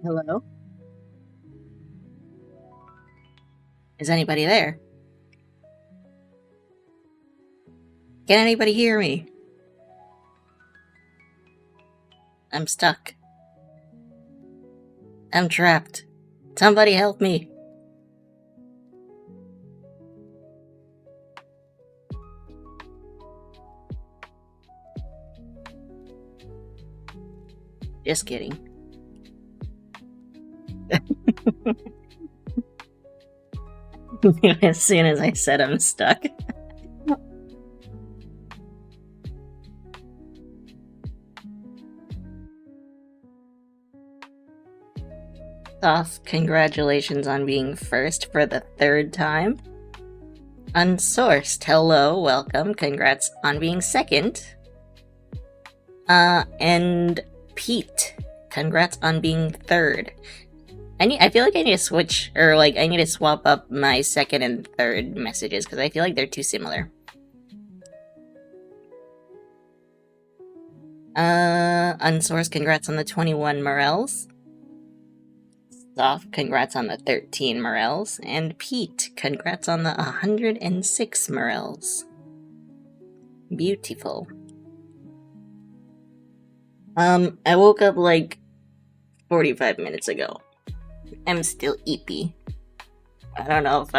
Hello? Is anybody there? Can anybody hear me? I'm stuck. I'm trapped. Somebody help me. Just kidding. As soon as I said I'm stuck. Off, congratulations on being first for the third time. Unsourced, hello, welcome, congrats on being second. And Pete, congrats on being third. I feel like I need to switch, or I need to swap up my second and third messages, because I feel like they're too similar. Unsourced, congrats on the 21 morels. Soft, congrats on the 13 morels. And Pete, congrats on the 106 morels. Beautiful. I woke up 45 minutes ago. I'm still eepy. I don't know if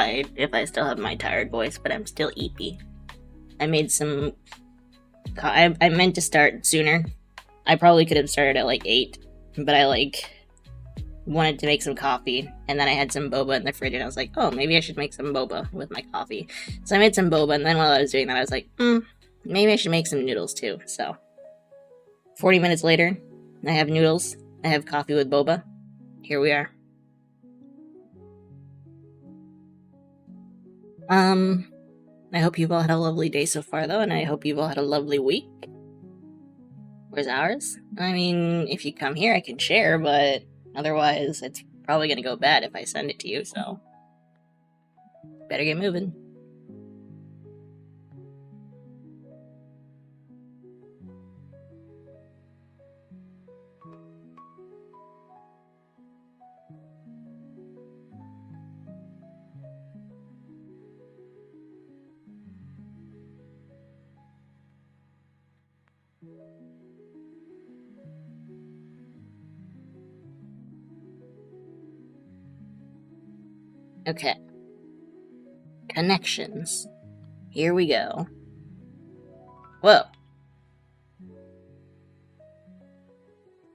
I still have my tired voice, but I'm still eepy. I made some... I meant to start sooner. I probably could have started at 8, but I wanted to make some coffee, and then I had some boba in the fridge, and I was like, oh, maybe I should make some boba with my coffee. So I made some boba, and then while I was doing that, I was like, maybe I should make some noodles too. So 40 minutes later, I have noodles, I have coffee with boba. Here we are. I hope you've all had a lovely day so far, though, and I hope you've all had a lovely week. Where's ours? I mean, if you come here, I can share, but otherwise, it's probably gonna go bad if I send it to you, so... better get moving. Okay. Connections. Here we go. Whoa.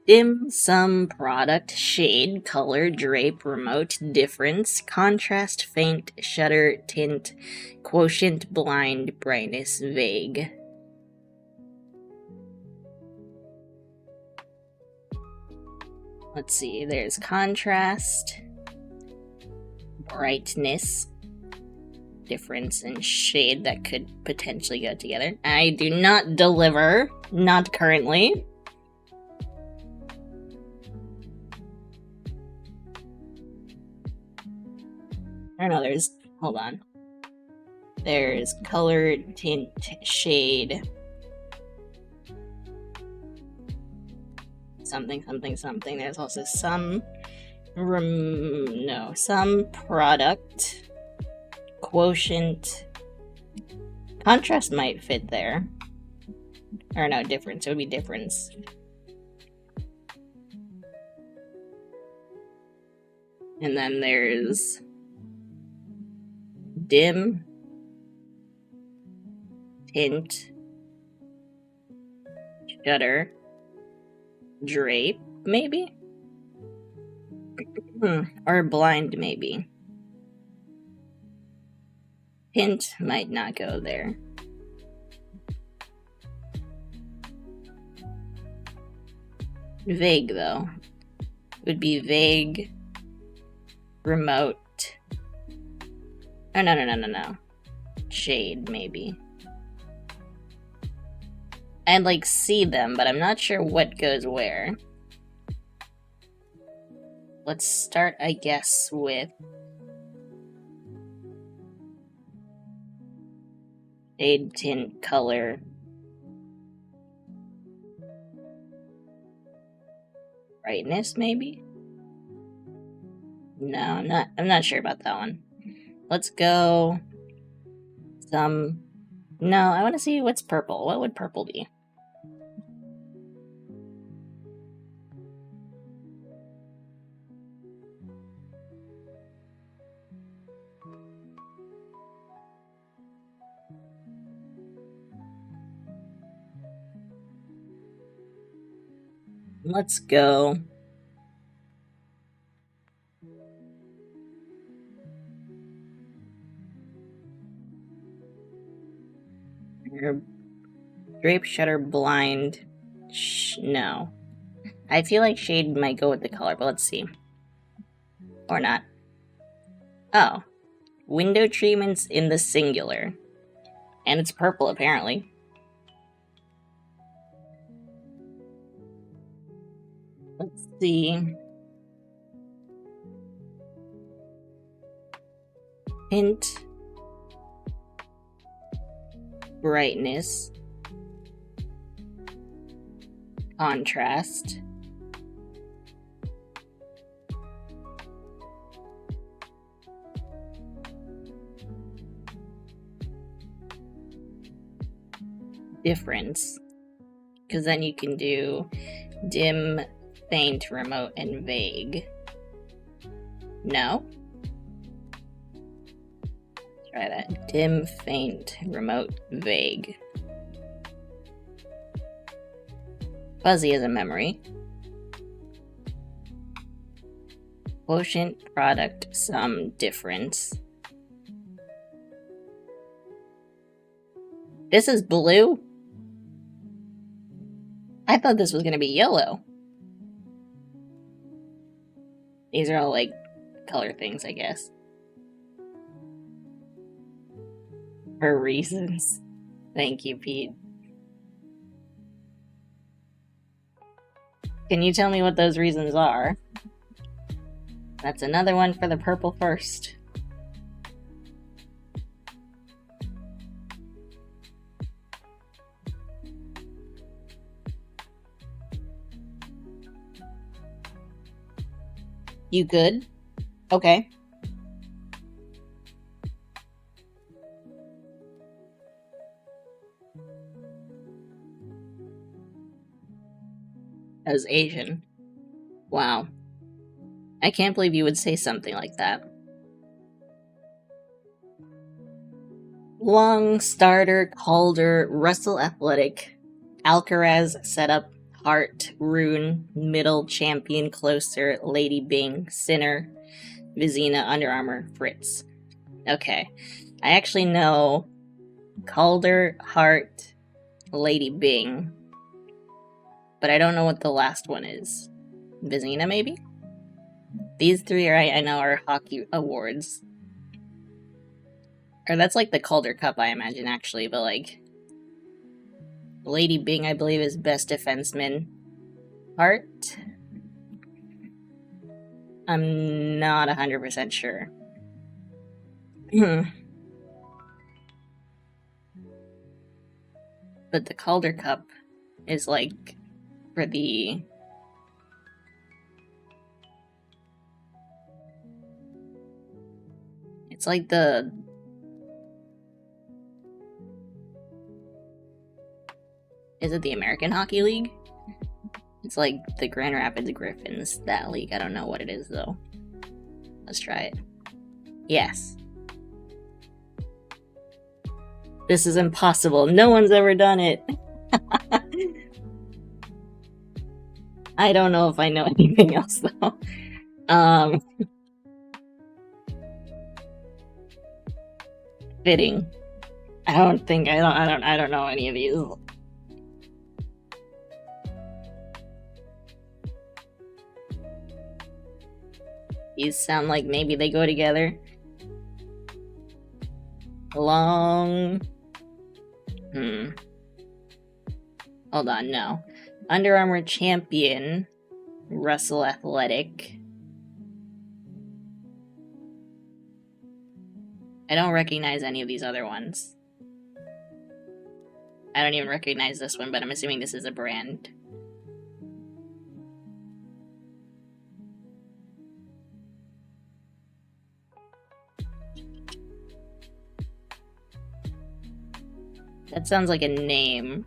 Dim sum product shade color drape remote difference contrast faint shutter tint quotient blind brightness vague. Let's see, there's contrast, brightness, difference, and shade that could potentially go together. I do not deliver, not currently. I don't know, hold on. There's color, tint, shade, something, something, something. There's also some product, quotient, contrast might fit there. Or no, difference, it would be difference. And then there's dim, tint, shutter, drape, maybe? Or blind, maybe. Hint might not go there. Vague, though. Would be vague, remote. Oh, no. Shade, maybe. I'd see them, but I'm not sure what goes where. Let's start, I guess, with shade, tint, color. Brightness, maybe? No, I'm not sure about that one. Let's go some... No, I want to see what's purple. What would purple be? Let's go. Drape, shutter, blind. No. I feel like shade might go with the color, but let's see. Or not. Oh. Window treatments in the singular. And it's purple, apparently. Let's see. Hint. Brightness. Contrast. Difference. Because then you can do dim, faint, remote, and vague. No? Try that. Dim, faint, remote, vague. Fuzzy as a memory. Quotient, product, sum, difference. This is blue? I thought this was gonna be yellow. These are all like color things, I guess. For reasons. Thank you, Pete. Can you tell me what those reasons are? That's another one for the purple first. You good? Okay. As Asian. Wow. I can't believe you would say something like that. Long, starter, Calder, Russell Athletic, Alcaraz, Setup, Heart, Rune, Middle, Champion, Closer, Lady Bing, Sinner, Vizina, Under Armour, Fritz. Okay. I actually know Calder, Heart, Lady Bing, but I don't know what the last one is. Vizina, maybe? These three are, I know, are hockey awards. Or that's like the Calder Cup, I imagine, actually, but like... Lady Bing, I believe, is best defenseman. Hart? I'm not 100% sure. But the Calder Cup is like for the... It's like the... Is it the American Hockey League? It's like the Grand Rapids Griffins, that league. I don't know what it is, though. Let's try it. Yes. This is impossible. No one's ever done it. I don't know if I know anything else, though. Fitting. I don't know any of these. These sound like maybe they go together. Long. Hold on, no. Under Armour Champion. Russell Athletic. I don't recognize any of these other ones. I don't even recognize this one, but I'm assuming this is a brand. That sounds like a name.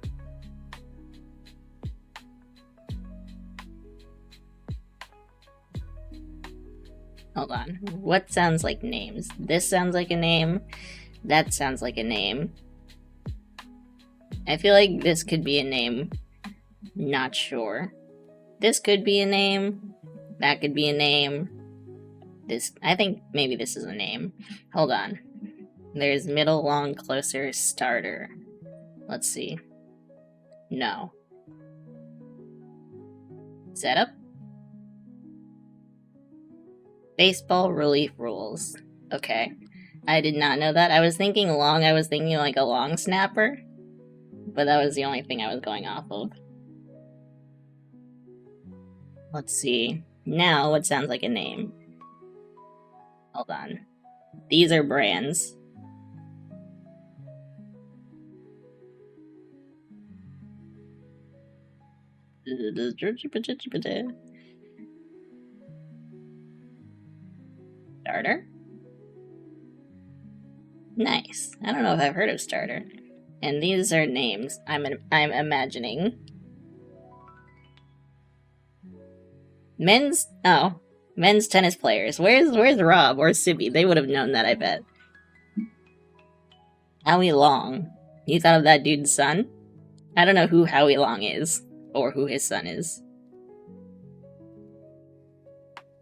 Hold on. What sounds like names? This sounds like a name. That sounds like a name. I feel like this could be a name. Not sure. This could be a name. That could be a name. This, I think maybe this is a name. Hold on. There's middle, long, closer, starter. Let's see. No. Setup? Baseball relief rules. Okay. I did not know that. I was thinking long, I was thinking like a long snapper. But that was the only thing I was going off of. Let's see. Now, what sounds like a name? Hold on. These are brands. Starter? Nice. I don't know if I've heard of Starter. And these are names I'm imagining. Men's tennis players. Where's Rob or Sibby? They would have known that, I bet. Howie Long. You thought of that dude's son? I don't know who Howie Long is, or who his son is.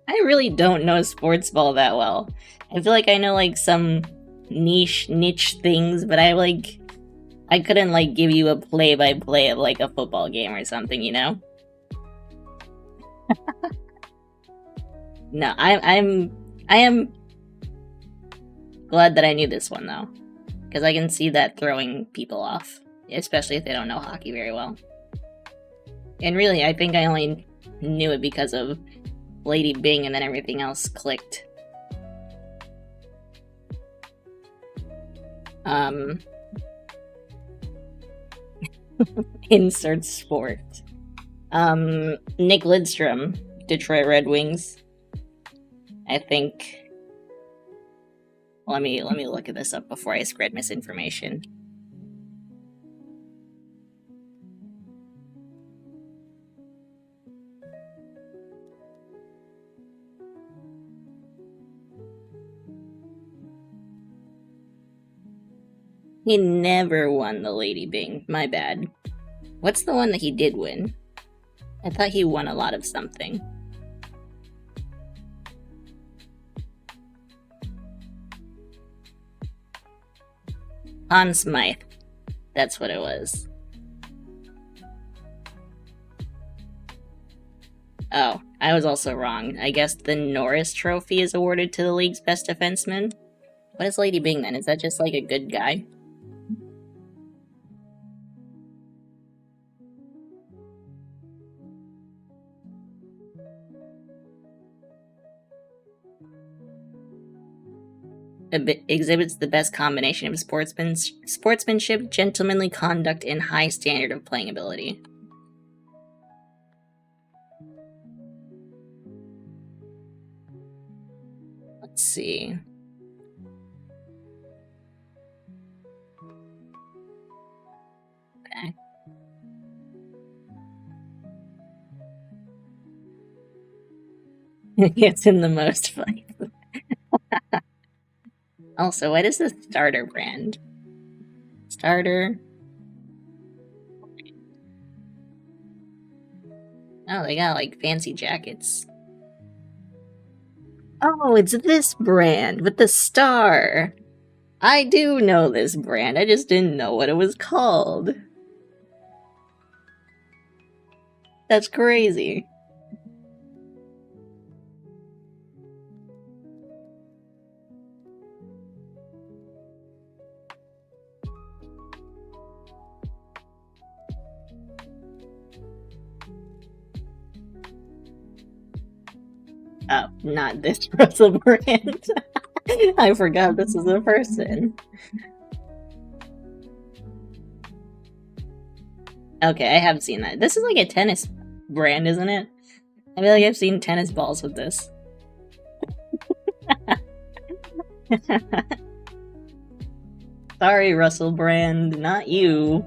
I really don't know sports ball that well. I feel like I know like some niche things, but I couldn't like give you a play-by-play of like a football game or something, you know? No, I am glad that I knew this one though, because I can see that throwing people off, especially if they don't know hockey very well. And really, I think I only knew it because of Lady Bing, and then everything else clicked. Insert sport. Nick Lidstrom, Detroit Red Wings. I think. Let me look at this up before I spread misinformation. He never won the Lady Bing. My bad. What's the one that he did win? I thought he won a lot of something. Conn Smythe. That's what it was. Oh, I was also wrong. I guess the Norris Trophy is awarded to the league's best defenseman. What is Lady Bing then? Is that just like a good guy? Exhibits the best combination of sportsmanship, gentlemanly conduct, and high standard of playing ability. Let's see. Okay. It's in the most fights. Also, what is the starter brand? Starter. Oh, they got like fancy jackets. Oh, it's this brand with the star. I do know this brand. I just didn't know what it was called. That's crazy. Oh, not this Russell brand. I forgot this is a person. Okay, I have seen that. This is like a tennis brand, isn't it? I feel like I've seen tennis balls with this. Sorry, Russell Brand, not you.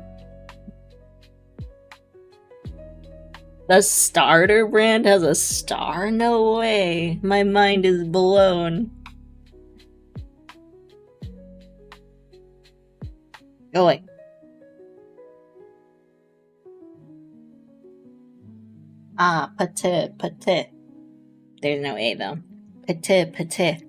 The starter brand has a star? No way. My mind is blown. Go away. Ah, petit, petit. There's no A though. Petit, petit.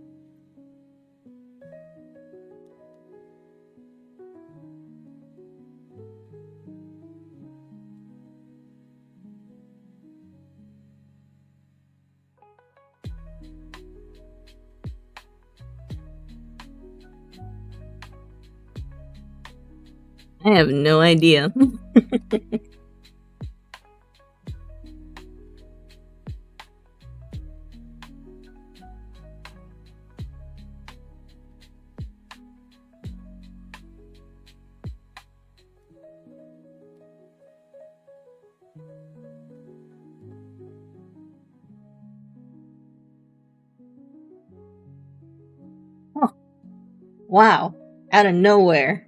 I have no idea. Oh, wow. Out of nowhere.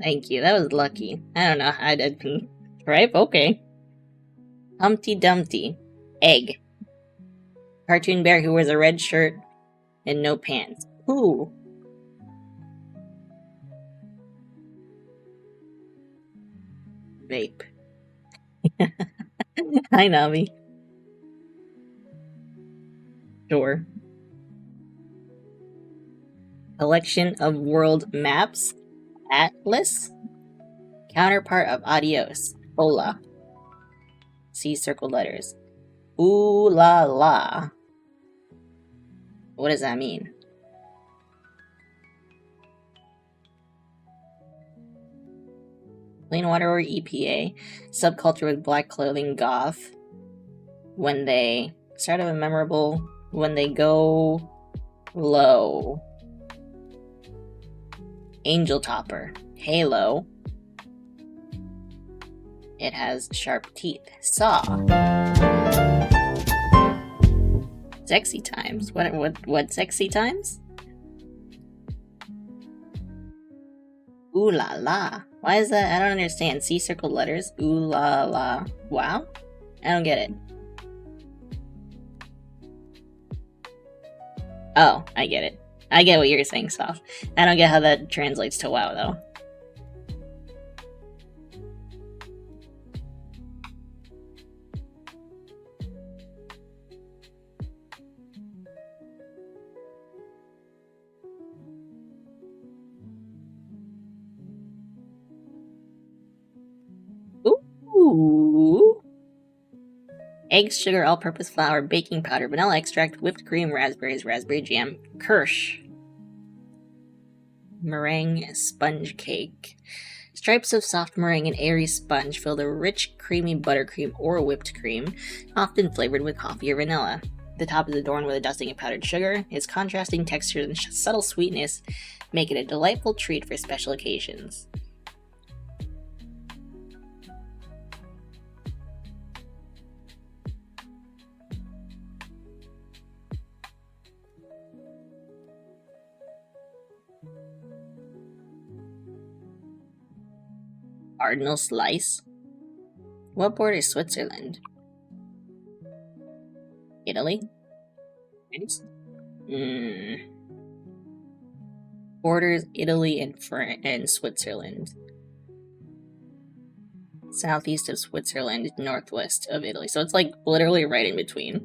Thank you. That was lucky. I don't know. I did. Right? Okay. Humpty Dumpty. Egg. Cartoon bear who wears a red shirt and no pants. Who? Vape. Hi, Navi. Sure. Collection of world maps. Atlas. Counterpart of adios. Hola. See circled letters. Ooh la la. What does that mean? Clean water or EPA. Subculture with black clothing goth. When they start of a memorable. When they go low. Angel topper. Halo. It has sharp teeth. Saw. Sexy times. What sexy times? Ooh la la. Why is that? I don't understand. See circled letters. Ooh la la. Wow? I don't get it. Oh, I get it. I get what you're saying, Soft. I don't get how that translates to wow, though. Ooh. Eggs, sugar, all-purpose flour, baking powder, vanilla extract, whipped cream, raspberries, raspberry jam, kirsch. Meringue sponge cake. Stripes of soft meringue and airy sponge fill the rich, creamy buttercream or whipped cream, often flavored with coffee or vanilla. The top is adorned with a dusting of powdered sugar. Its contrasting texture and subtle sweetness make it a delightful treat for special occasions. Cardinal slice? What borders Switzerland? Italy? France? Borders Italy and Switzerland. Southeast of Switzerland, northwest of Italy. So it's like literally right in between.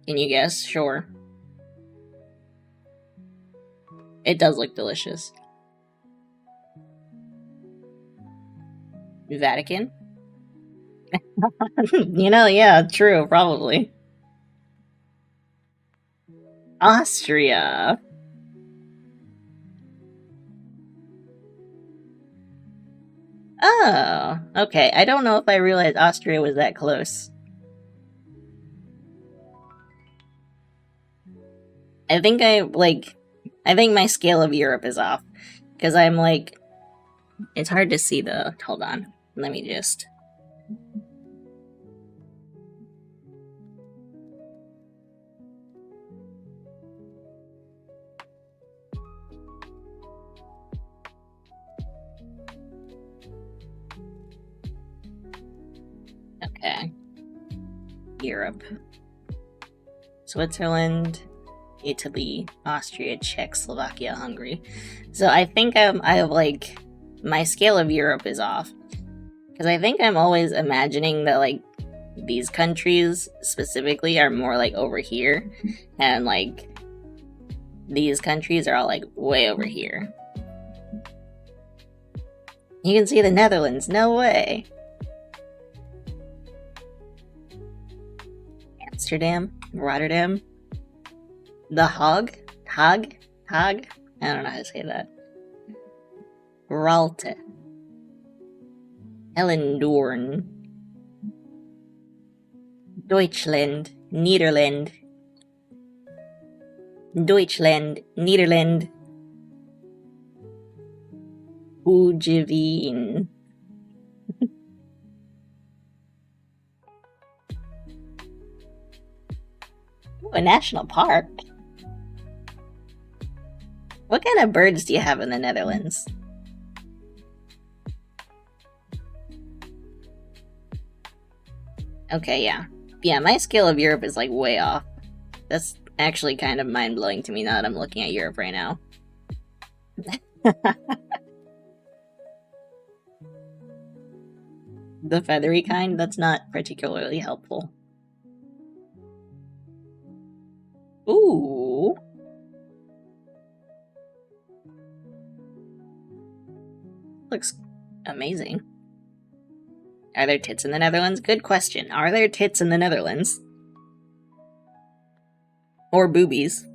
Can you guess? Sure. It does look delicious. Vatican? Yeah, true, probably. Austria. Oh, okay. I don't know if I realized Austria was that close. I think my scale of Europe is off. Because I'm like It's hard to see the. Hold on. Let me just. Okay. Europe. Switzerland, Italy, Austria, Czechoslovakia, Hungary. So I think I have like my scale of Europe is off. Because I think I'm always imagining that like these countries specifically are more like over here. And like these countries are all like way over here. You can see the Netherlands, no way. Amsterdam, Rotterdam, The Hague, I don't know how to say that. Ralte, Ellendorn, Deutschland, Nederland, Ujeveen. A national park? What kind of birds do you have in the Netherlands? Okay, yeah. Yeah, my scale of Europe is like way off. That's actually kind of mind-blowing to me now that I'm looking at Europe right now. The feathery kind? That's not particularly helpful. Ooh. Looks amazing. Are there tits in the Netherlands? Good question. Are there tits in the Netherlands? Or boobies?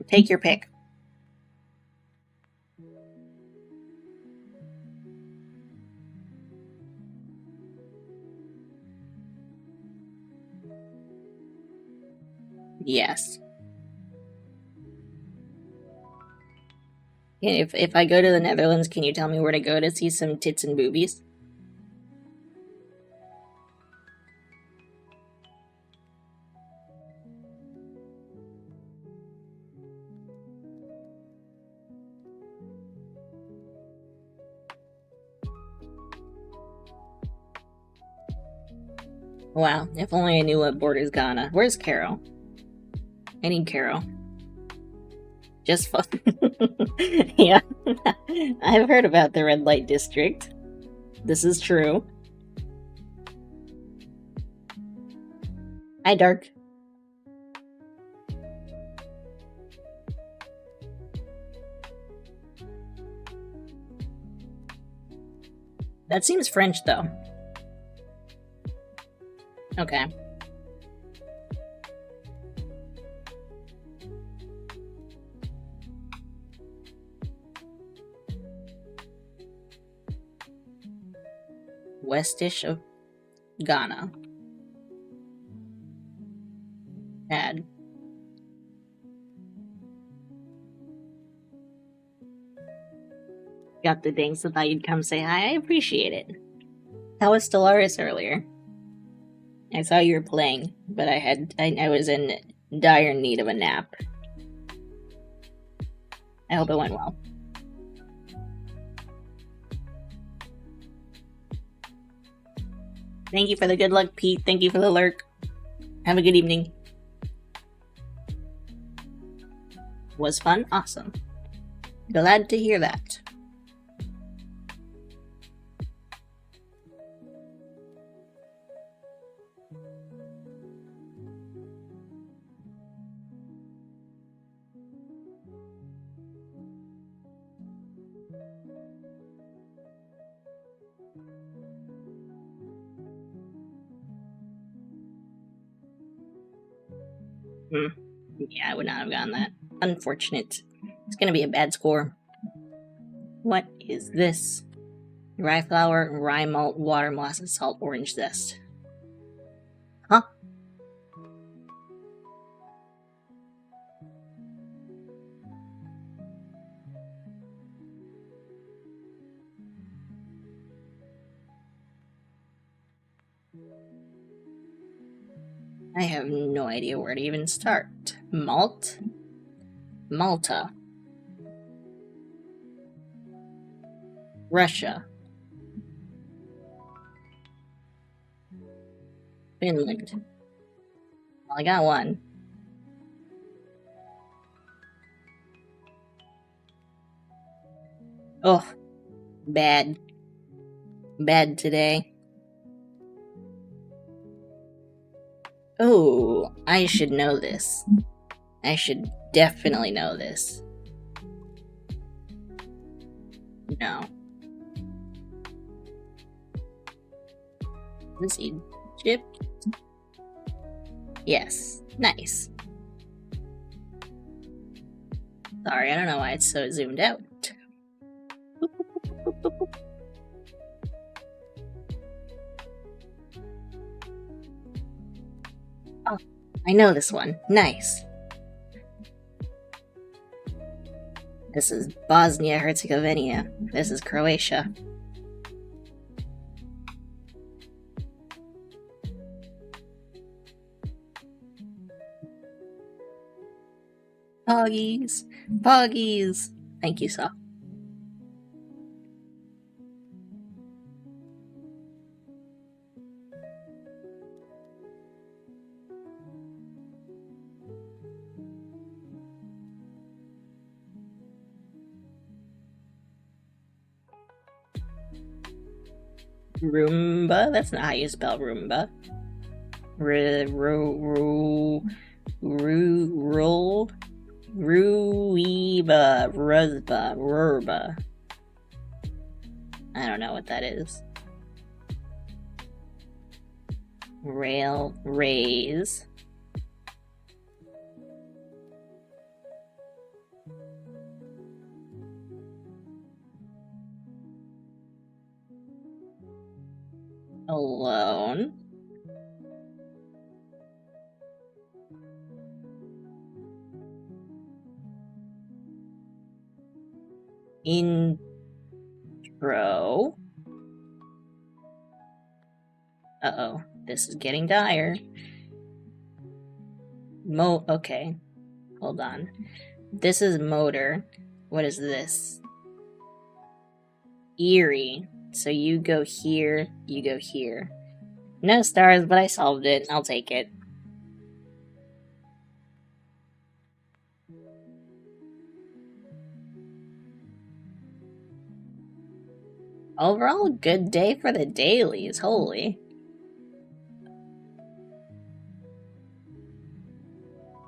Take your pick. Yes. If I go to the Netherlands, can you tell me where to go to see some tits and boobies? Wow, if only I knew what borders Ghana. Where's Carol? I need Carol. Just fun. Yeah. I've heard about the red light district. This is true. Hi, Dark. That seems French, though. Okay. Westish of Ghana. Add. Got the dings. I thought you'd come say hi. I appreciate it. How was Stellaris earlier? I saw you were playing, but I was in dire need of a nap. I hope it went well. Thank you for the good luck, Pete. Thank you for the lurk. Have a good evening. Was fun? Awesome. Glad to hear that. Yeah, I would not have gotten that. Unfortunate. It's gonna be a bad score. is this? Rye flour, rye malt, water, molasses, salt, orange zest. Huh? I have no idea where to even start. Malt? Malta. Russia. Finland. Well, I got one. Oh, bad. Bad today. Oh, I should know this. I should definitely know this. No. Is this Egypt? Yes. Nice. Sorry, I don't know why it's so zoomed out. Oh, I know this one. Nice. This is Bosnia-Herzegovina. This is Croatia. Poggies. Poggies. Thank you, Saw. Roomba? That's not how you spell Roomba. Ruiba, Rusba, Rurba. I don't know what that is. Raise. Alone. Intro. Uh-oh, this is getting dire. Okay, hold on. This is motor. What is this? Eerie. So you go here, you go here. No stars, but I solved it. I'll take it. Overall, good day for the dailies. Holy.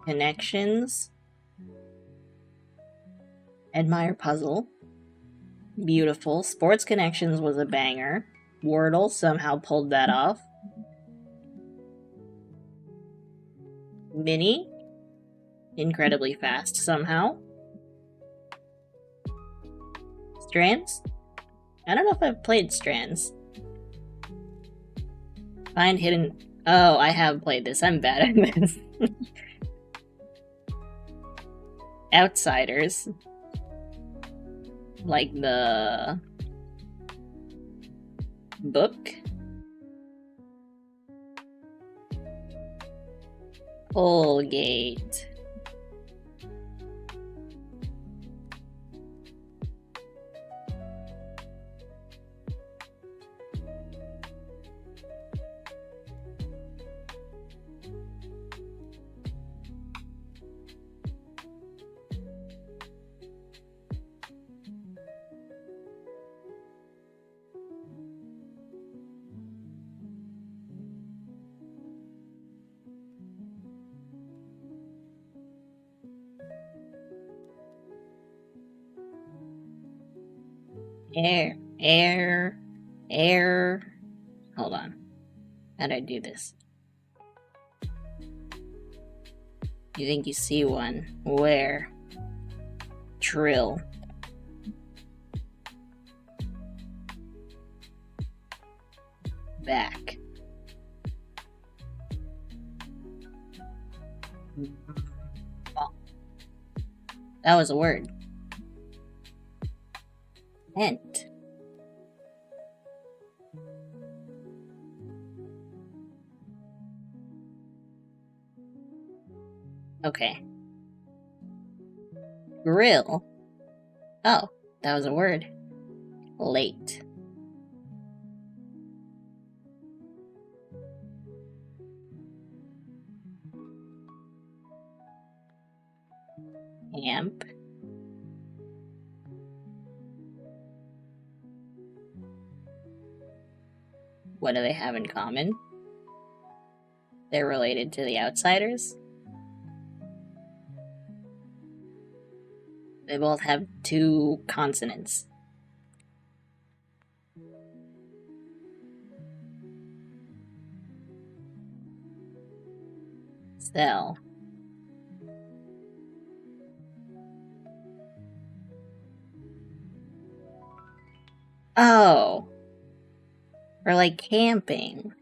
Connections. Admire puzzle. Beautiful. Sports Connections was a banger. Wordle somehow pulled that off. Mini. Incredibly fast somehow. Strands? I don't know if I've played Strands. Find hidden... Oh, I have played this. I'm bad at this. Outsiders. Like the... book? Colgate. Air. Hold on. How'd I do this? You think you see one? Where? Trill. back. Oh, that was a word. Tent. Okay. Grill. Oh, that was a word. Late. Amp. What do they have in common? They're related to the Outsiders. They both have 2 consonants. Cell. Oh. Or like camping.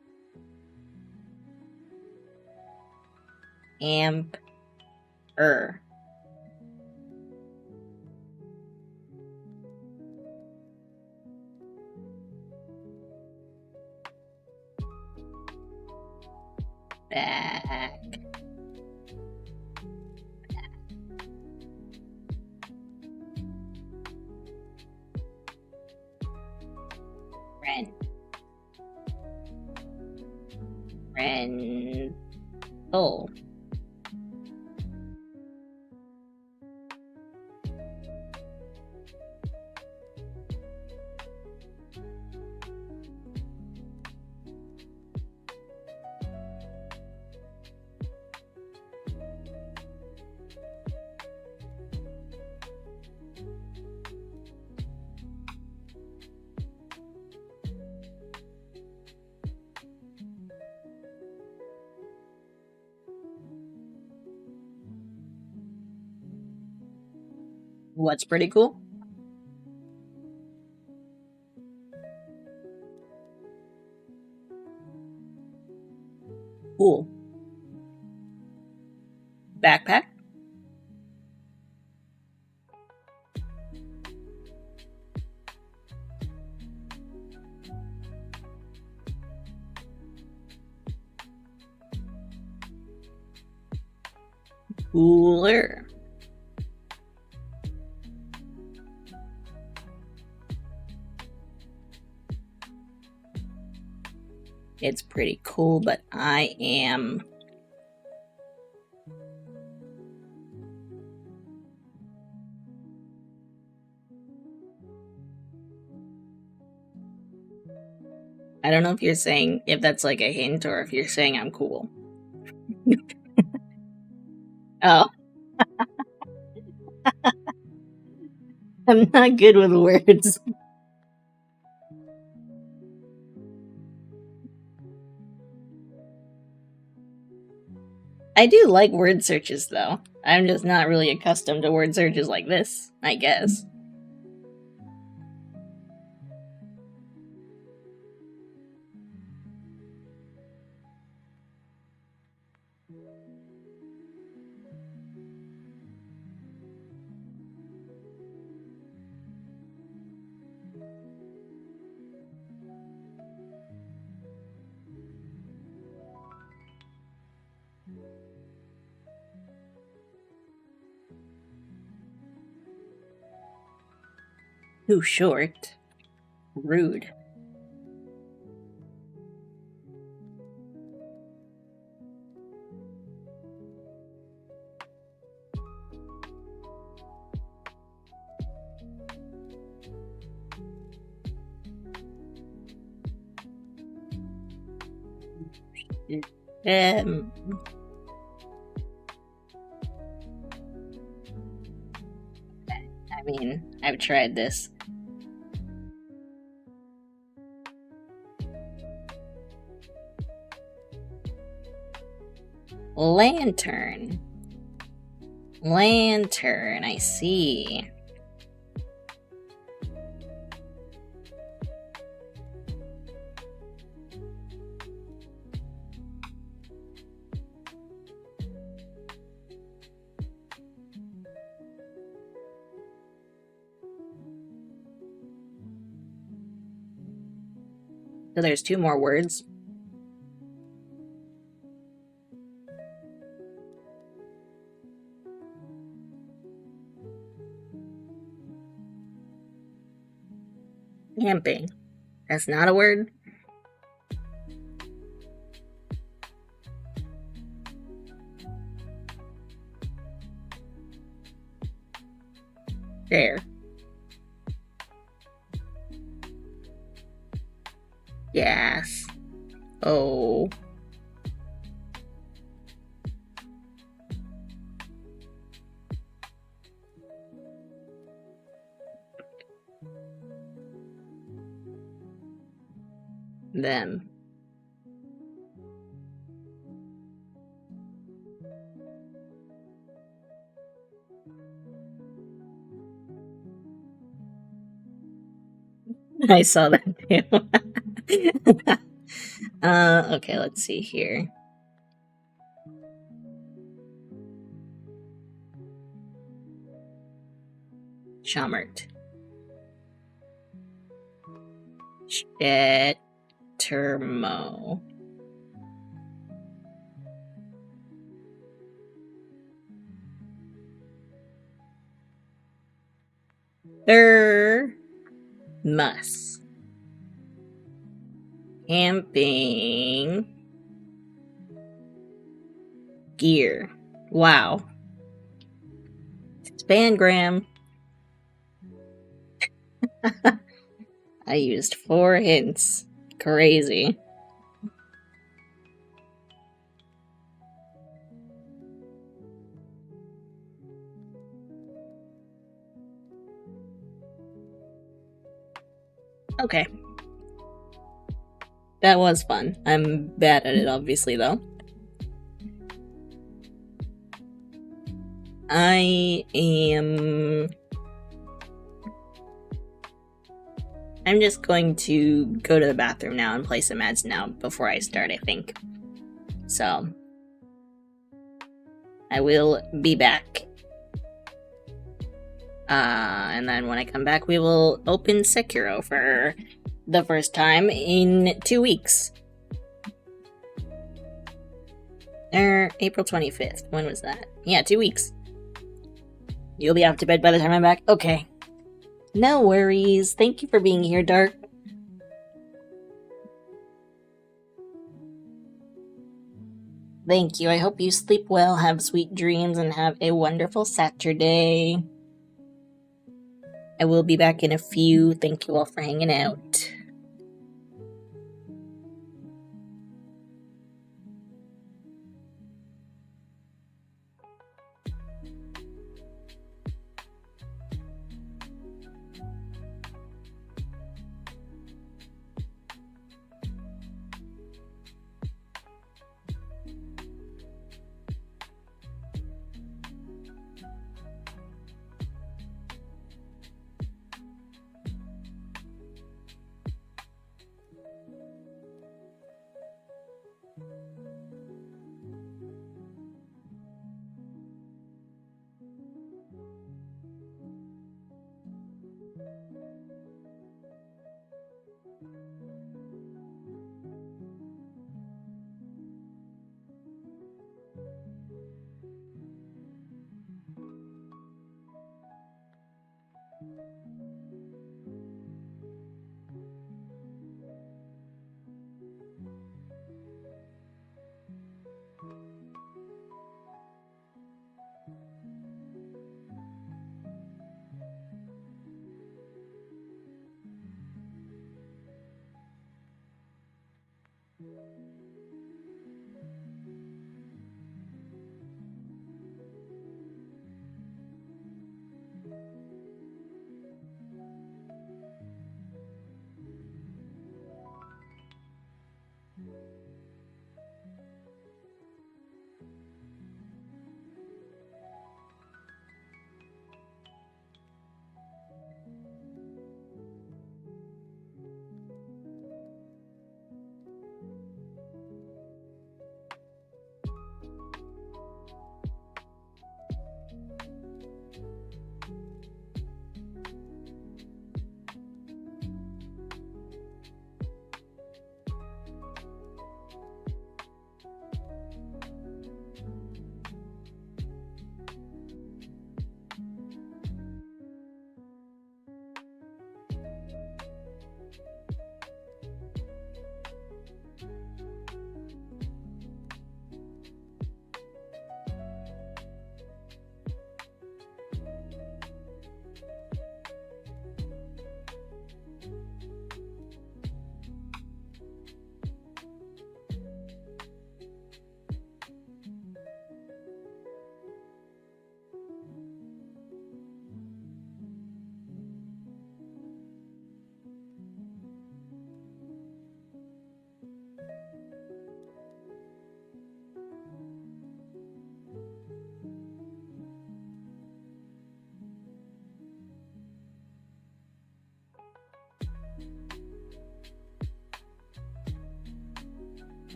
Amp. Back. Ren. Rental. What's pretty cool? Cool. Backpack. Cooler. It's pretty cool, but I am... I don't know if you're saying if that's like a hint or if you're saying I'm cool. Oh. I'm not good with words. I do like word searches, though. I'm just not really accustomed to word searches like this, I guess. Too short. Rude. Um, I mean, I've tried this. Lantern. Lantern, I see. So there's 2 more words. Camping. That's not a word? There. Yes. Oh. Them. I saw that too. Okay, let's see here. Chalmert. Chettermo. Thermos. Camping gear. Wow. Spangram. I used 4 hints. Crazy. Okay. That was fun. I'm bad at it, obviously, though. I'm just going to go to the bathroom now and play some ads now before I start, I think. So, I will be back. And then when I come back, we will open Sekiro for the first time in 2 weeks. April 25th. When was that? Yeah, 2 weeks. You'll be off to bed by the time I'm back? Okay. No worries. Thank you for being here, Dark. Thank you. I hope you sleep well, have sweet dreams, and have a wonderful Saturday. I will be back in a few. Thank you all for hanging out.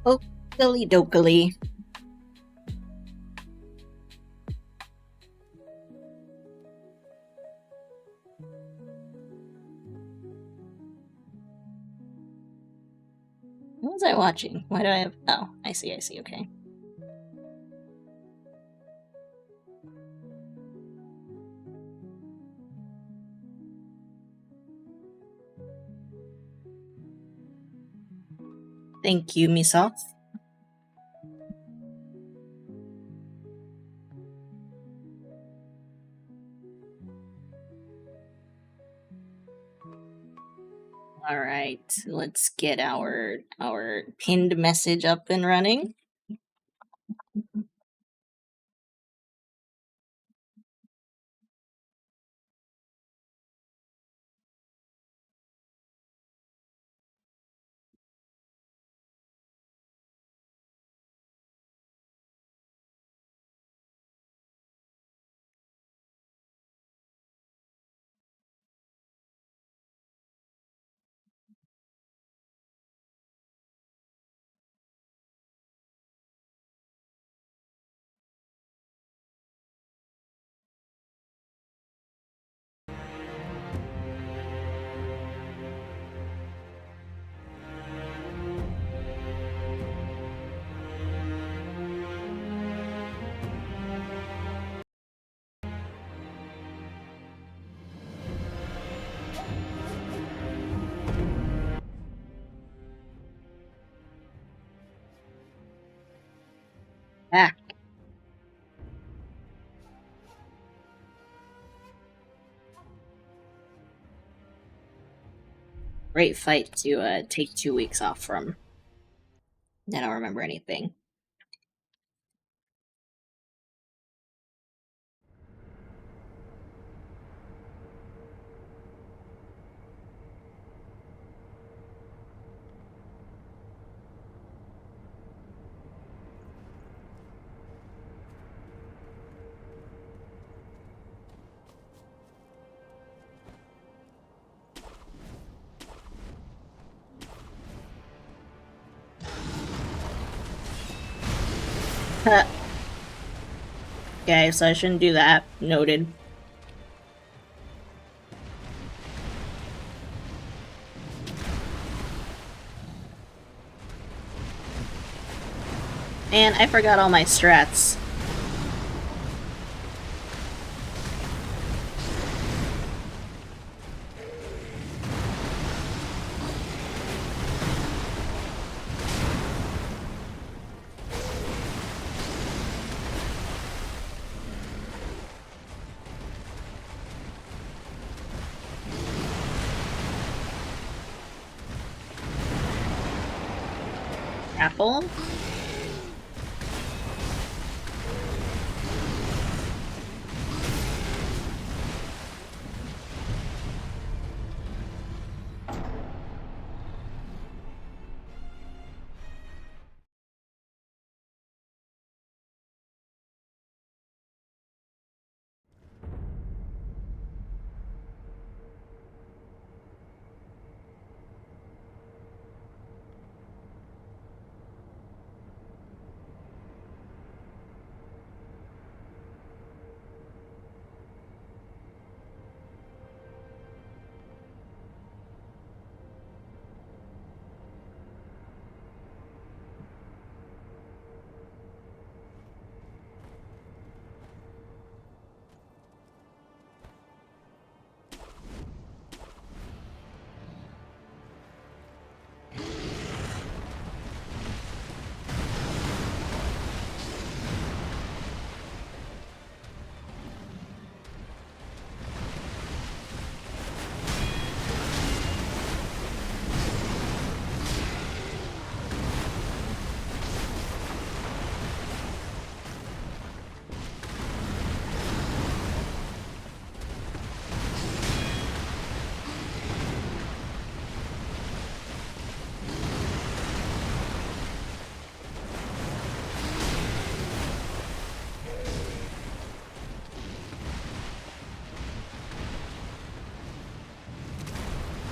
Okily dokily. What was I watching? Why do I have... Oh, I see, okay. Thank you, Miso. Alright, let's get our pinned message up and running. Back. Great fight to take 2 weeks off from. I don't remember anything. Okay, so I shouldn't do that. Noted. And I forgot all my strats. Apple?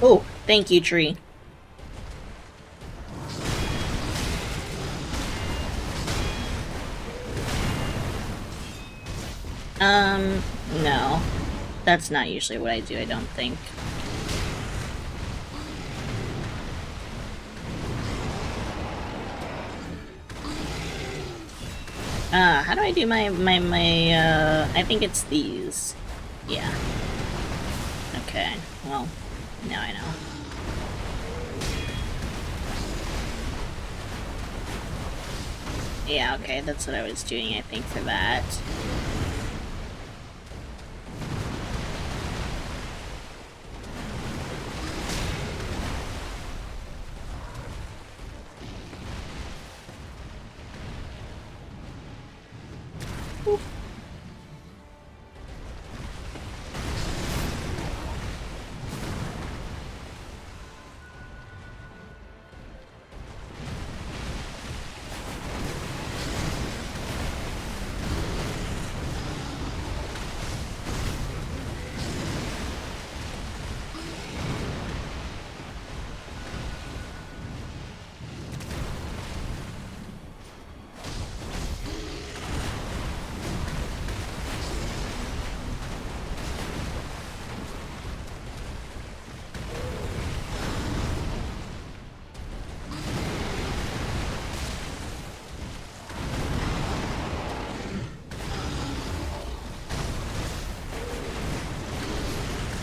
Oh, thank you, tree. No. That's not usually what I do, I don't think. How do I do my, I think it's these. Yeah. Okay, well, now I know. Yeah, okay, that's what I was doing, I think, for that.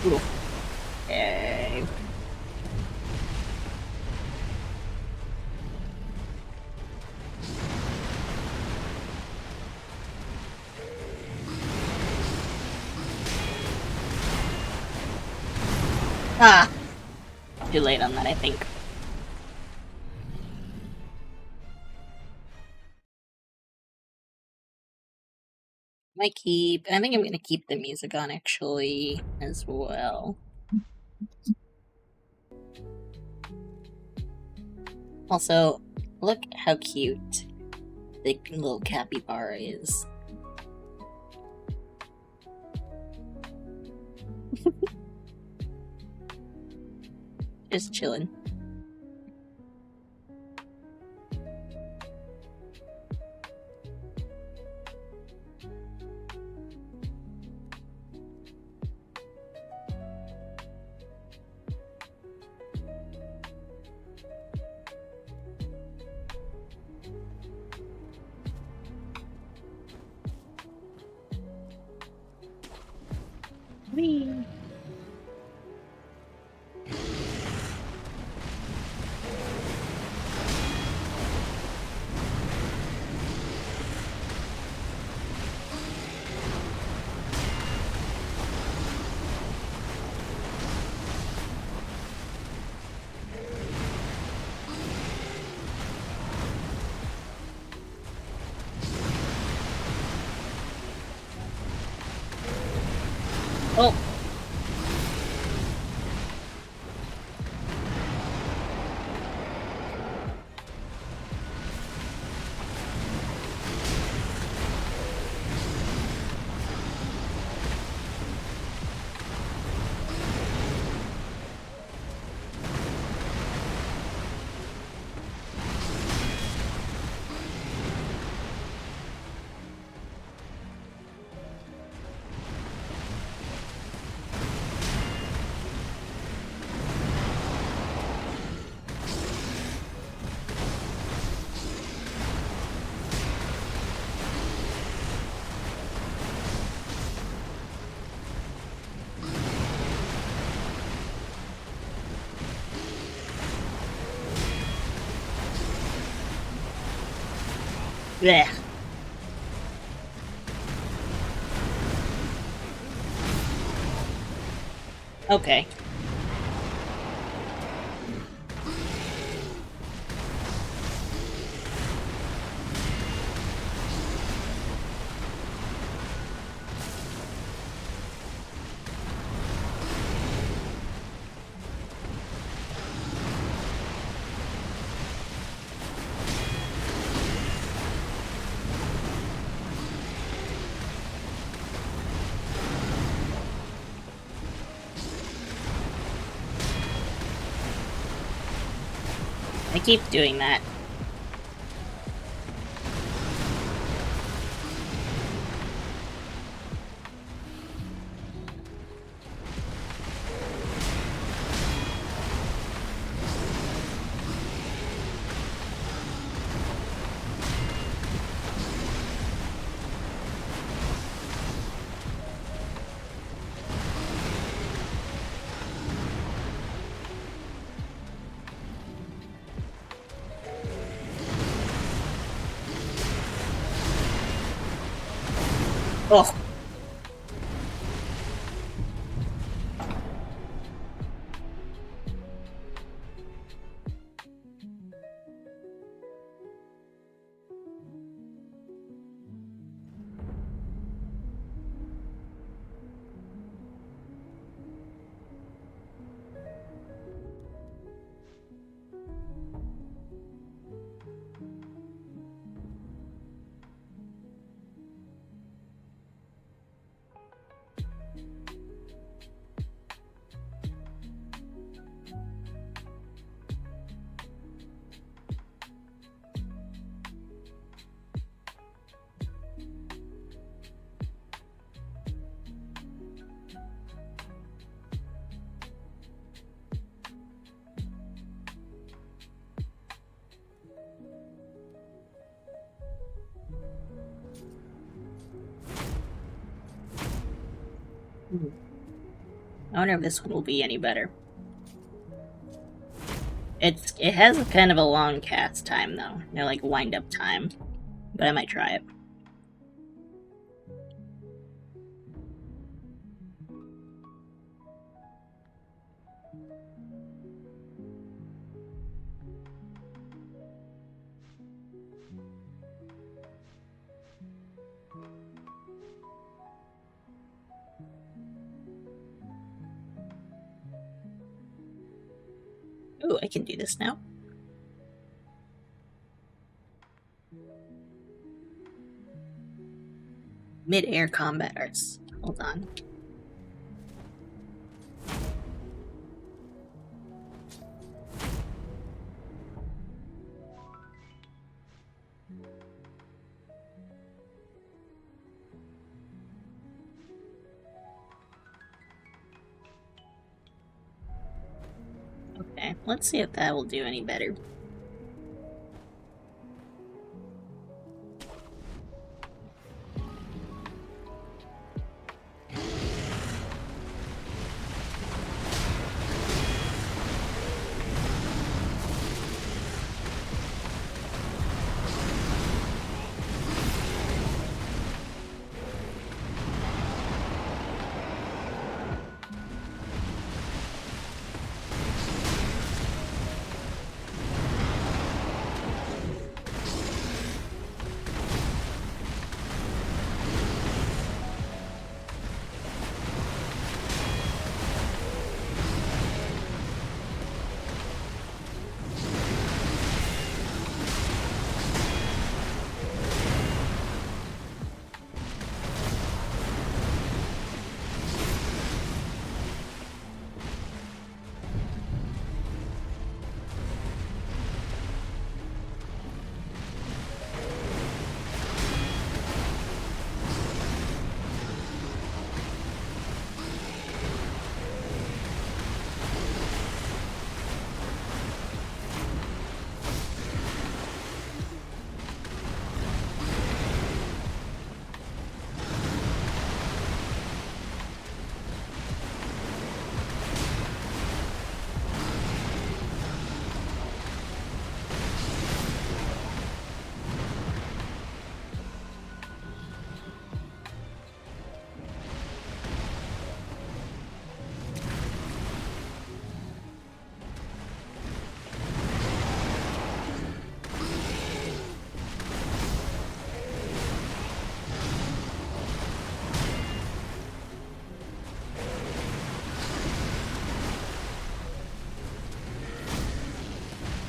Oof. Okay. Ah! Too late on that, I think. I think I'm gonna keep the music on, actually, as well. Also, look how cute the little capybara is. Just chilling. Whee! Oh! Blech. Okay. I keep doing that. Oh. I wonder if this one will be any better. It has a kind of a long cast time though, like wind up time, but I might try it. Ooh, I can do this now. Mid-air combat arts. Hold on. Okay, let's see if that will do any better.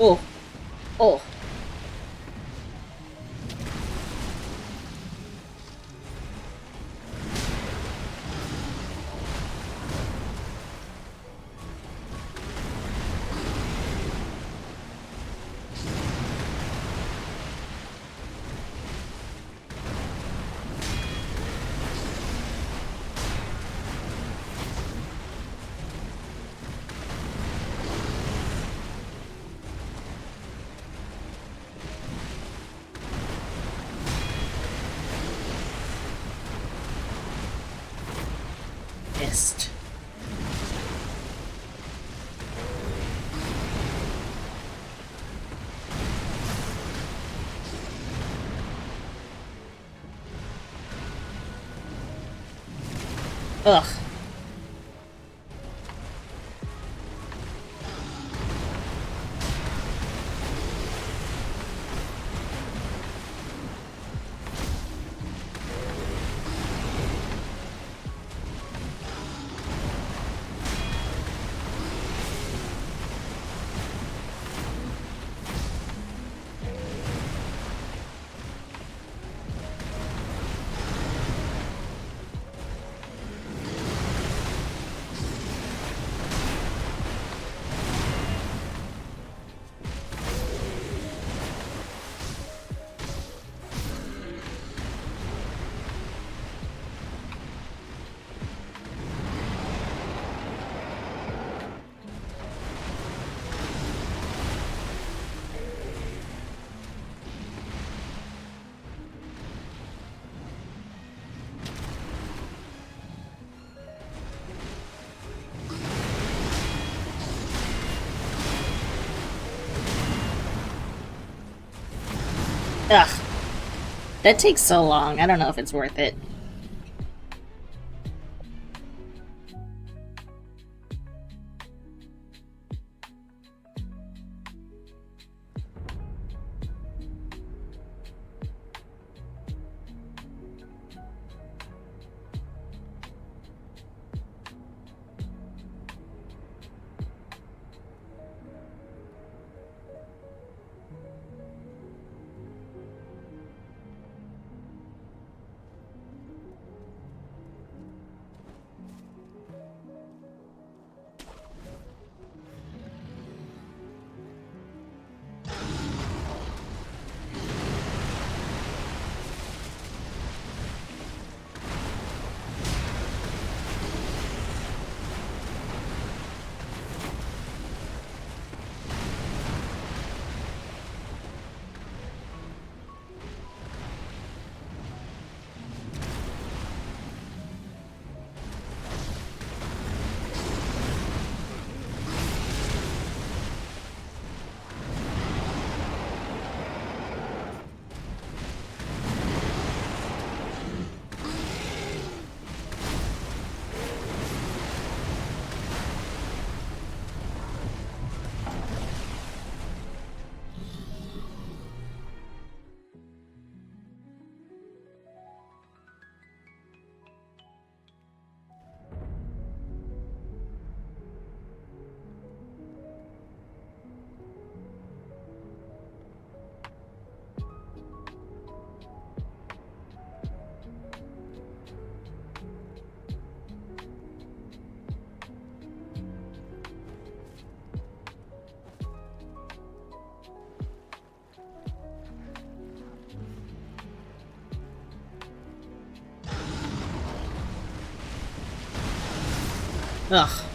Oh. Oh. Missed. Ugh. Ugh. That takes so long. I don't know if it's worth it. Ugh.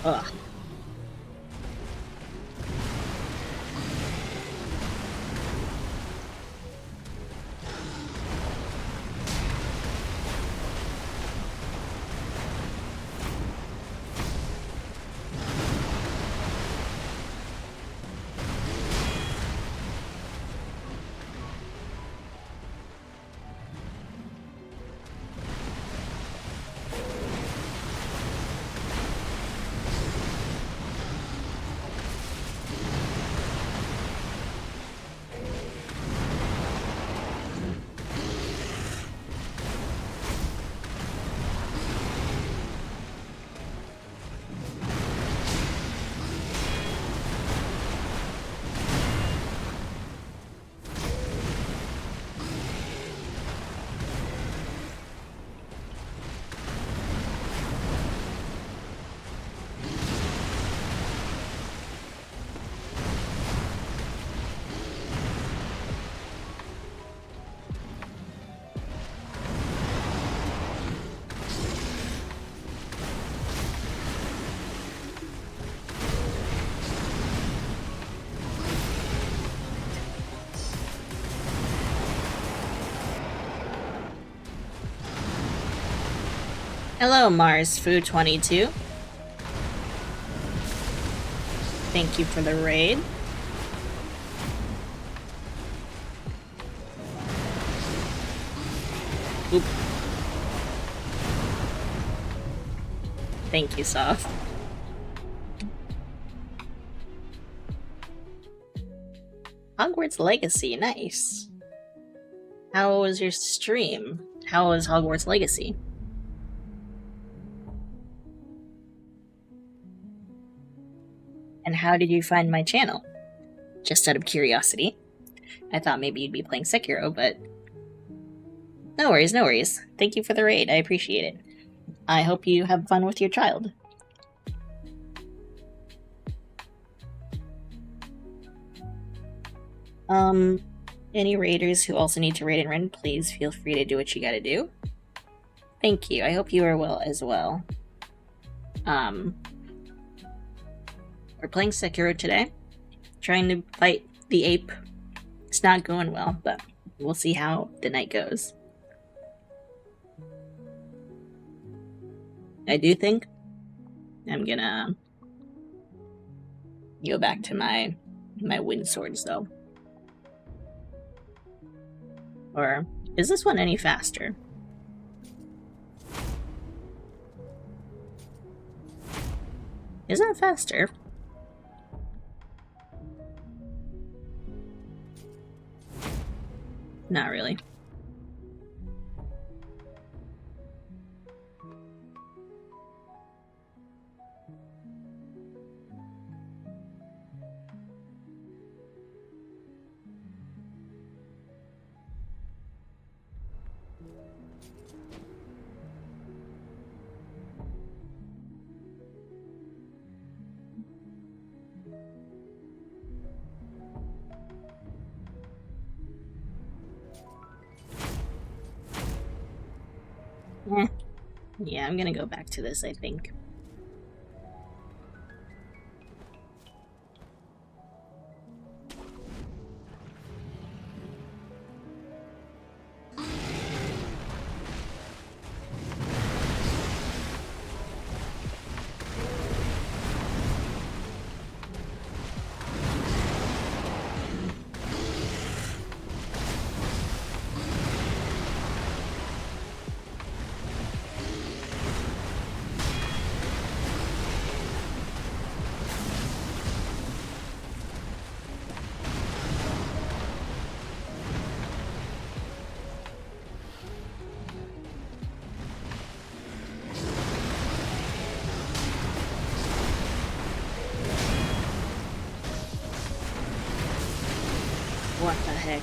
Ugh. Hello, Mars Foo 22. Thank you for the raid. Oop. Thank you, Soft. Hogwarts Legacy, nice. How was your stream? How was Hogwarts Legacy? And how did you find my channel? Just out of curiosity. I thought maybe you'd be playing Sekiro, but... No worries, no worries. Thank you for the raid, I appreciate it. I hope you have fun with your child. Any raiders who also need to raid and run, please feel free to do what you gotta do. Thank you, I hope you are well as well. We're playing Sekiro today. Trying to fight the ape. It's not going well, but we'll see how the night goes. I do think I'm gonna go back to my wind swords though. Or is this one any faster? Is that faster? Not really. Yeah, I'm gonna go back to this, I think. What the heck?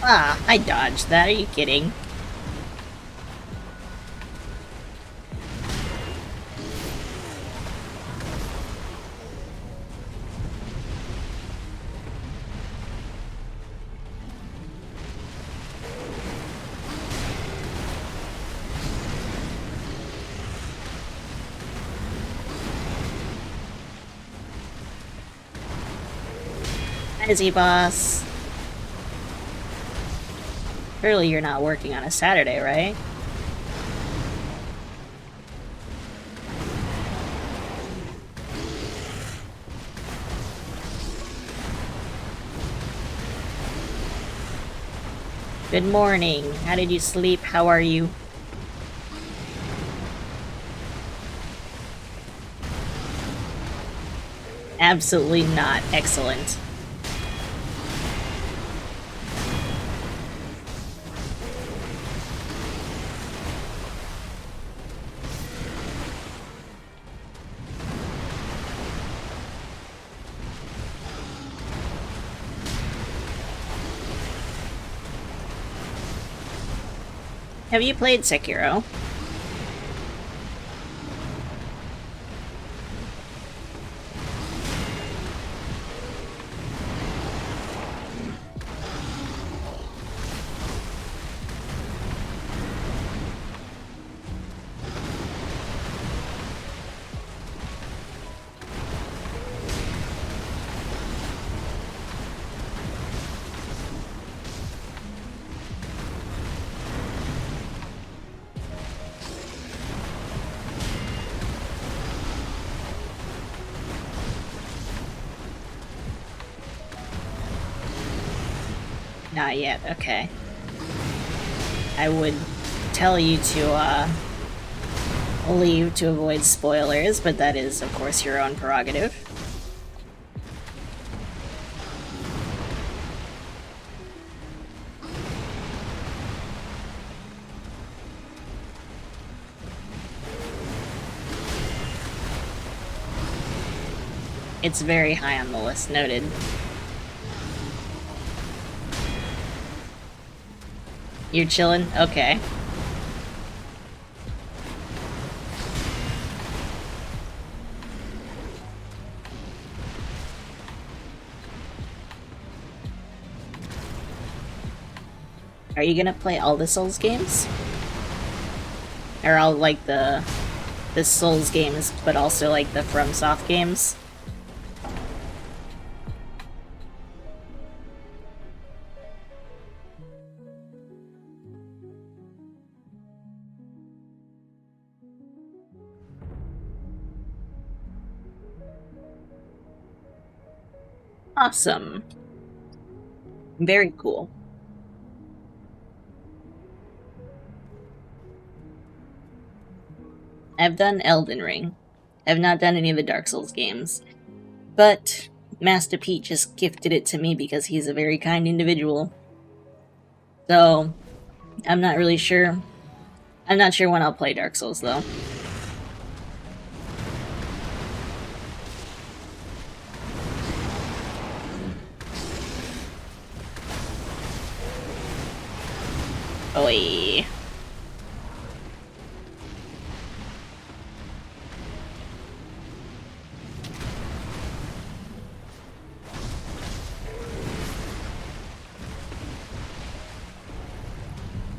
Ah, I dodged that. Are you kidding? Busy, boss. Surely you're not working on a Saturday, right? Good morning. How did you sleep? How are you? Absolutely not. Excellent. Have you played Sekiro? Not yet, okay. I would tell you to leave to avoid spoilers, but that is, of course, your own prerogative. It's very high on the list, noted. You're chillin'? Okay. Are you gonna play all the Souls games? Or all, like, the Souls games, but also, like, the FromSoft games? Awesome. Very cool. I've done Elden Ring. I've not done any of the Dark Souls games. But Master Pete just gifted it to me because he's a very kind individual. So, I'm not really sure. I'm not sure when I'll play Dark Souls, though. Oi.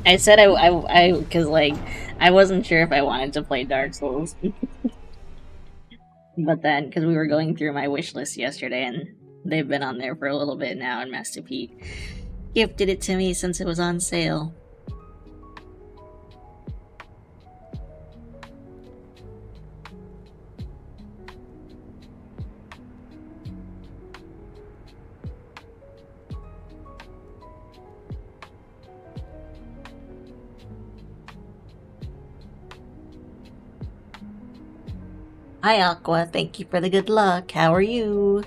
I said because, like, I wasn't sure if I wanted to play Dark Souls. But then, because we were going through my wish list yesterday, and they've been on there for a little bit now, and Master Pete gifted it to me since it was on sale. Hi, Aqua. Thank you for the good luck. How are you?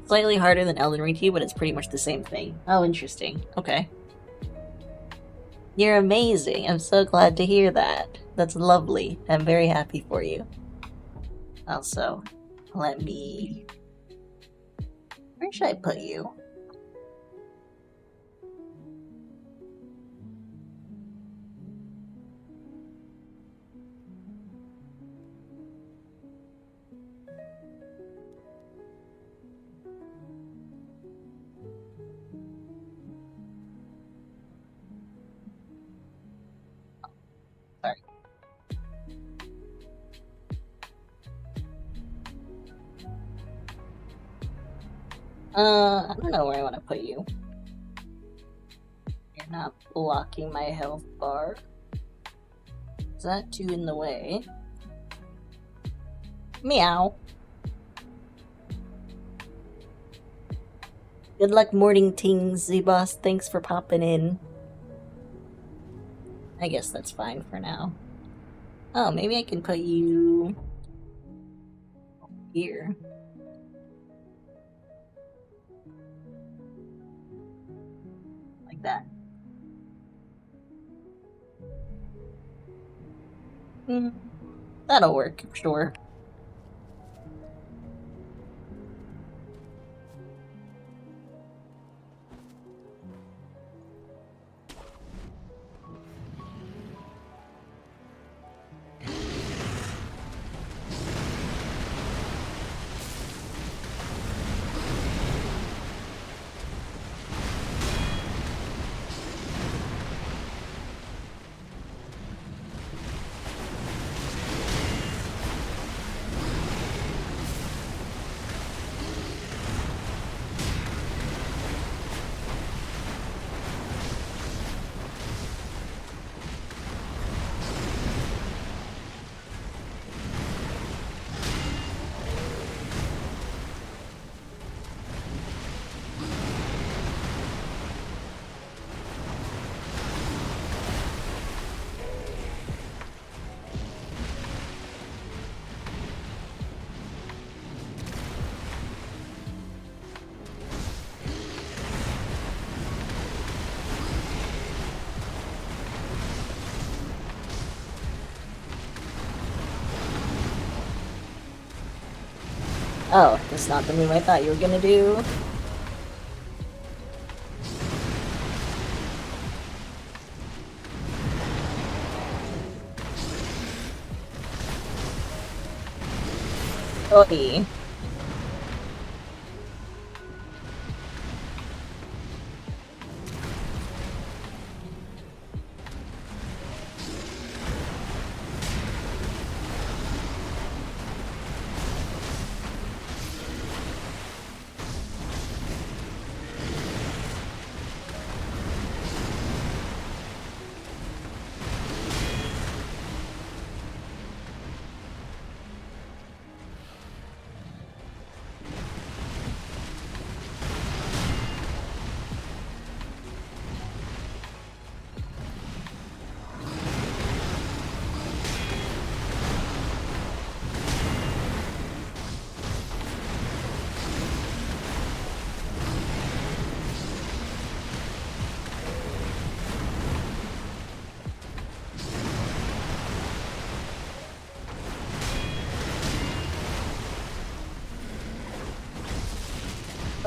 Slightly harder than Elden Ring 2, but it's pretty much the same thing. Oh, interesting. Okay. You're amazing. I'm so glad to hear that. That's lovely. I'm very happy for you. Also, let me... Where should I put you? Sorry. I don't know where I want to put you. You're not blocking my health bar. Is that too in the way? Meow. Good luck morning tings, Z-Boss. Thanks for popping in. I guess that's fine for now. Oh, maybe I can put you... here. Like that. That'll work, sure. Oh, that's not the move I thought you were gonna do. Oi.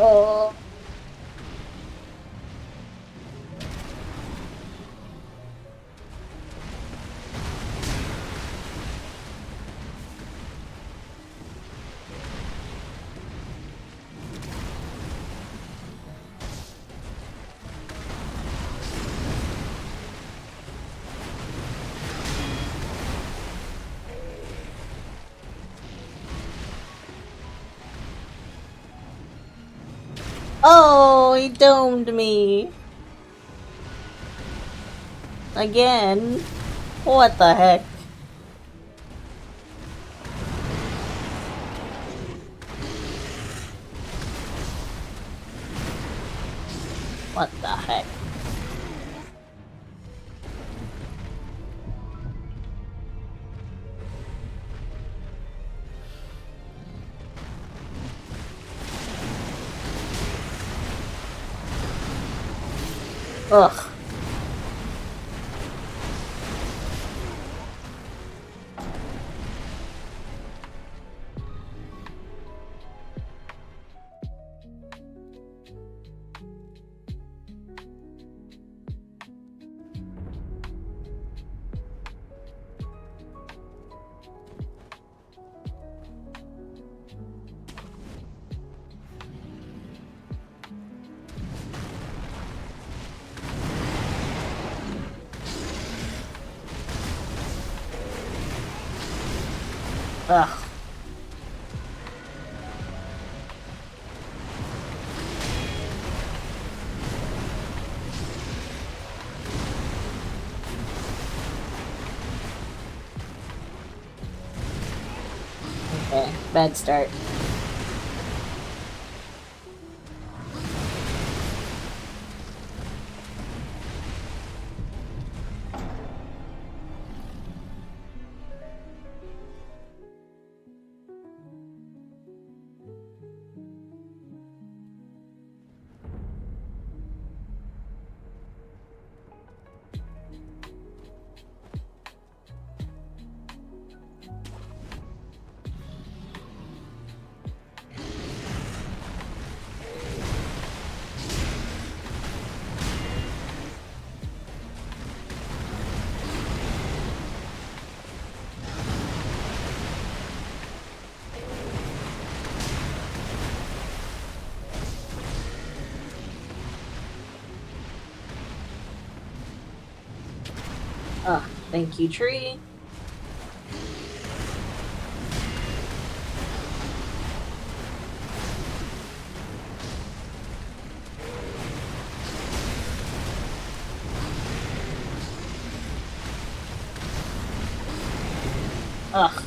Oh. Oh, he domed me. Again. What the heck? What the heck? Ugh. Ugh. Okay, bad start. Ugh, thank you, tree. Ugh.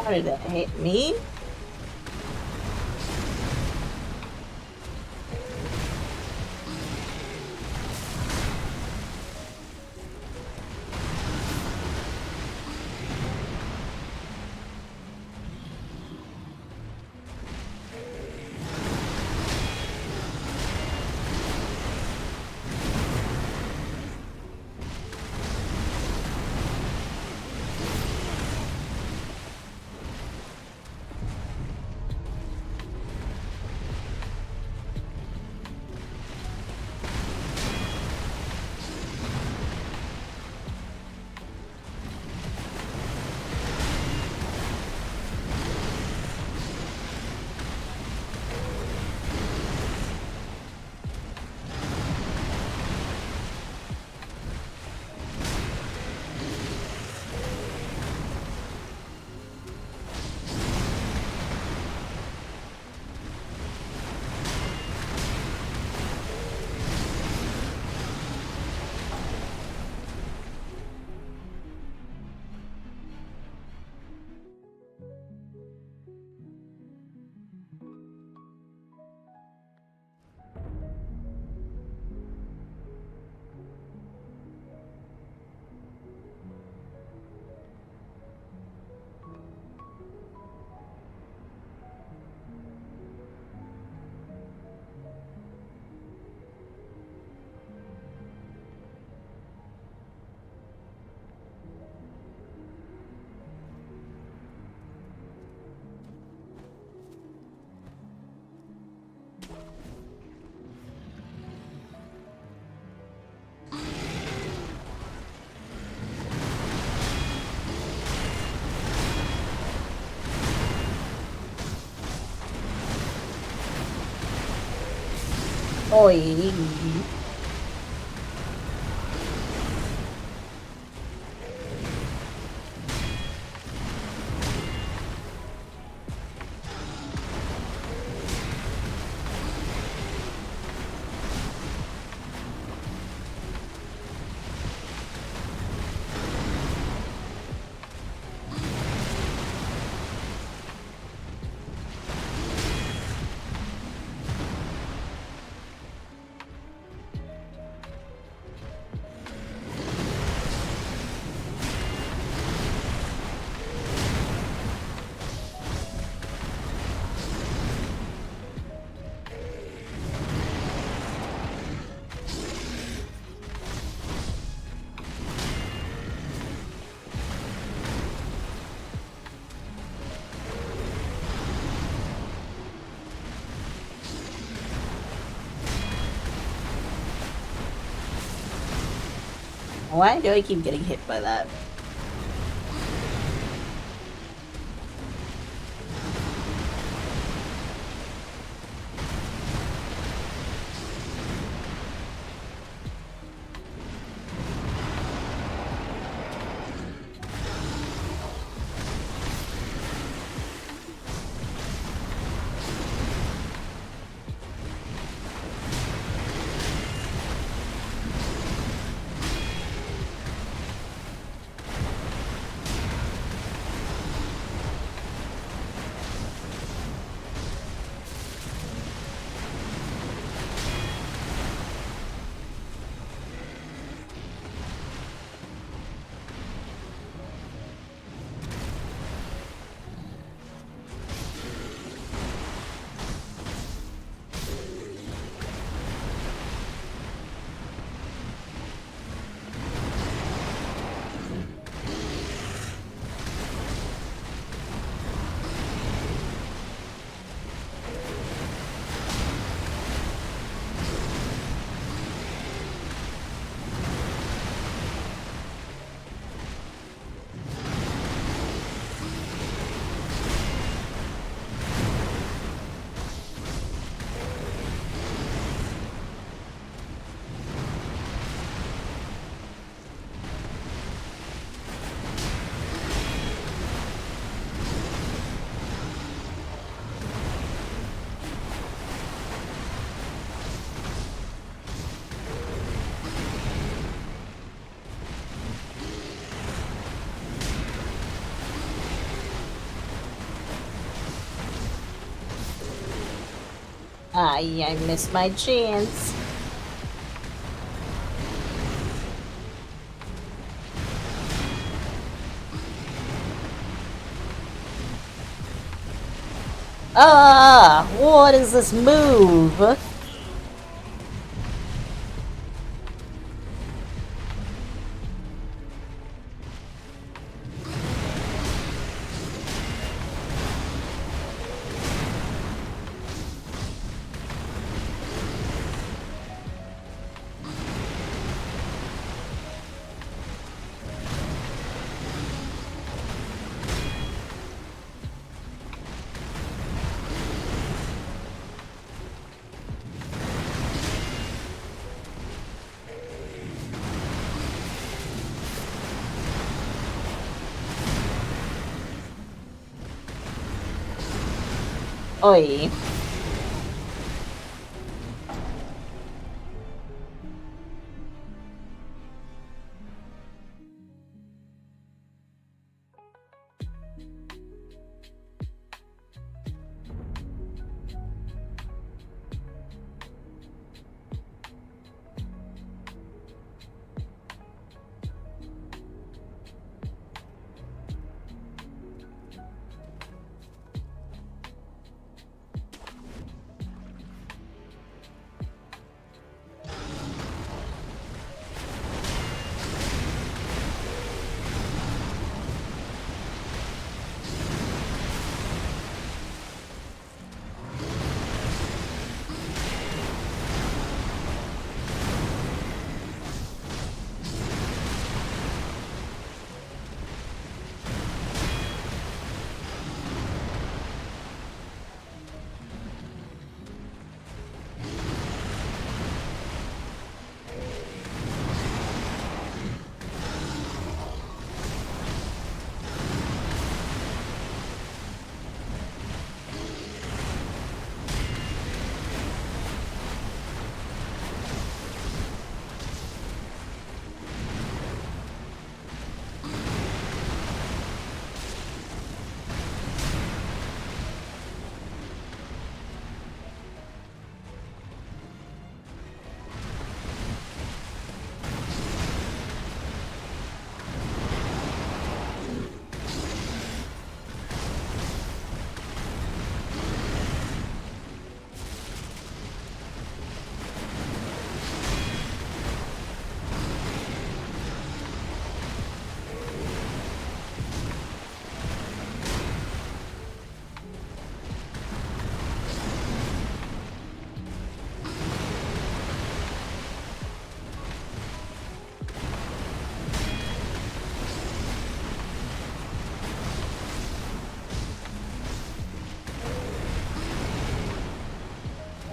How did that hit me? Oi. Why do I keep getting hit by that? I missed my chance. Ah, what is this move? Oi.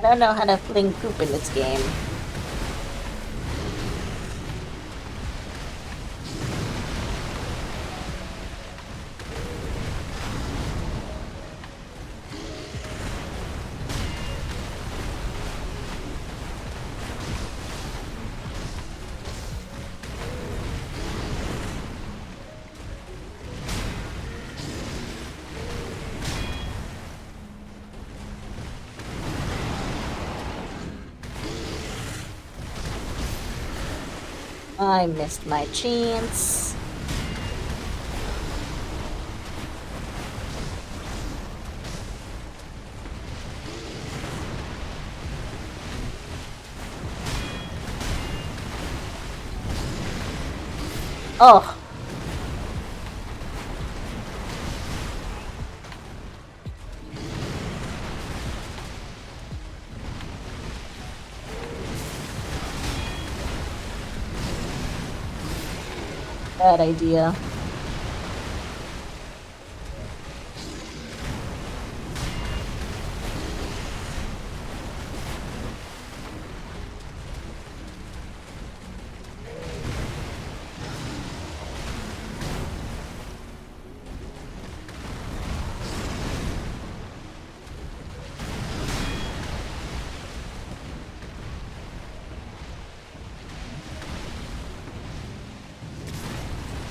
I don't know how to fling poop in this game. I missed my chance. Oh. Bad idea.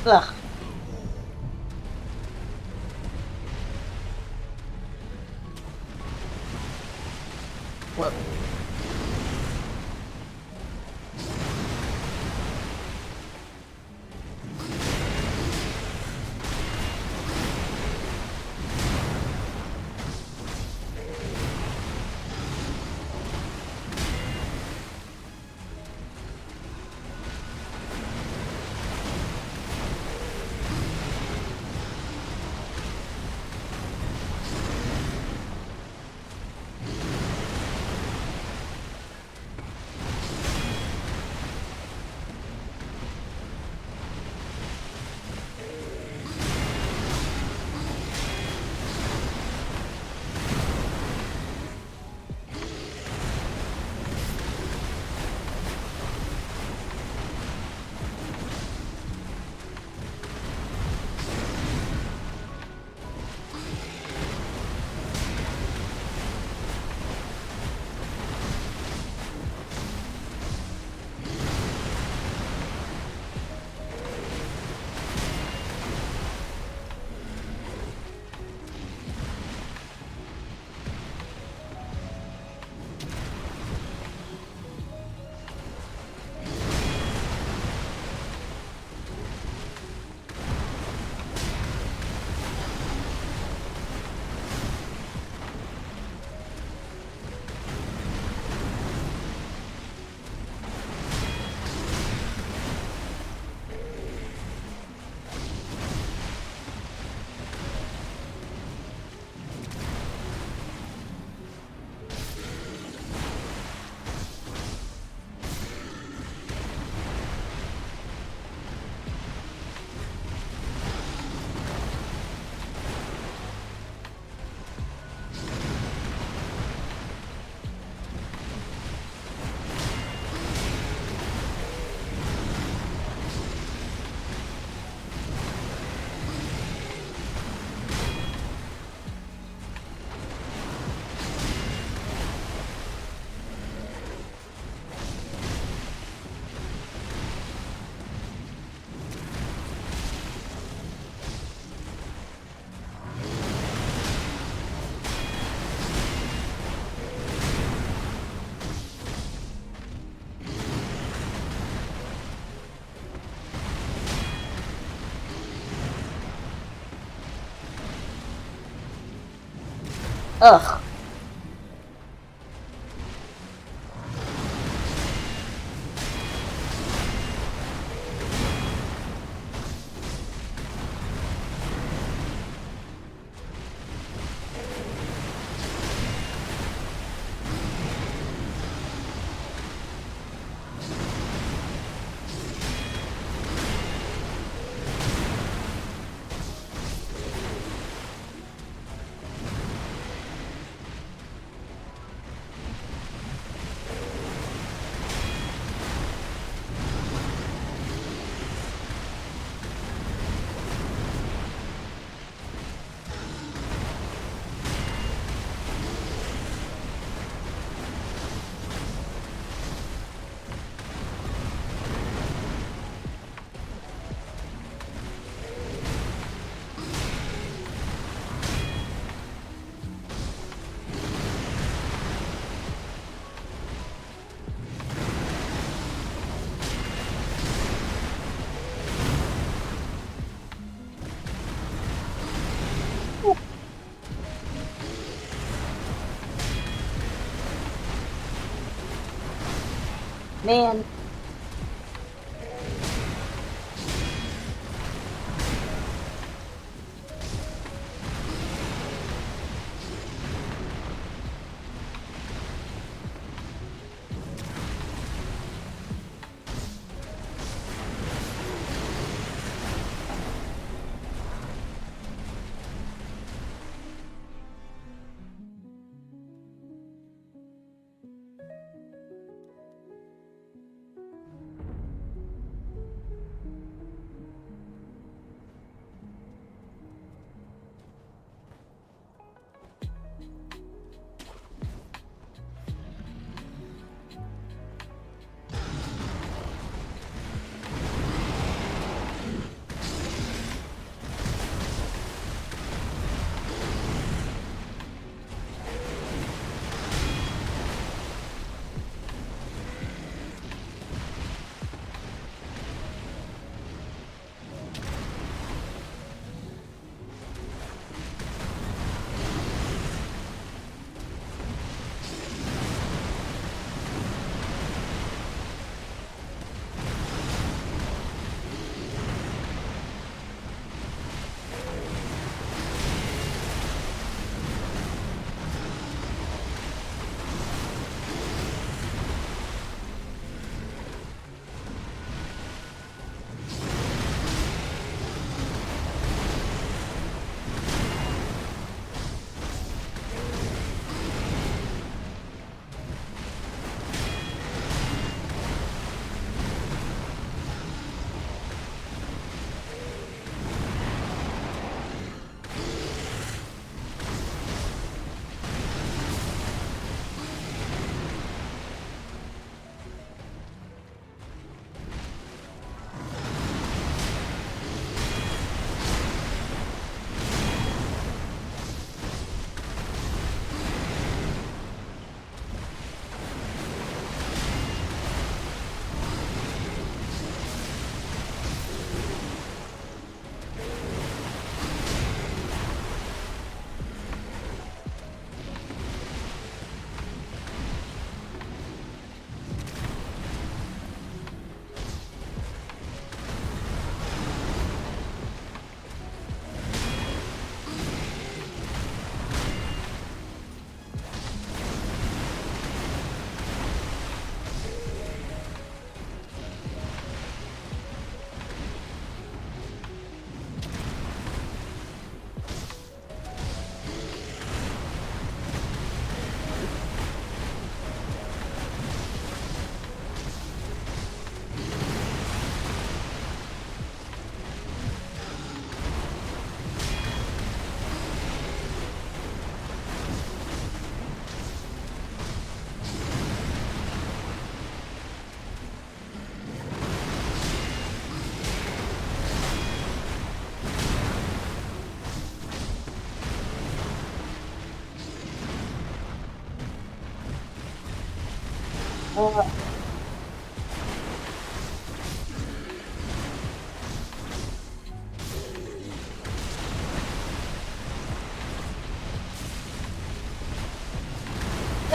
Ugh. Whoa. Ugh. Man.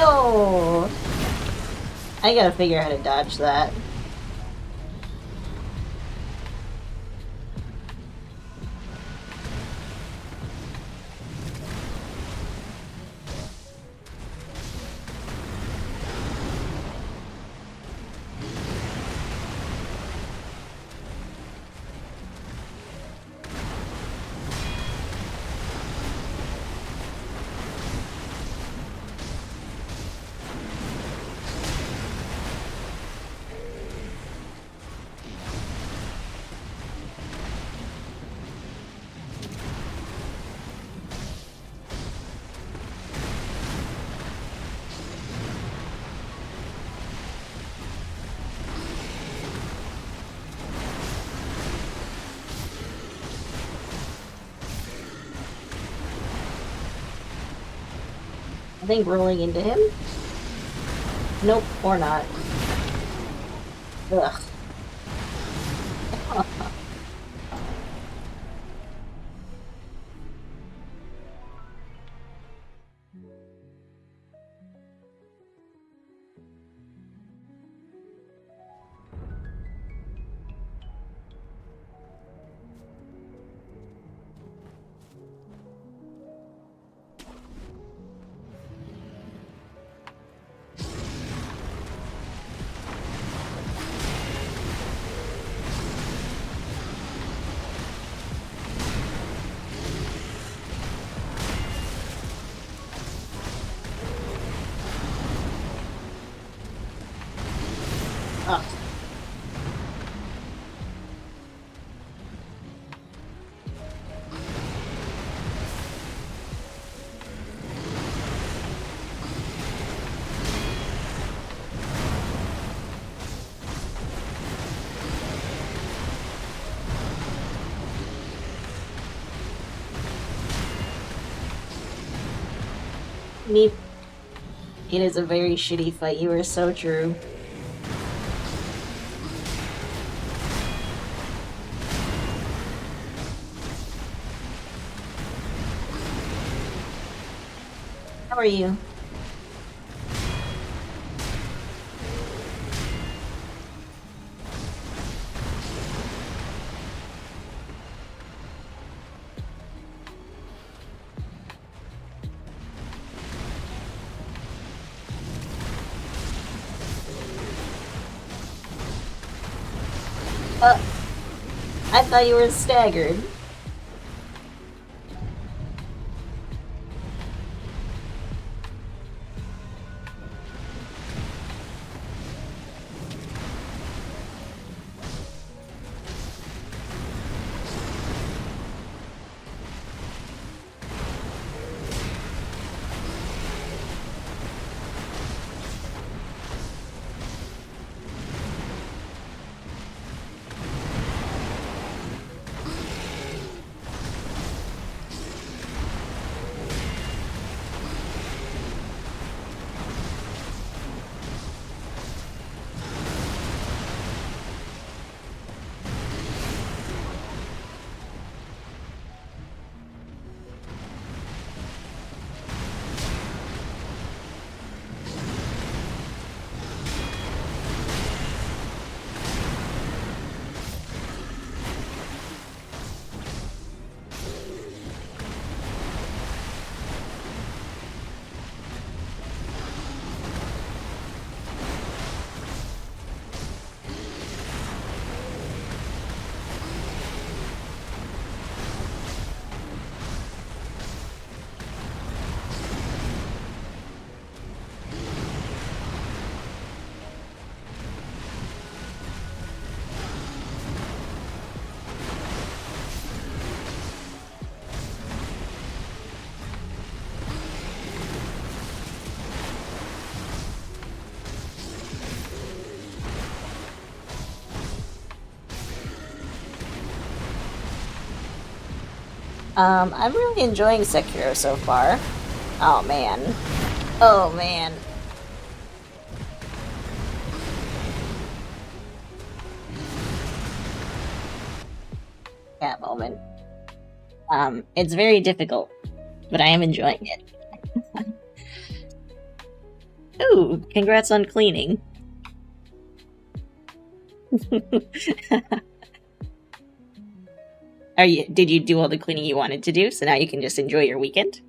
No! I gotta figure out how to dodge that. I think rolling into him? Nope, or not. Ugh. Ugh. Meep. It is a very shitty fight, you are so true. How are you? I thought you were staggered. I'm really enjoying Sekiro so far. Oh man. Oh man. That moment. It's very difficult, but I am enjoying it. Ooh, congrats on cleaning. Did you do all the cleaning you wanted to do, so now you can just enjoy your weekend?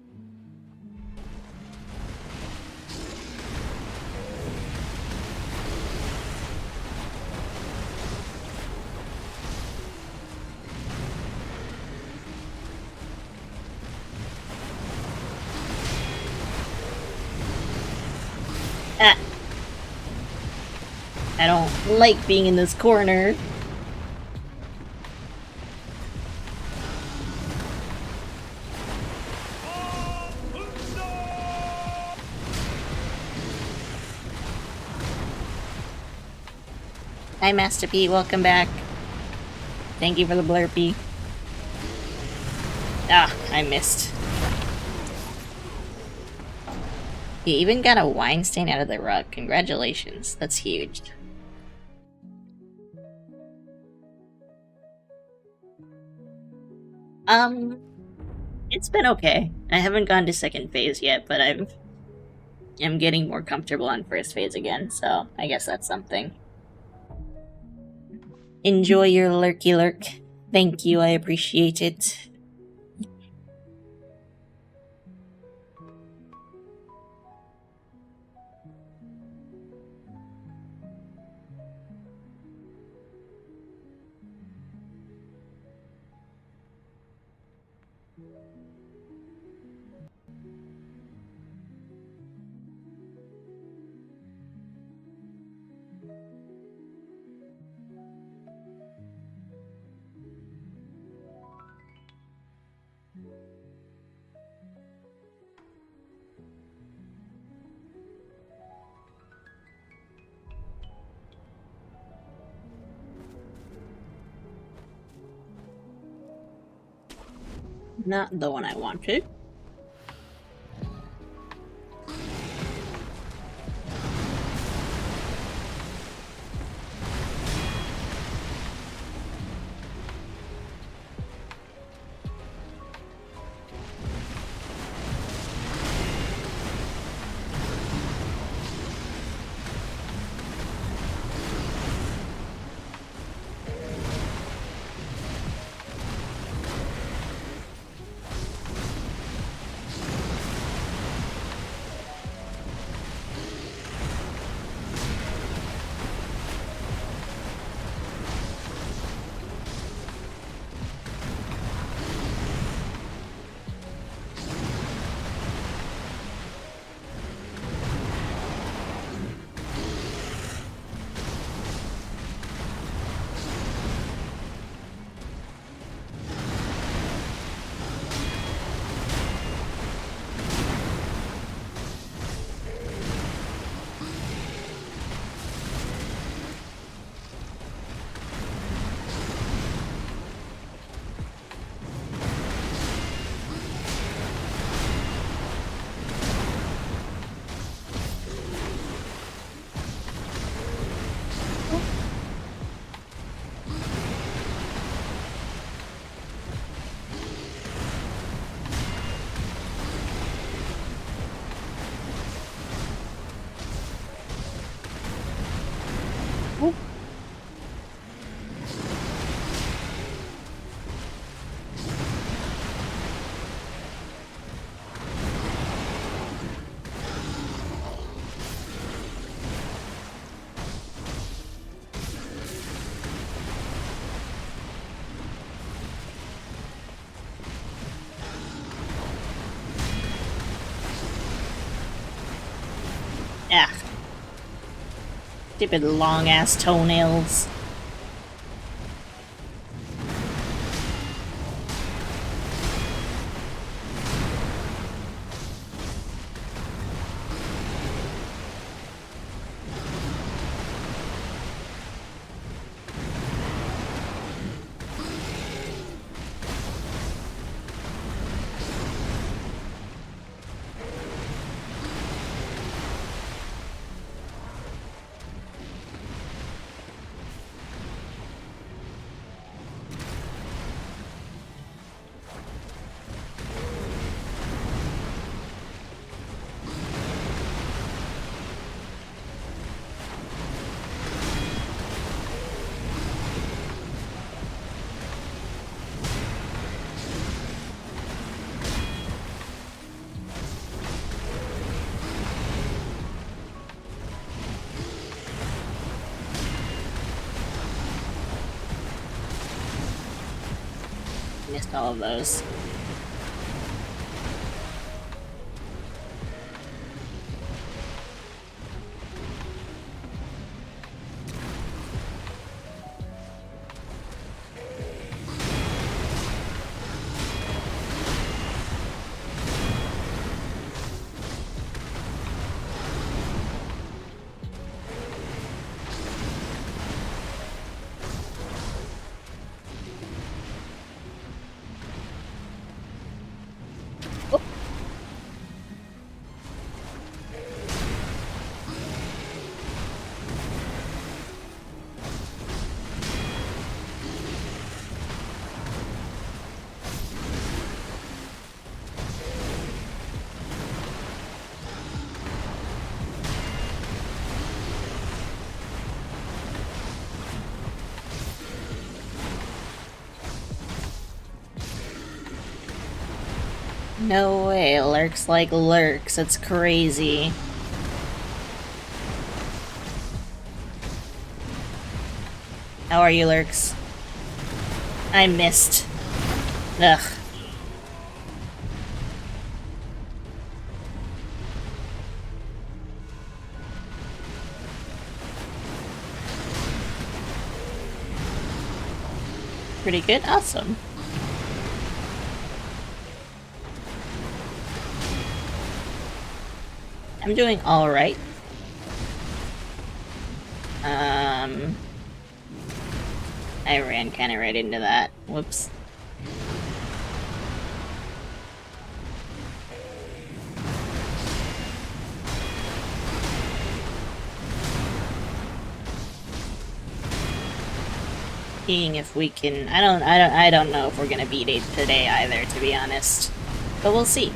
Ah. I don't like being in this corner. Hi, Master Pete. Welcome back. Thank you for the blurpee. Ah, I missed. You even got a wine stain out of the rug. Congratulations. That's huge. It's been okay. I haven't gone to second phase yet, but I'm getting more comfortable on first phase again, so I guess that's something. Enjoy your lurky lurk. Thank you, I appreciate it. Not the one I wanted. Ah. Stupid long ass toenails. missed all of those. No way, lurks like lurks. That's crazy. How are you, lurks? I missed. Ugh. Pretty good? Awesome. I'm doing alright. I ran kinda right into that. Whoops. Seeing if we can... I don't know if we're gonna beat it today either, to be honest. But we'll see.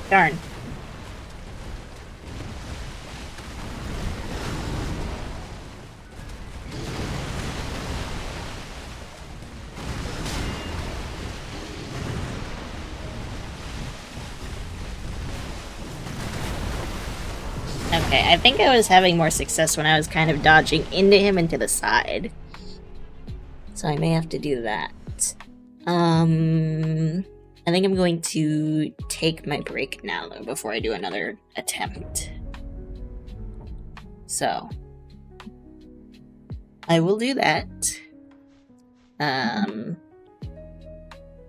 Darn. Okay, I think I was having more success when I was kind of dodging into him and to the side. So I may have to do that. I think I'm going to take my break now, though, before I do another attempt. So, I will do that. And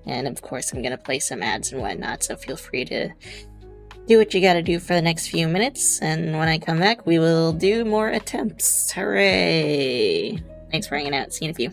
of course I'm gonna play some ads and whatnot, so feel free to do what you gotta do for the next few minutes, and when I come back, we will do more attempts. Hooray! Thanks for hanging out. See you in a few.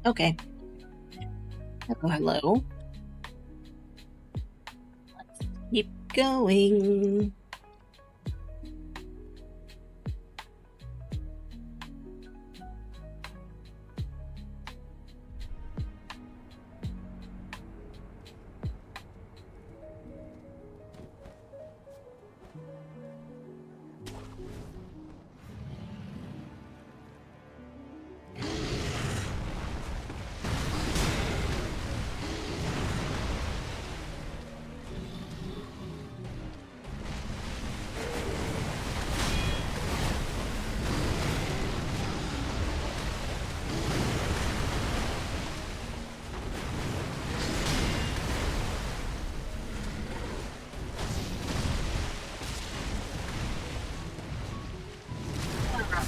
Okay. Hello, hello. Let's keep going.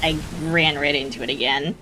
I ran right into it again.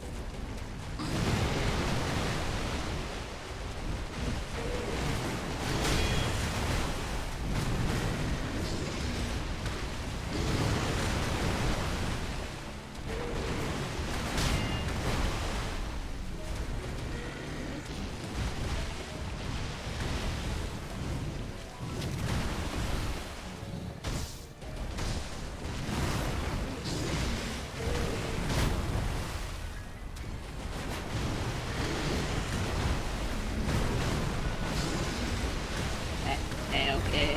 Okay.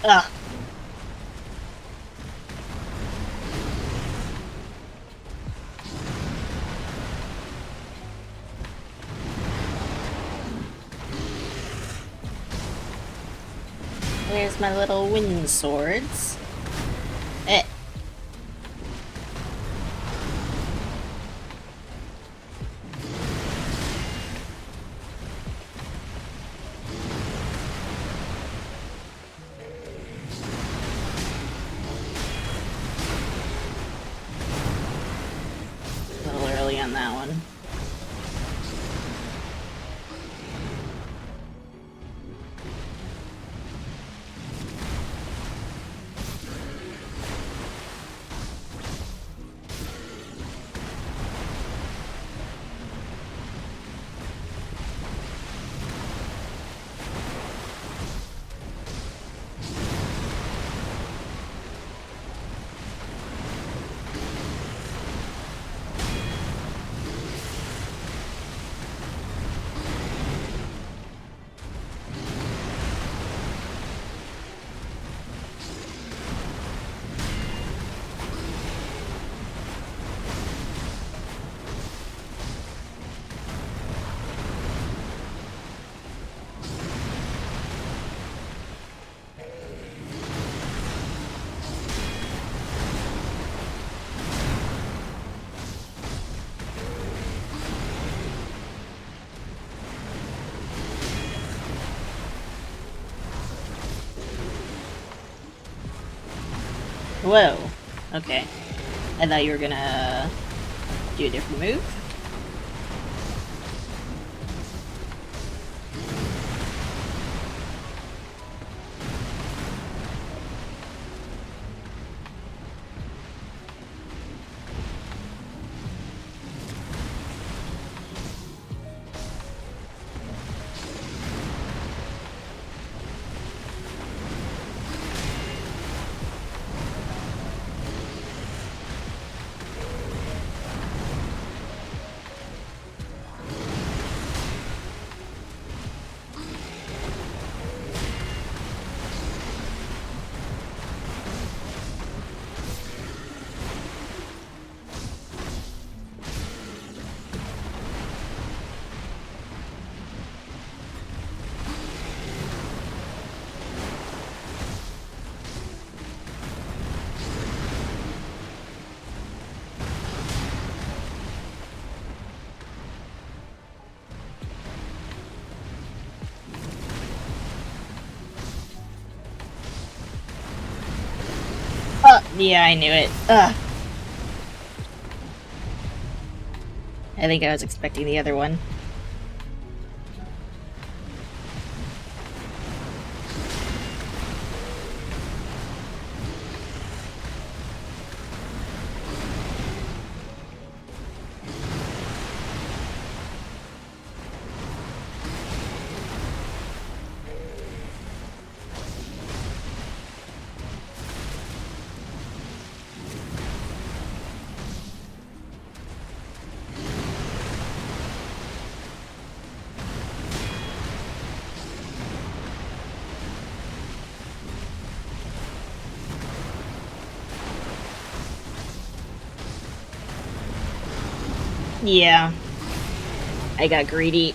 Ugh. There's my little wind swords. Eh. A little early on that one. Whoa. Okay. I thought you were gonna do a different move. Oh, yeah, I knew it. Ugh. I think I was expecting the other one. Yeah. I got greedy.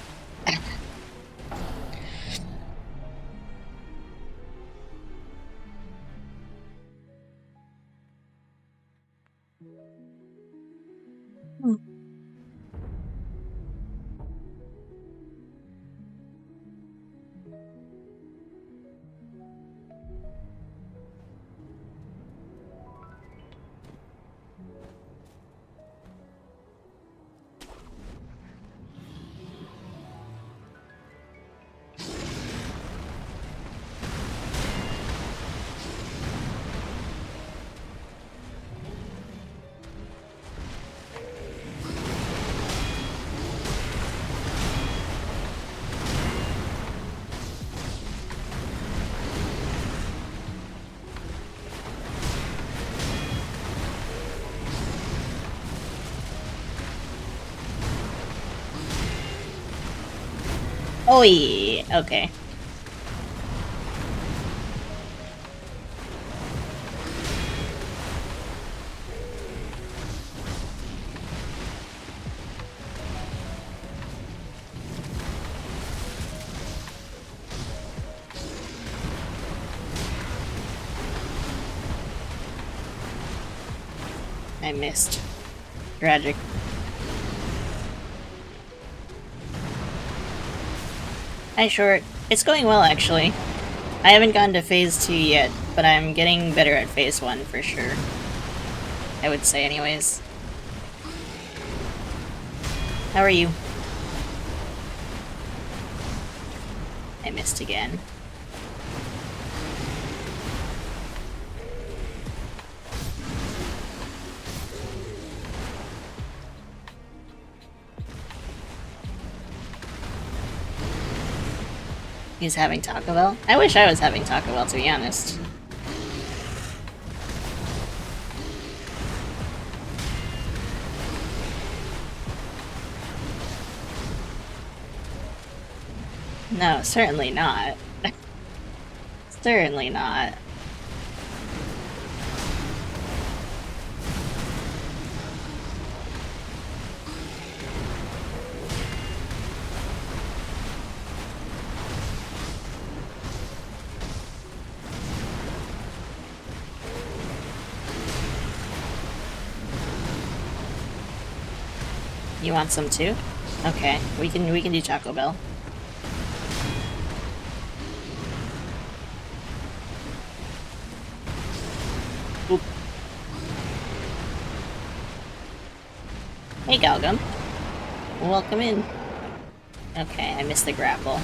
Oh yeah, okay. I missed. Tragic. Hi, Short. It's going well, actually. I haven't gotten to Phase 2 yet, but I'm getting better at Phase 1 for sure. I would say anyways. How are you? I missed again. He's having Taco Bell? I wish I was having Taco Bell, to be honest. No, certainly not. Certainly not. You want some too? Okay, we can do Taco Bell. Oop. Hey, Galgum. Welcome in. Okay, I missed the grapple.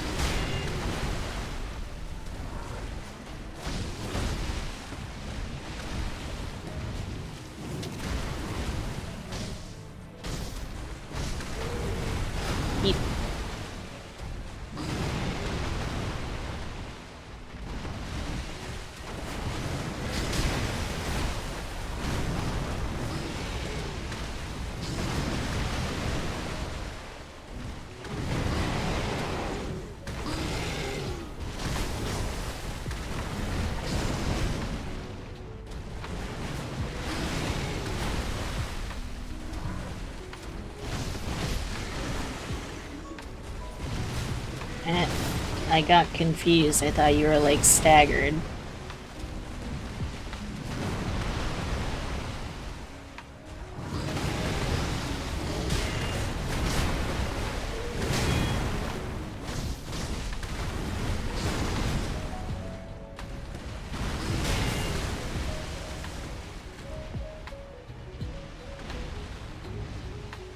Yeep. I got confused. I thought you were, like, staggered.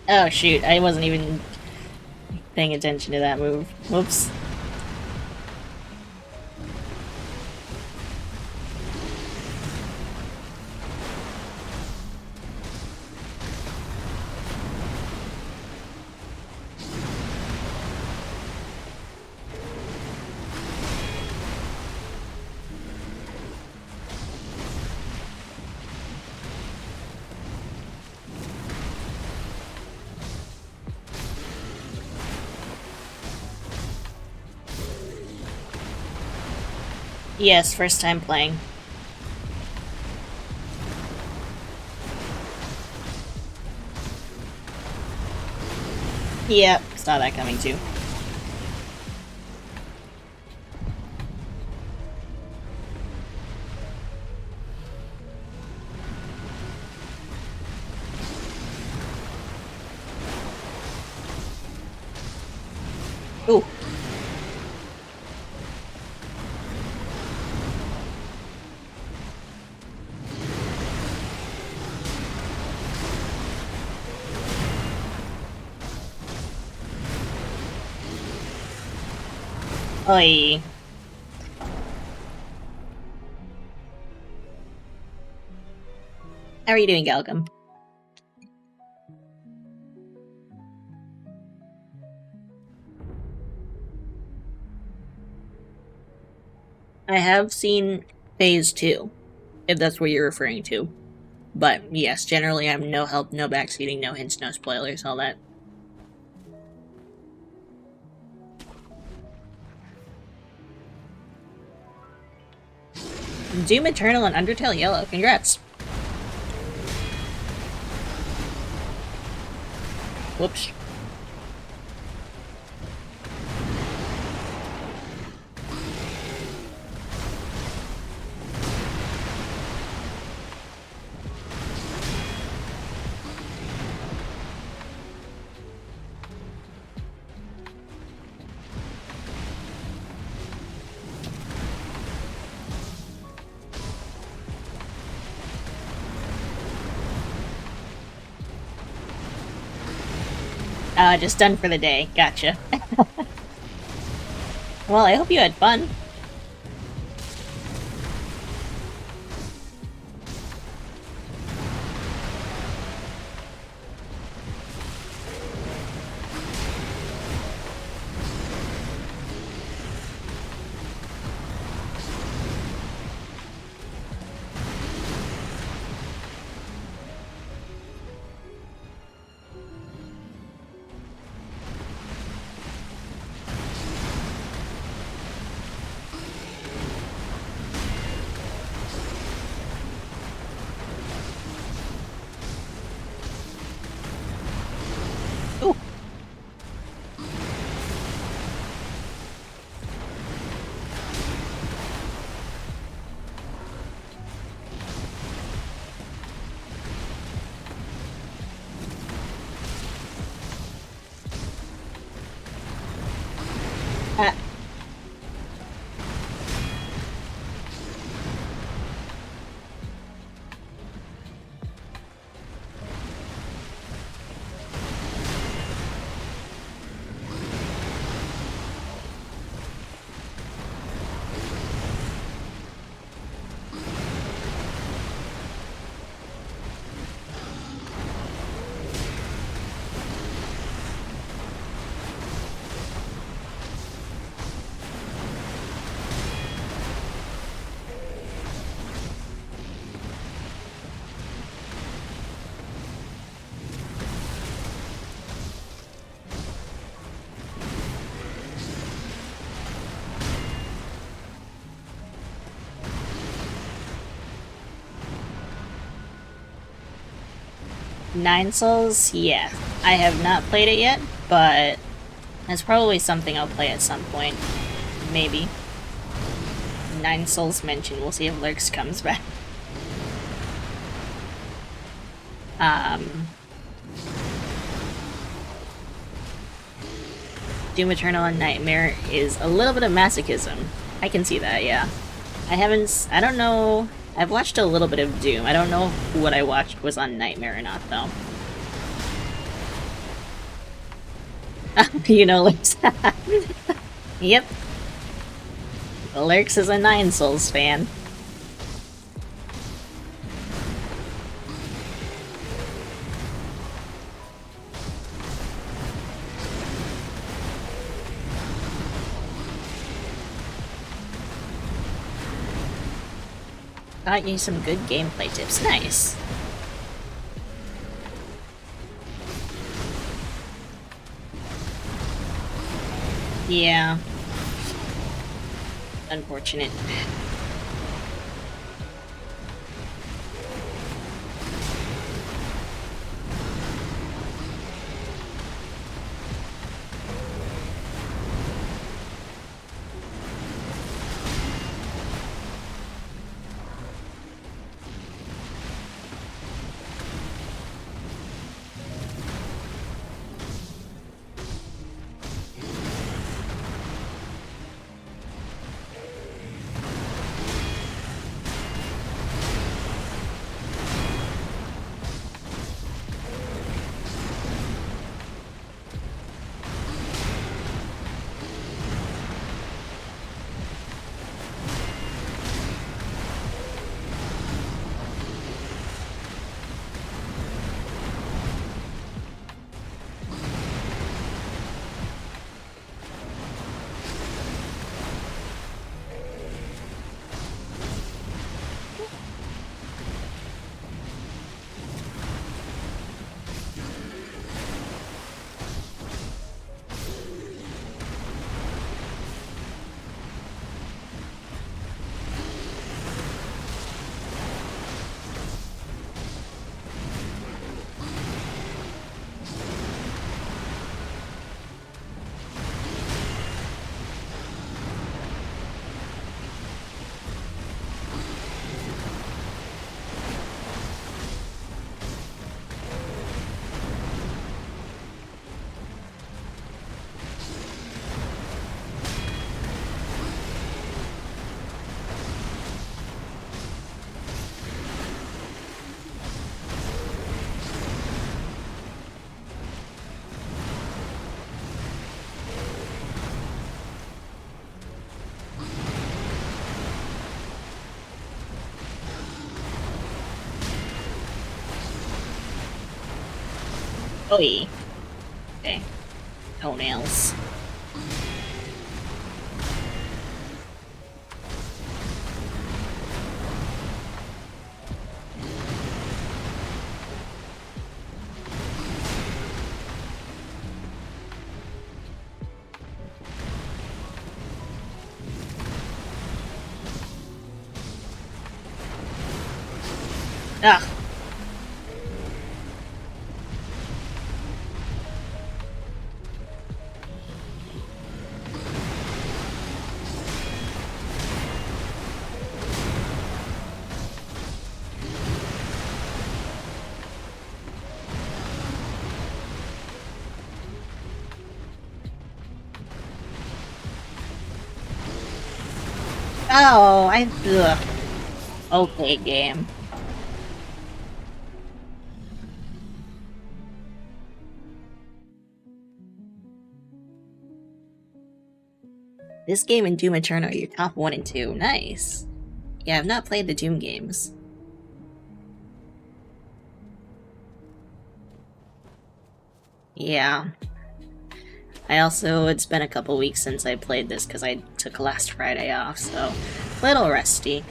Oh shoot, I wasn't even paying attention to that move. Whoops. Yes, first time playing. Yep, saw that coming too. Ooh. Oi. How are you doing, Galgum? I have seen Phase 2, if that's what you're referring to. But yes, generally I'm no help, no backseating, no hints, no spoilers, all that. Doom Eternal and Undertale Yellow, congrats! Whoops. Just done for the day. Gotcha. Well, I hope you had fun. Nine Souls? Yeah. I have not played it yet, but it's probably something I'll play at some point. Maybe. Nine Souls mentioned. We'll see if Lurks comes back. Doom Eternal and Nightmare is a little bit of masochism. I can see that, yeah. I don't know... I've watched a little bit of Doom. I don't know if what I watched was on Nightmare or not, though. You know, Lurks. Yep. Lurks is a Nine Souls fan. Got you some good gameplay tips. Nice. Yeah. Unfortunate. Oi. Okay. Toenails. Ah. Oh, ugh. Okay, game. This game and Doom Eternal are your top 1 and 2. Nice. Yeah, I've not played the Doom games. Yeah. It's been a couple weeks since I played this because I took last Friday off, so a little rusty.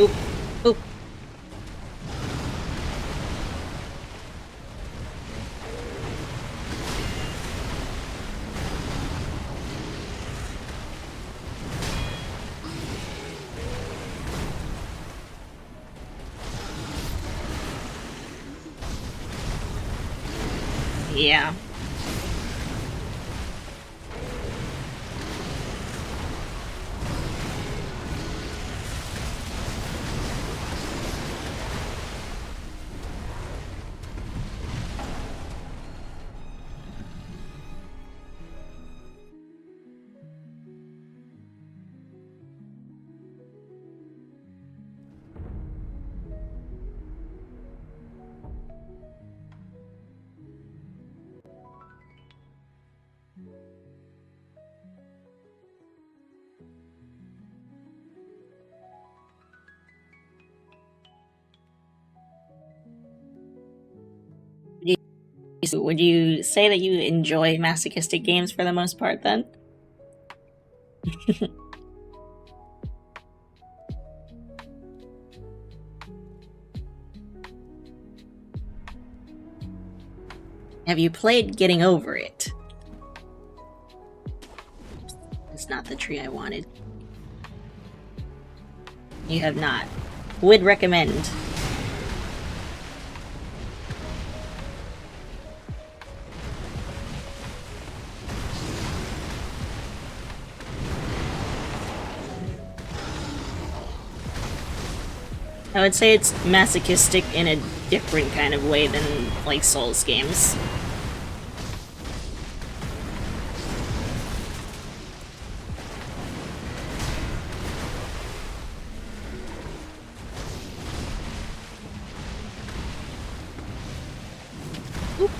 Oop. Oop. Yeah. Would you say that you enjoy masochistic games for the most part then? Have you played Getting Over It? It's not the tree I wanted. You have not. Would recommend. I would say it's masochistic in a different kind of way than, like, Souls games. Oop.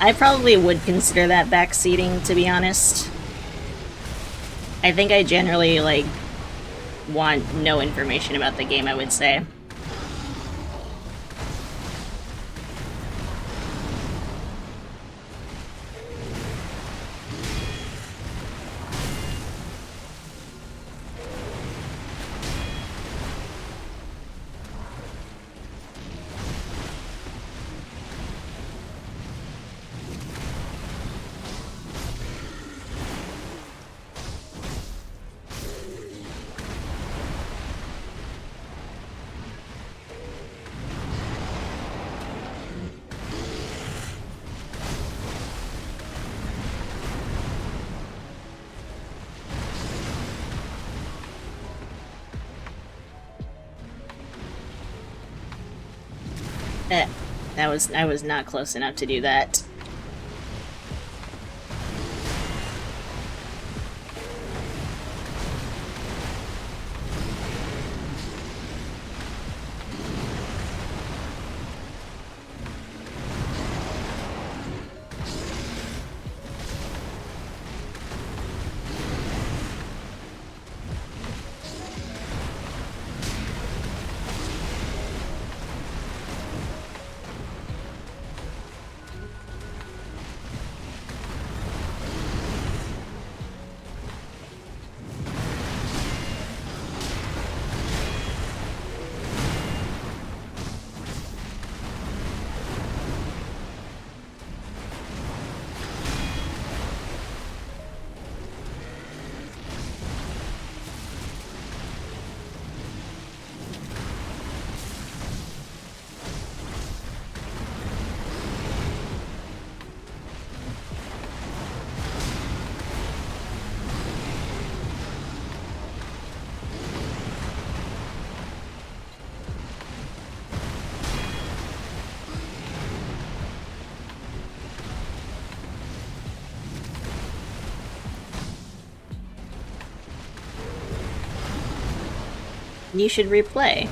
I probably would consider that backseating, to be honest. I think I generally, like, want no information about the game, I would say. I was not close enough to do that. You should replay.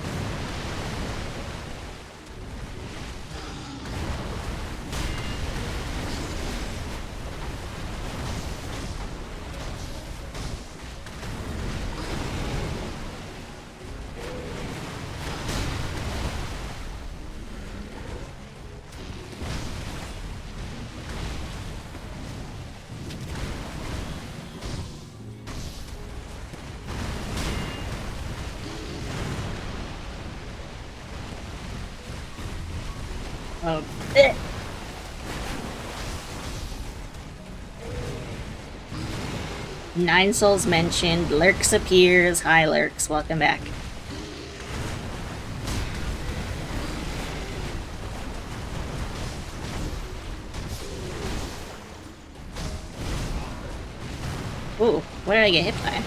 Oh, shit. Nine Souls mentioned. Lurks appears. Hi, Lurks. Welcome back. Ooh, what did I get hit by?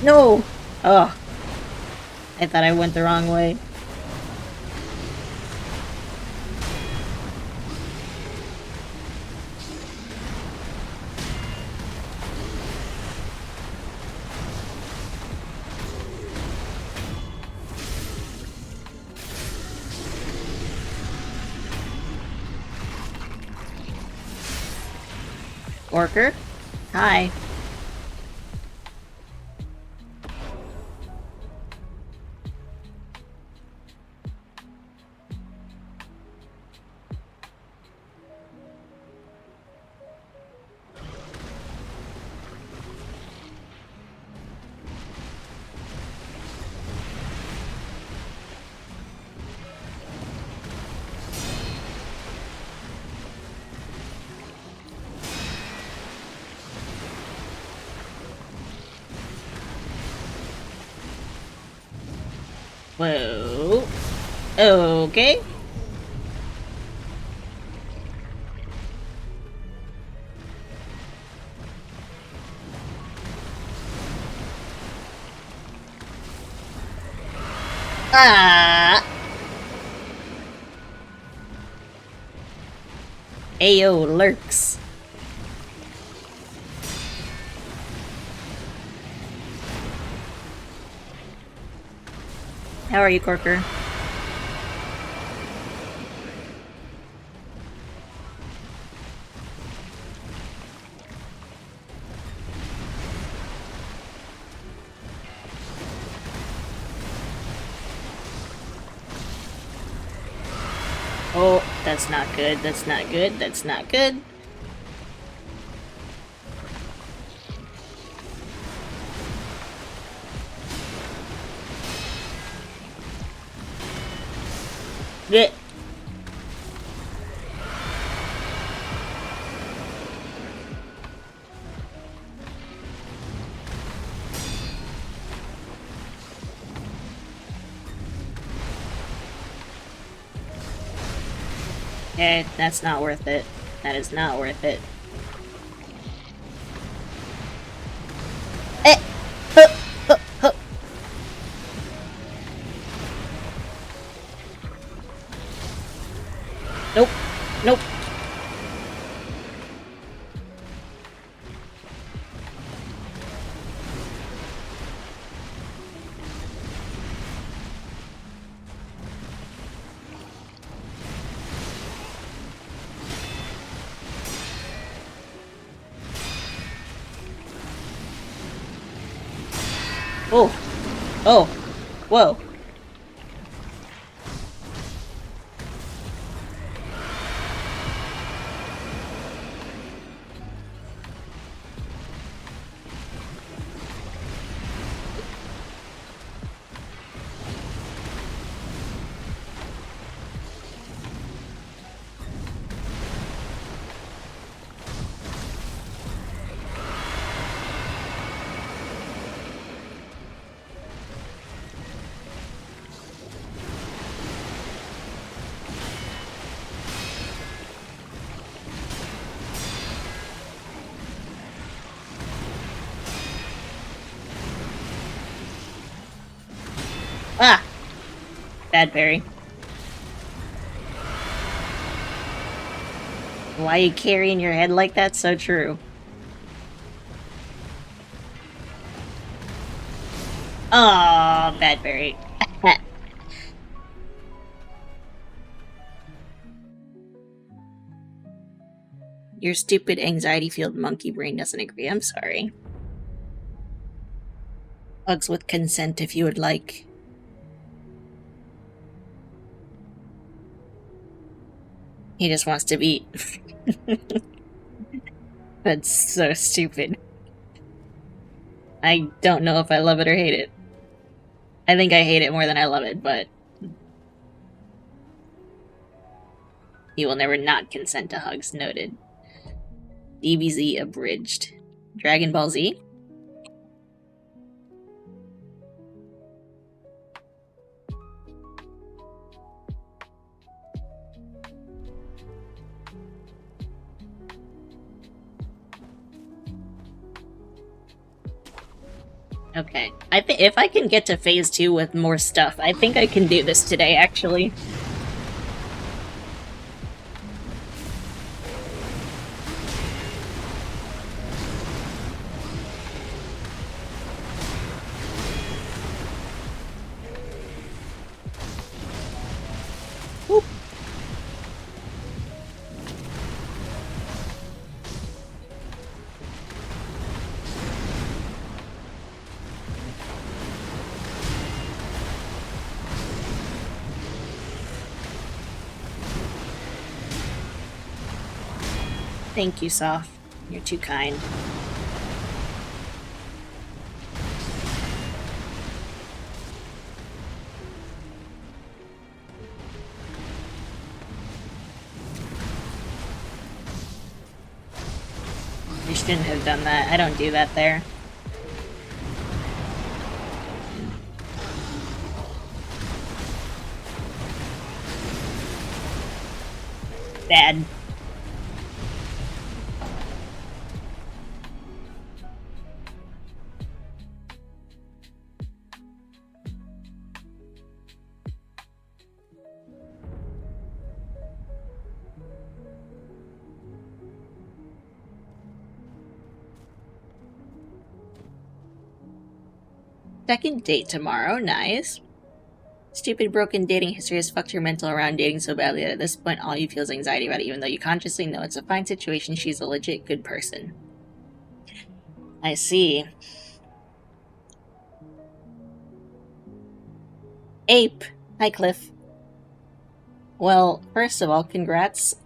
No! Oh. I thought I went the wrong way. Orker? Hi. Whoa. Okay. Ah. Ayo, Lurks. How are you, Corker? Oh, that's not good. That's not good. That's not good. Yeah. Okay, that's not worth it. That is not worth it. Eh! Huh, huh, huh. Nope. Nope. Oh. Oh. Whoa. Ah! Bad berry. Why are you carrying your head like that? So true. Oh, bad berry. Your stupid anxiety-fueled monkey brain doesn't agree. I'm sorry. Hugs with consent if you would like. He just wants to be. That's so stupid. I don't know if I love it or hate it. I think I hate it more than I love it, but he will never not consent to hugs. Noted. DBZ abridged. Dragon Ball Z? Okay. I think if I can get to phase 2 with more stuff, I think I can do this today, actually. Whoop. Thank you, Soph. You're too kind. You shouldn't have done that. I don't do that there. Bad. Second date tomorrow, nice. Stupid broken dating history has fucked your mental around dating so badly that at this point all you feel is anxiety about it, even though you consciously know it's a fine situation. She's a legit good person. I see. Ape! Hi, Cliff. Well, first of all, congrats.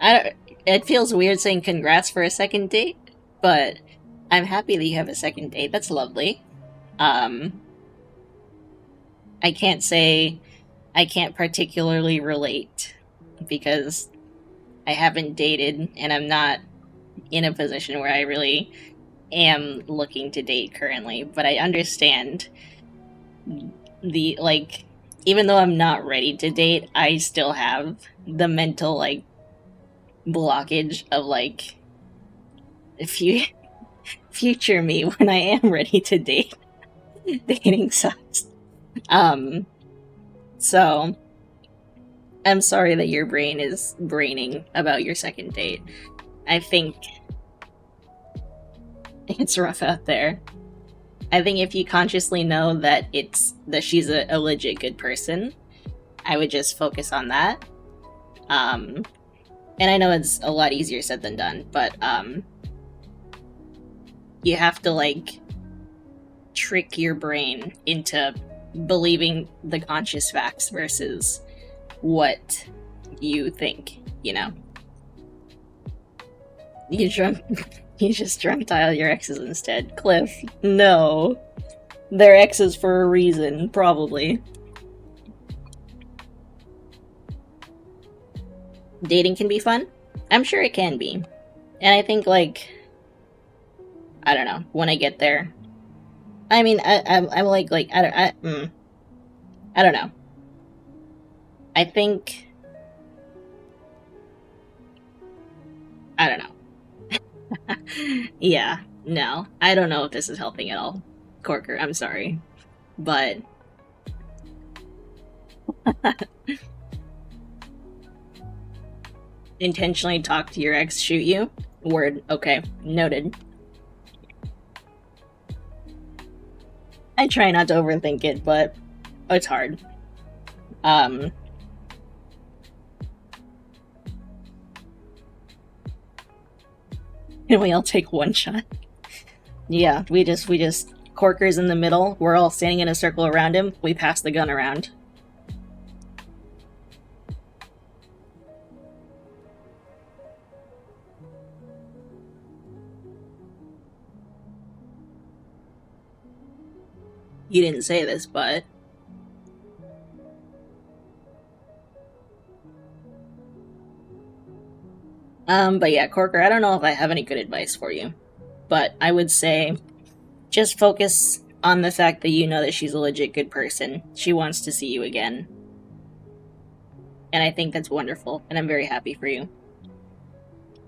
It feels weird saying congrats for a second date, but I'm happy that you have a second date. That's lovely. I can't say I can't particularly relate because I haven't dated and I'm not in a position where I really am looking to date currently, but I understand the, like, even though I'm not ready to date, I still have the mental, like, blockage of, like, future me when I am ready to date. Dating sucks. So I'm sorry that your brain is braining about your second date. I think it's rough out there. I think if you consciously know that she's a legit good person, I would just focus on that. And I know it's a lot easier said than done, but you have to, like, trick your brain into believing the conscious facts versus what you think, you know? You drunk you just drunk dial your exes instead. Cliff, no. They're exes for a reason, probably. Dating can be fun. I'm sure it can be. And I think, like, I don't know, when I get there. I mean, I'm like, I don't know. I think, I don't know. Yeah, no. I don't know if this is helping at all. Corker, I'm sorry. But intentionally talk to your ex, shoot you? Word. Okay. Noted. I try not to overthink it, but it's hard. And we all take one shot. Yeah, we just Corker's in the middle. We're all standing in a circle around him. We pass the gun around. You didn't say this, but but yeah, Corker, I don't know if I have any good advice for you. But I would say just focus on the fact that you know that she's a legit good person. She wants to see you again. And I think that's wonderful, and I'm very happy for you.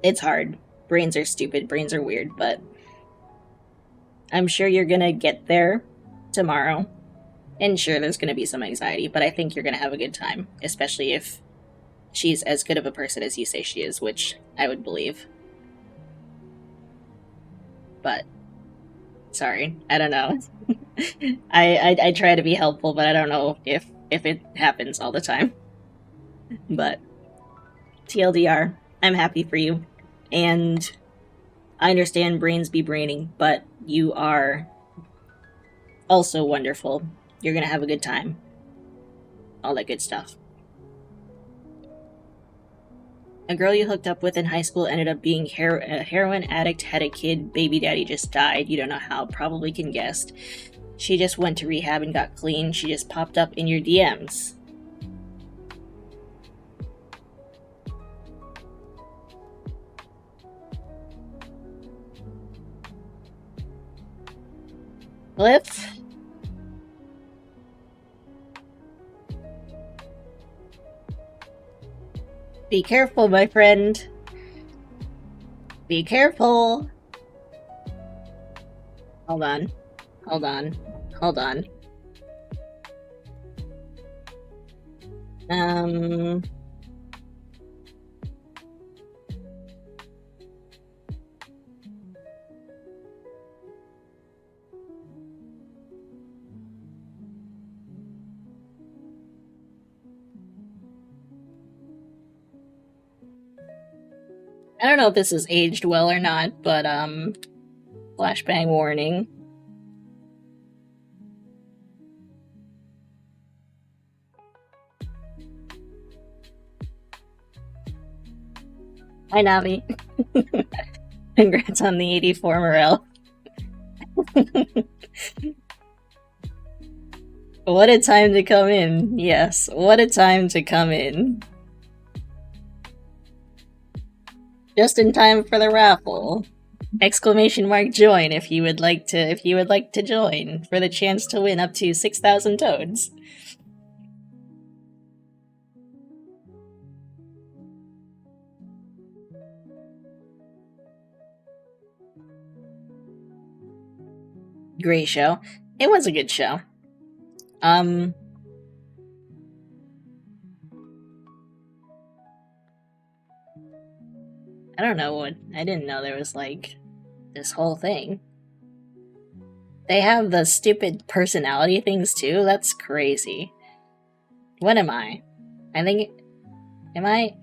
It's hard. Brains are stupid, brains are weird, but I'm sure you're gonna get there tomorrow. And sure, there's gonna be some anxiety, but I think you're gonna have a good time, especially if she's as good of a person as you say she is, which I would believe. But sorry, I don't know. I try to be helpful, but I don't know if it happens all the time. But TLDR, I'm happy for you, and I understand brains be braining, but you are also wonderful. You're gonna have a good time. All that good stuff. A girl you hooked up with in high school ended up being a heroin addict, had a kid, baby daddy just died. You don't know how, probably can guess. She just went to rehab and got clean. She just popped up in your DMs. Cliff? Be careful, my friend. Be careful. Hold on. Hold on. Hold on. I don't know if this is aged well or not, but, flashbang warning. Hi, Navi. Congrats on the 84 morale. What a time to come in. Yes, what a time to come in. Just in time for the raffle. Exclamation mark join if you would like to join for the chance to win up to 6,000 toads. Great show. It was a good show. I don't know what. I didn't know there was, like, this whole thing. They have the stupid personality things too? That's crazy. What am I? I think. Am I?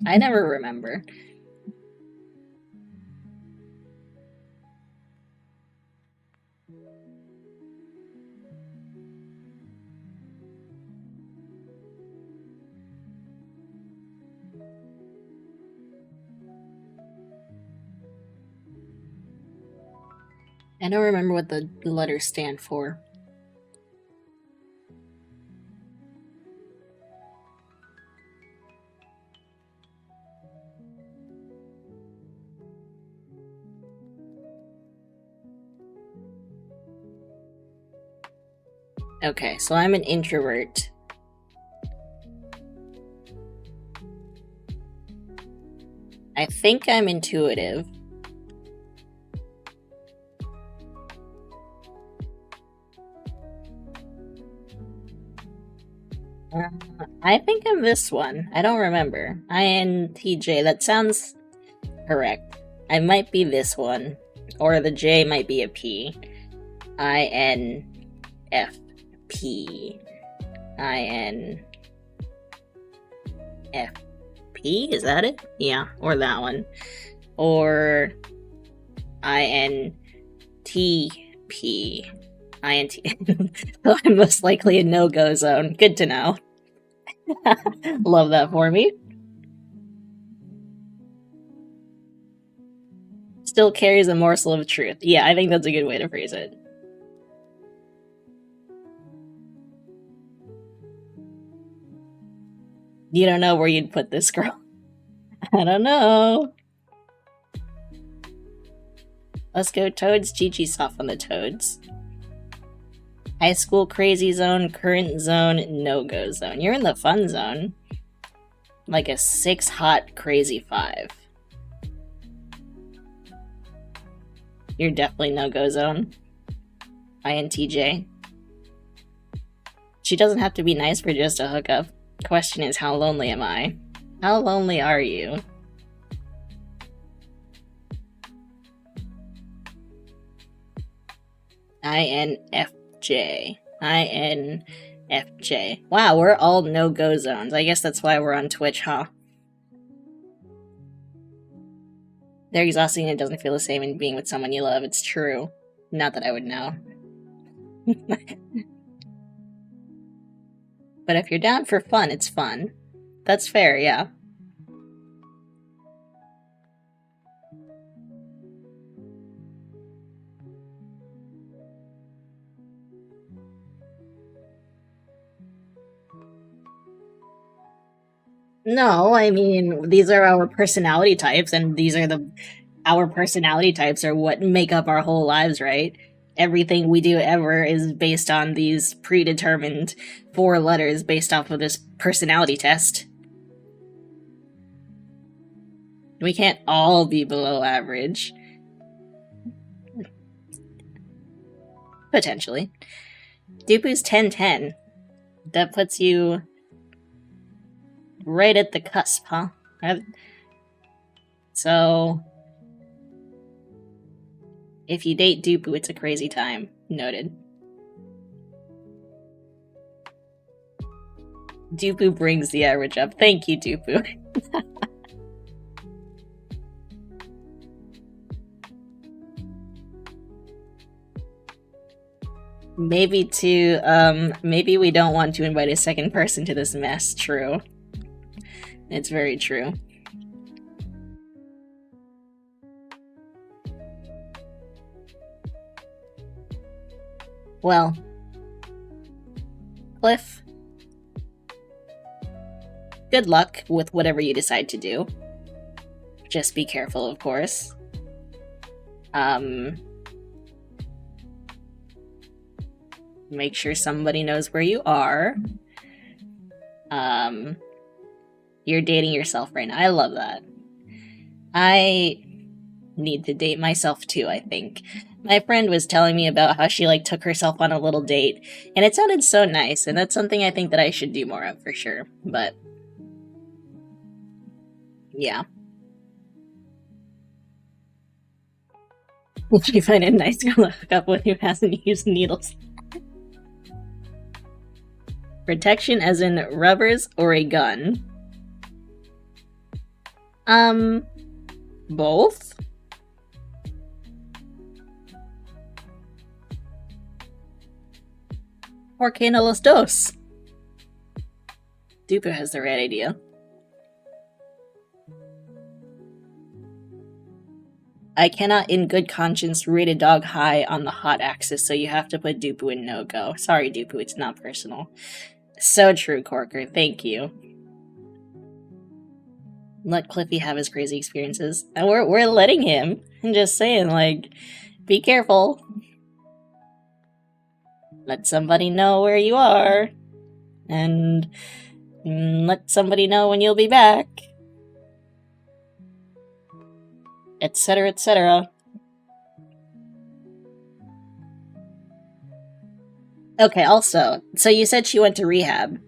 I never remember. I don't remember what the letters stand for. Okay, so I'm an introvert. I think I'm intuitive. I think I'm this one. I don't remember. INTJ, that sounds correct. I might be this one. Or the J might be a P. INFP. INFP? Is that it? Yeah, or that one. Or INTP. INT. So I'm most likely a no-go zone. Good to know. Love that for me. Still carries a morsel of truth. Yeah, I think that's a good way to phrase it. You don't know where you'd put this girl. I don't know. Let's go Toads. Gigi's off on the Toads. High school crazy zone, current zone, no-go zone. You're in the fun zone. Like a 6 hot crazy 5. You're definitely no-go zone. INTJ. She doesn't have to be nice for just a hookup. Question is, how lonely am I? How lonely are you? INFJ. INFJ. Wow, we're all no-go zones. I guess that's why we're on Twitch, huh? They're exhausting and it doesn't feel the same in being with someone you love. It's true. Not that I would know. But if you're down for fun, it's fun. That's fair, yeah. No, I mean, these are our personality types, and our personality types are what make up our whole lives, right? Everything we do ever is based on these predetermined 4 letters based off of this personality test. We can't all be below average. Potentially. Dupu's 10-10. That puts you right at the cusp, huh? So, if you date Dupu, it's a crazy time. Noted. Dupu brings the average up. Thank you, Dupu. Maybe we don't want to invite a second person to this mess. True. It's very true. Well, Cliff, good luck with whatever you decide to do. Just be careful, of course. Make sure somebody knows where you are. You're dating yourself right now. I love that. I need to date myself too, I think. My friend was telling me about how she took herself on a little date, and it sounded so nice, and that's something I think that I should do more of for sure. But yeah. If you find a nice girl to hook up with who hasn't used needles. Protection as in rubbers or a gun? Both? ¿Por qué no los dos? Duper has the right idea. I cannot in good conscience rate a dog high on the hot axis, so you have to put Dupu in no-go. Sorry, Dupu, it's not personal. So true, Corker, thank you. Let Cliffy have his crazy experiences. And we're letting him. I'm just saying, like, be careful. Let somebody know where you are. And let somebody know when you'll be back. Etc., etc. Okay, also, so you said she went to rehab.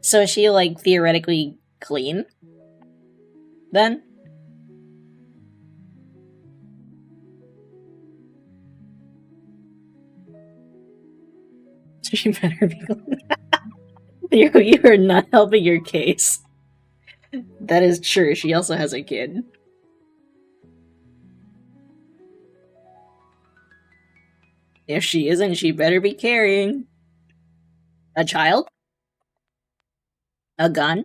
So is she, like, theoretically clean? Then? She better be clean. You are not helping your case. That is true, she also has a kid. If she isn't, she better be carrying a child? A gun?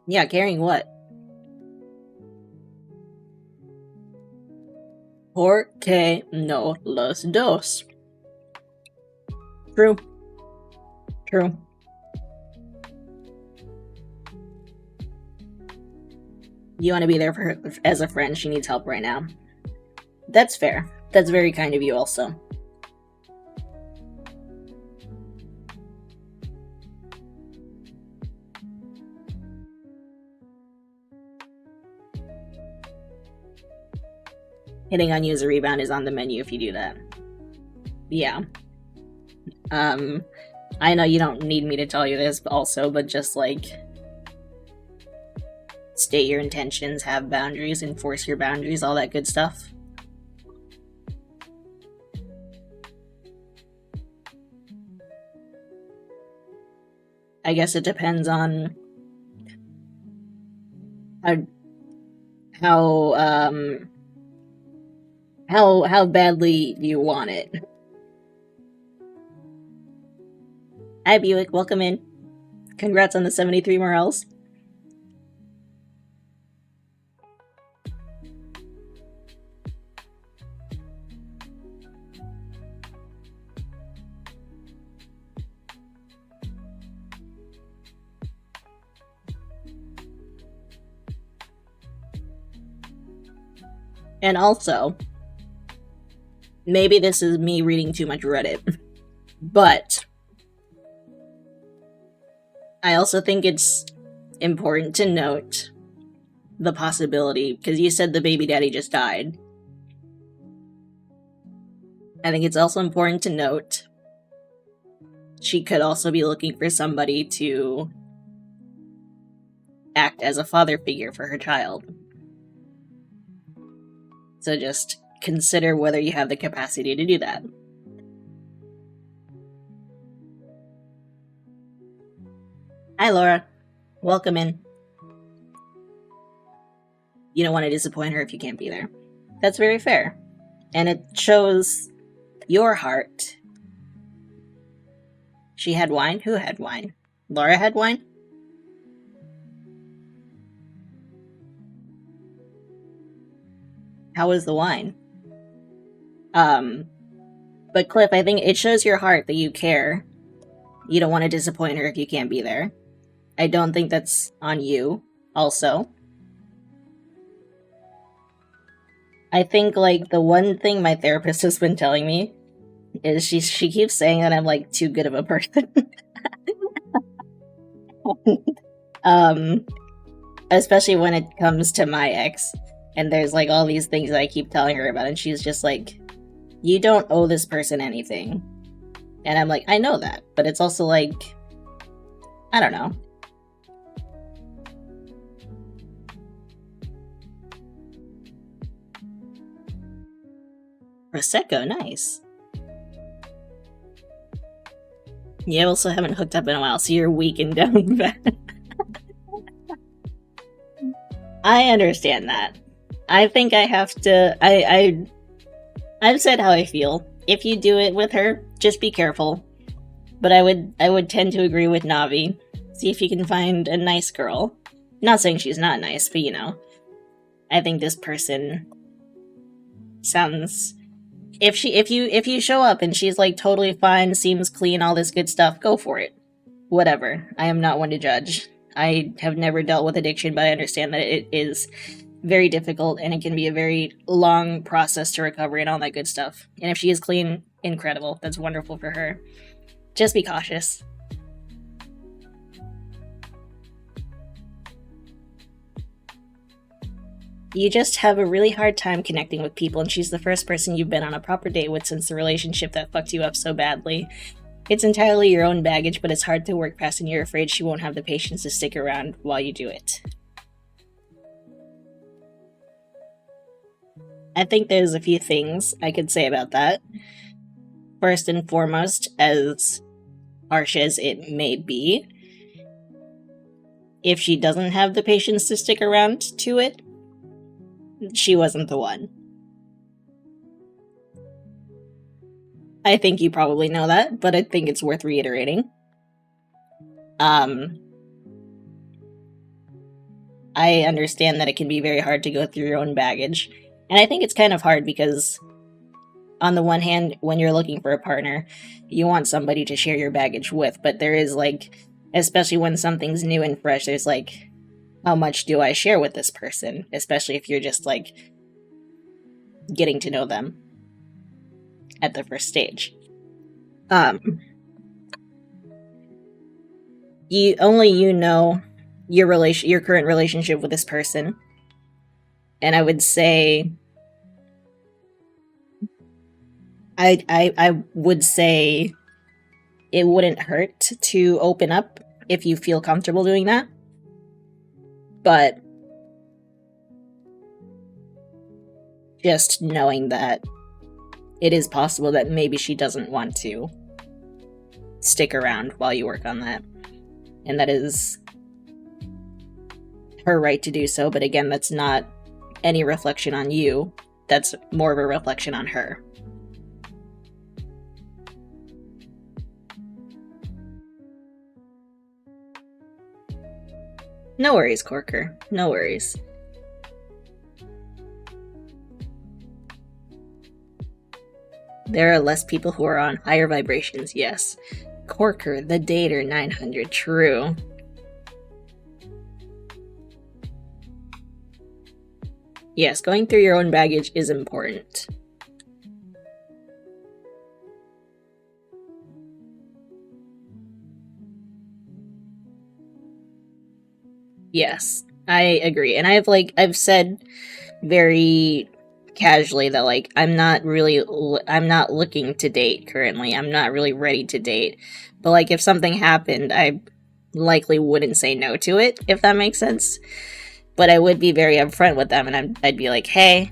Yeah, carrying what? ¿Por qué no los dos? True. True. You want to be there for her as a friend. She needs help right now. That's fair. That's very kind of you also. Hitting on you as a rebound is on the menu if you do that. Yeah. I know you don't need me to tell you this also, but just, like, state your intentions, have boundaries, enforce your boundaries, all that good stuff. I guess it depends on how badly you want it. Hi Buick, welcome in. Congrats on the 73 morels. And also, maybe this is me reading too much Reddit, but I also think it's important to note the possibility, because you said the baby daddy just died. I think it's also important to note she could also be looking for somebody to act as a father figure for her child. So just consider whether you have the capacity to do that. Hi, Laura. Welcome in. You don't want to disappoint her if you can't be there. That's very fair. And it shows your heart. She had wine? Who had wine? Laura had wine? How was the wine? But Cliff, I think it shows your heart that you care. You don't want to disappoint her if you can't be there. I don't think that's on you, also. I think, like, the one thing my therapist has been telling me is she keeps saying that I'm, like, too good of a person. Especially when it comes to my ex. And there's, like, all these things that I keep telling her about, and she's just like, you don't owe this person anything. And I'm like, I know that, but it's also like, I don't know. Prosecco, nice. You also haven't hooked up in a while, so you're weak and down bad. I understand that. I think I have to. I've said how I feel. If you do it with her, just be careful. But I would tend to agree with Navi. See if you can find a nice girl. Not saying she's not nice, but you know, I think this person sounds. If you show up and she's like totally fine, seems clean, all this good stuff, go for it. Whatever. I am not one to judge. I have never dealt with addiction, but I understand that it is very difficult and it can be a very long process to recover and all that good stuff. And if she is clean, incredible. That's wonderful for her. Just be cautious. You just have a really hard time connecting with people, and she's the first person you've been on a proper date with since the relationship that fucked you up so badly. It's entirely your own baggage, but it's hard to work past, and you're afraid she won't have the patience to stick around while you do it. I think there's a few things I could say about that. First and foremost, as harsh as it may be, if she doesn't have the patience to stick around to it, she wasn't the one. I think you probably know that, but I think it's worth reiterating. I understand that it can be very hard to go through your own baggage. And I think it's kind of hard because, on the one hand, when you're looking for a partner, you want somebody to share your baggage with, but there is, like, especially when something's new and fresh, there's, like, how much do I share with this person? Especially if you're just, like, getting to know them at the first stage. You know your current relationship with this person. And I would say I would say it wouldn't hurt to open up if you feel comfortable doing that. But just knowing that it is possible that maybe she doesn't want to stick around while you work on that. And that is her right to do so, but again, that's not any reflection on you. That's more of a reflection on her. No worries, Corker. No worries. There are less people who are on higher vibrations, yes. Corker, the Dater 900, true. Yes, going through your own baggage is important. Yes, I agree. And I've said very casually that, like, I'm not looking to date currently. I'm not really ready to date. But, like, if something happened, I likely wouldn't say no to it, if that makes sense. But I would be very upfront with them, and I'd be like, hey,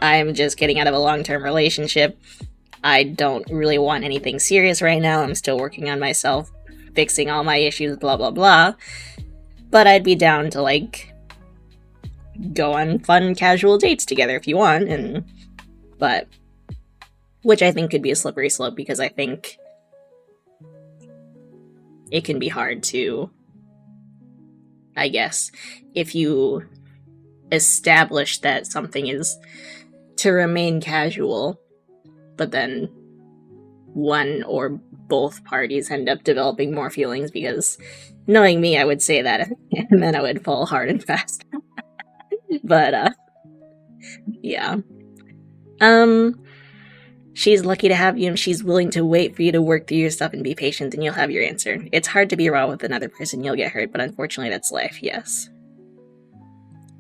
I'm just getting out of a long-term relationship. I don't really want anything serious right now. I'm still working on myself, fixing all my issues, blah, blah, blah. But I'd be down to, like, go on fun, casual dates together if you want, but which I think could be a slippery slope, because I think it can be hard to, I guess, if you establish that something is to remain casual, but then one or both parties end up developing more feelings, because knowing me, I would say that, and then I would fall hard and fast. But, yeah. She's lucky to have you, and she's willing to wait for you to work through your stuff and be patient, and you'll have your answer. It's hard to be raw with another person, you'll get hurt, but unfortunately that's life, yes.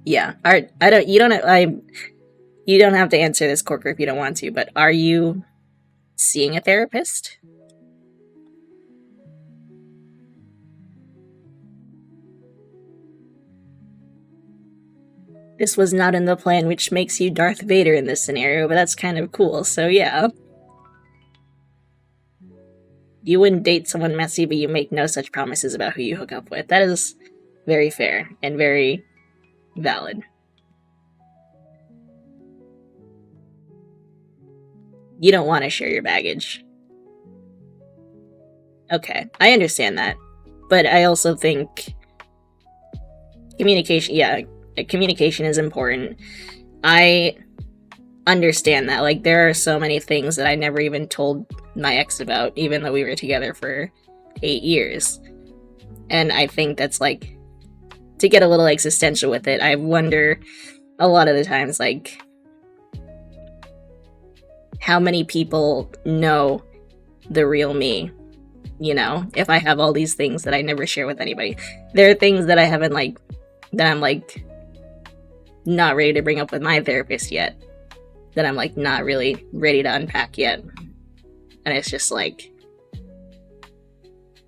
Yeah, you don't have to answer this, Corker, if you don't want to, but are you seeing a therapist? This was not in the plan, which makes you Darth Vader in this scenario, but that's kind of cool, so yeah. You wouldn't date someone messy, but you make no such promises about who you hook up with. That is very fair and very valid. You don't want to share your baggage. Okay, I understand that. But I also think Communication, yeah, communication is important. I understand that. Like, there are so many things that I never even told my ex about, even though we were together for 8 years. And I think that's, like, to get a little existential with it, I wonder a lot of the times, like, how many people know the real me, you know? If I have all these things that I never share with anybody. There are things that I haven't, like, that I'm, like, not ready to bring up with my therapist yet. That I'm, like, not really ready to unpack yet. And it's just, like,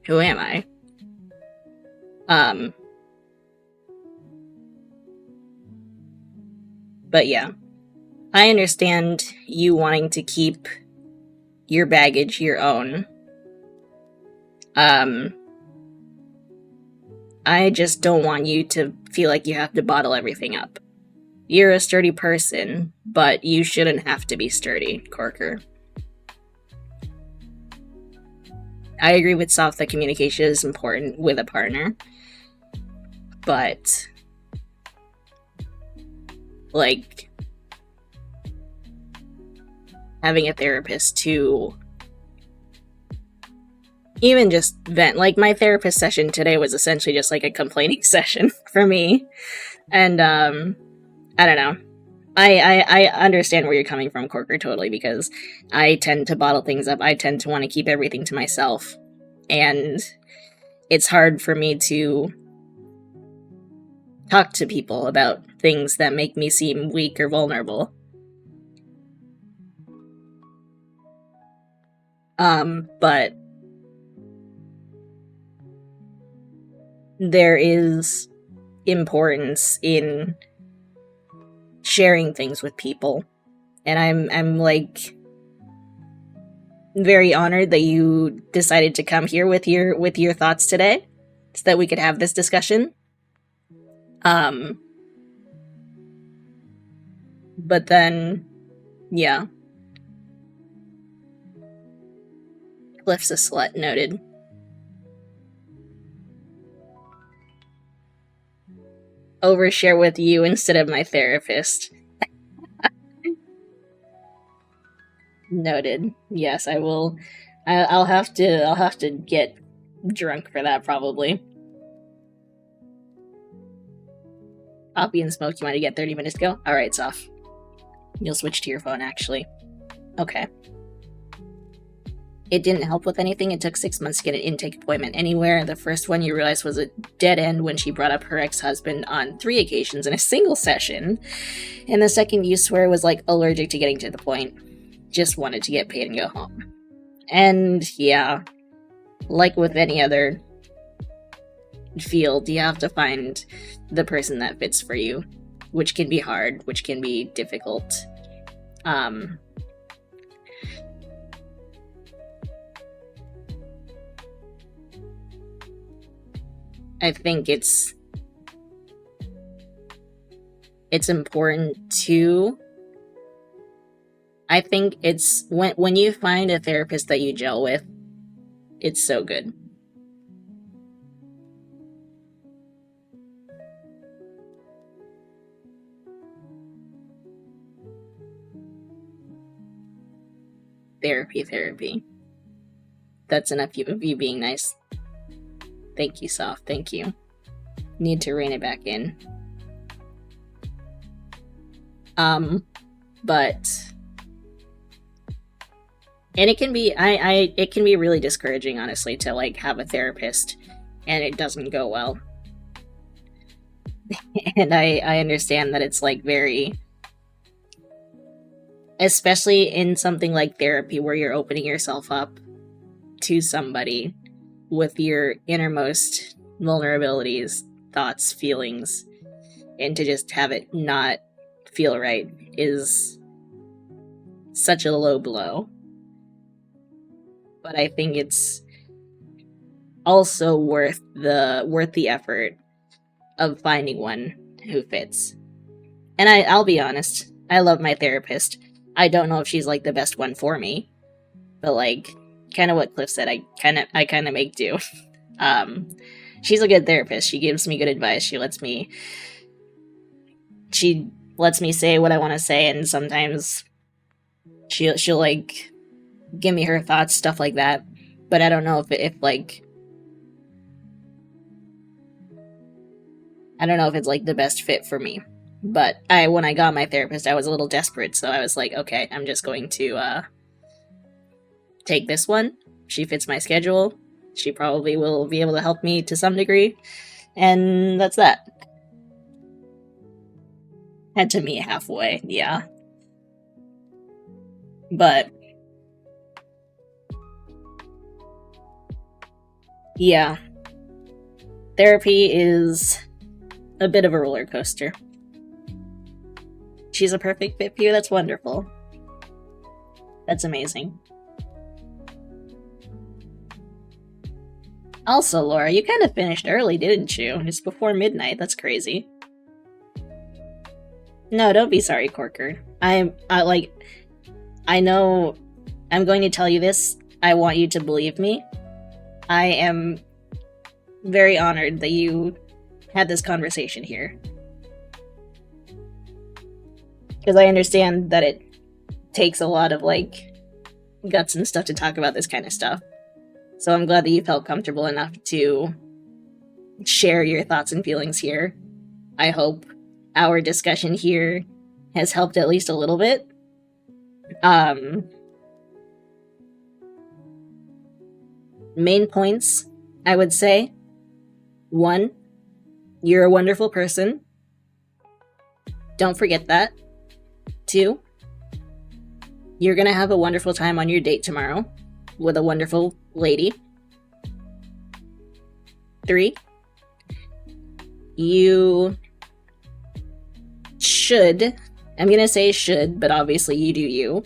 who am I? But yeah. I understand you wanting to keep your baggage your own. I just don't want you to feel like you have to bottle everything up. You're a sturdy person, but you shouldn't have to be sturdy, Corker. I agree with Soft that communication is important with a partner, but, like, having a therapist to even just vent. Like, my therapist session today was essentially just like a complaining session for me. And, I don't know. I understand where you're coming from, Corker, totally, because I tend to bottle things up. I tend to want to keep everything to myself. And it's hard for me to talk to people about things that make me seem weak or vulnerable. But there is importance in sharing things with people. And I'm like very honored that you decided to come here with your thoughts today so that we could have this discussion. But then, yeah. Cliff's a slut, noted. Overshare with you instead of my therapist. Noted. Yes, I will. I'll have to get drunk for that, probably. Poppy and Smoke, you want to get 30 minutes to go? Alright, Soph. You'll switch to your phone, actually. Okay. It didn't help with anything. It took 6 months to get an intake appointment anywhere. The first one you realized was a dead end when she brought up her ex-husband on 3 occasions in a single session. And the second you swear was like allergic to getting to the point. Just wanted to get paid and go home. And yeah, like with any other field, you have to find the person that fits for you, which can be hard, which can be difficult. I think it's important to, I think it's when you find a therapist that you gel with, it's so good. Therapy. That's enough of you being nice. Thank you, Soft. Thank you. Need to rein it back in. But... And it can be, it can be really discouraging, honestly, to, like, have a therapist and it doesn't go well. And I understand that it's, like, very... Especially in something like therapy where you're opening yourself up to somebody with your innermost vulnerabilities, thoughts, feelings, and to just have it not feel right is such a low blow. But I think it's also worth the effort of finding one who fits. And I'll be honest, I love my therapist. I don't know if she's, like, the best one for me, but, like, kind of what Cliff said, I kind of make do. she's a good therapist. She gives me good advice. She lets me say what I want to say, and sometimes she'll like give me her thoughts, stuff like that. But I don't know if like I don't know if it's like the best fit for me. But when I got my therapist, I was a little desperate, so I was like, okay, I'm just going to take this one. She fits my schedule. She probably will be able to help me to some degree. And that's that. Had to meet halfway, yeah. But yeah. Therapy is a bit of a roller coaster. She's a perfect fit for you. That's wonderful. That's amazing. Also, Laura, you kind of finished early, didn't you? Just before midnight. That's crazy. No, don't be sorry, Corker. I know I'm going to tell you this. I want you to believe me. I am very honored that you had this conversation here. Because I understand that it takes a lot of, like, guts and stuff to talk about this kind of stuff. So I'm glad that you felt comfortable enough to share your thoughts and feelings here. I hope our discussion here has helped at least a little bit. Main points, I would say. 1, you're a wonderful person. Don't forget that. 2, you're gonna have a wonderful time on your date tomorrow with a wonderful lady. 3, you should, I'm gonna say should, but obviously you do you,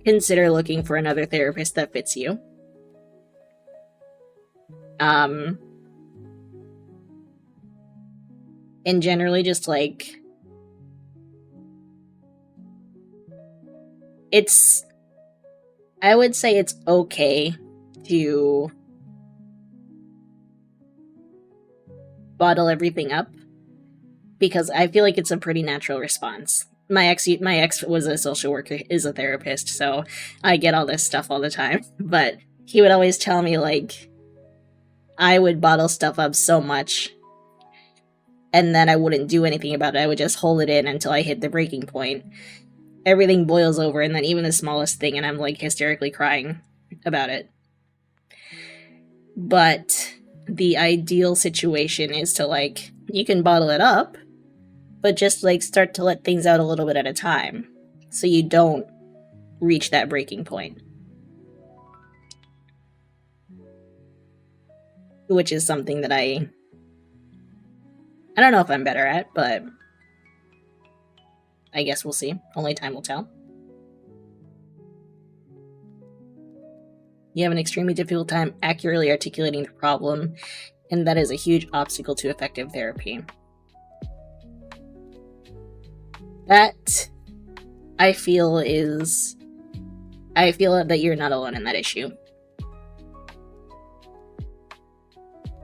consider looking for another therapist that fits you. And generally just like, I would say it's okay to bottle everything up, because I feel like it's a pretty natural response. My ex was a social worker, is a therapist, so I get all this stuff all the time. But he would always tell me, like, I would bottle stuff up so much, and then I wouldn't do anything about it. I would just hold it in until I hit the breaking point. Everything boils over, and then even the smallest thing, and I'm, like, hysterically crying about it. But the ideal situation is to, like, you can bottle it up, but just, like, start to let things out a little bit at a time, so you don't reach that breaking point. Which is something that I don't know if I'm better at, but I guess we'll see. Only time will tell. You have an extremely difficult time accurately articulating the problem, and that is a huge obstacle to effective therapy. That, I feel that you're not alone in that issue.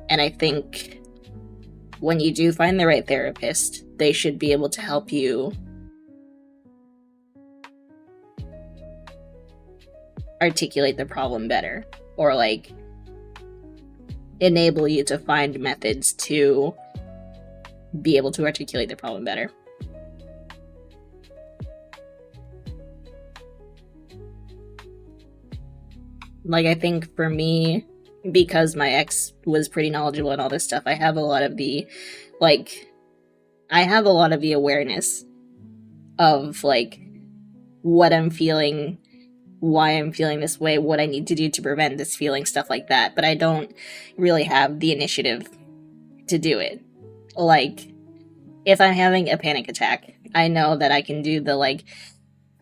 And I think when you do find the right therapist, they should be able to help you articulate the problem better, or like enable you to find methods to be able to articulate the problem better. Like, I think for me, because my ex was pretty knowledgeable and all this stuff, I have a lot of the awareness of, like, what I'm feeling, why I'm feeling this way, what I need to do to prevent this feeling, stuff like that. But I don't really have the initiative to do it. Like, if I'm having a panic attack, I know that I can do the, like,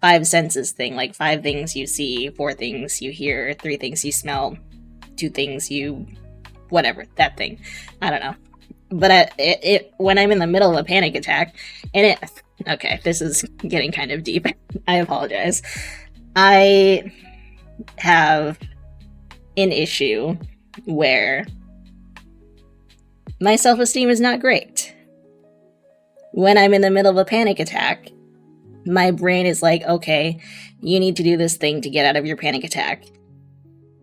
5 senses thing, like 5 things you see, 4 things you hear, 3 things you smell, 2 things you, whatever, that thing. I don't know. But when I'm in the middle of a panic attack, and okay, this is getting kind of deep. I apologize. I have an issue where my self-esteem is not great. When I'm in the middle of a panic attack, my brain is like, okay, you need to do this thing to get out of your panic attack.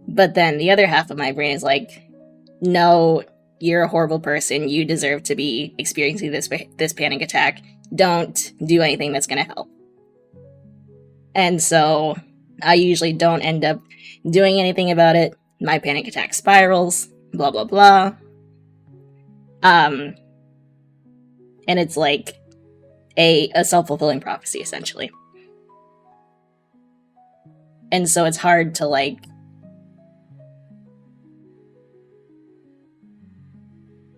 But then the other half of my brain is like, no, you're a horrible person. You deserve to be experiencing this panic attack. Don't do anything that's going to help. And so I usually don't end up doing anything about it. My panic attack spirals, blah, blah, blah. And it's like a self-fulfilling prophecy, essentially. And so it's hard to, like,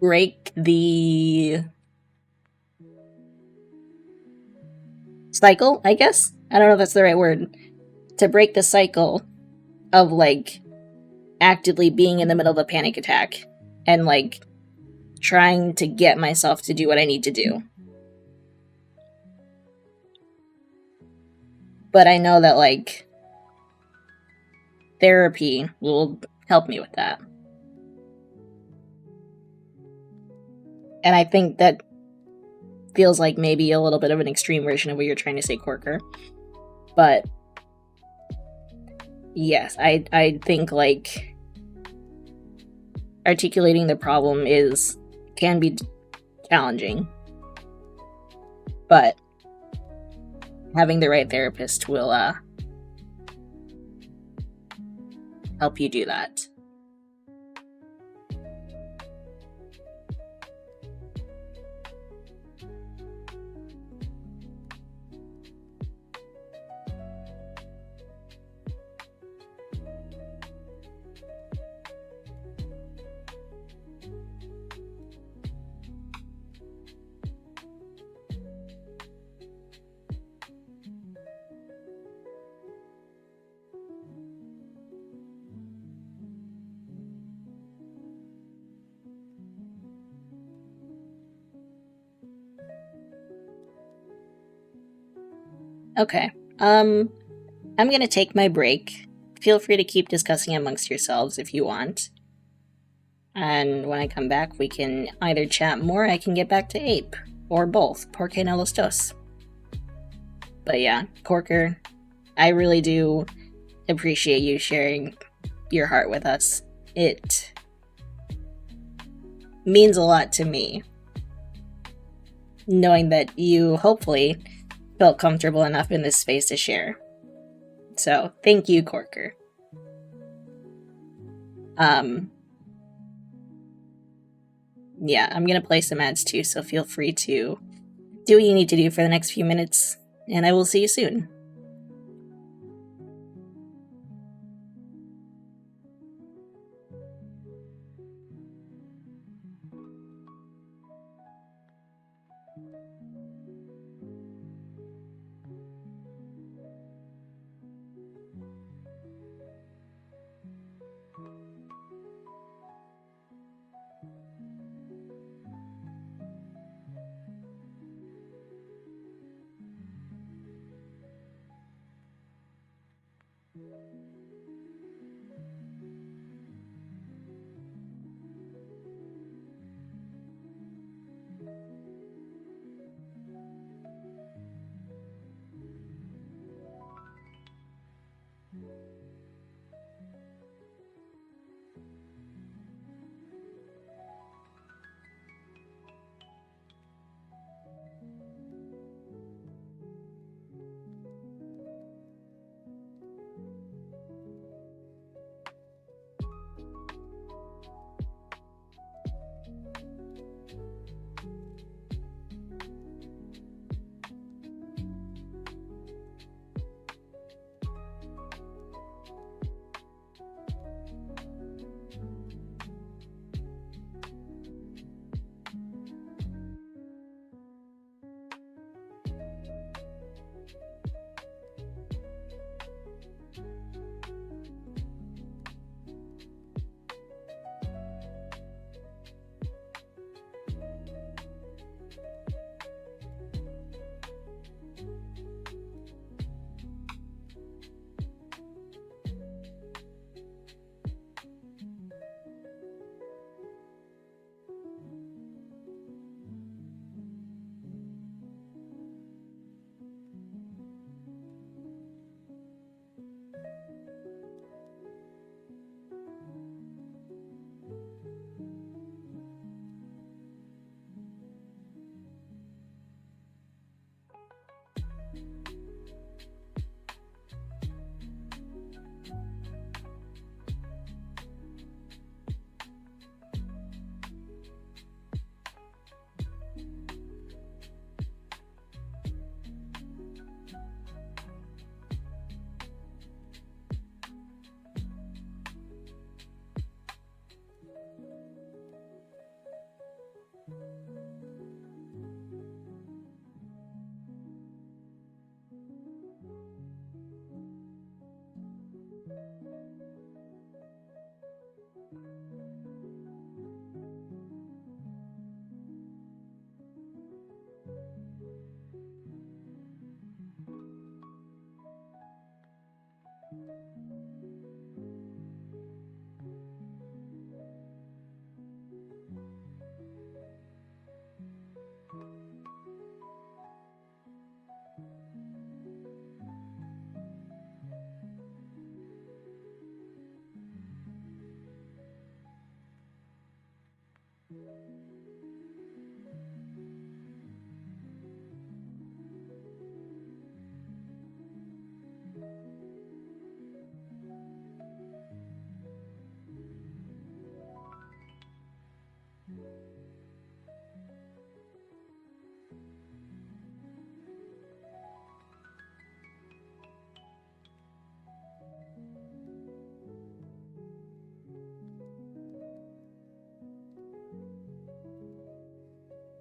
break the cycle, I guess? I don't know if that's the right word. To break the cycle of, like, actively being in the middle of a panic attack and, like, trying to get myself to do what I need to do. But I know that, like, therapy will help me with that. And I think that feels like maybe a little bit of an extreme version of what you're trying to say, Corker. But yes, I think, like, articulating the problem can be challenging. But having the right therapist will help you do that. Okay. I'm gonna take my break. Feel free to keep discussing amongst yourselves if you want. And when I come back, we can either chat more, I can get back to Ape, or both. Porque no los dos. But yeah, Corker, I really do appreciate you sharing your heart with us. It means a lot to me, knowing that you hopefully felt comfortable enough in this space to share. So, thank you, Corker. Yeah, I'm gonna play some ads too, so feel free to do what you need to do for the next few minutes, and I will see you soon.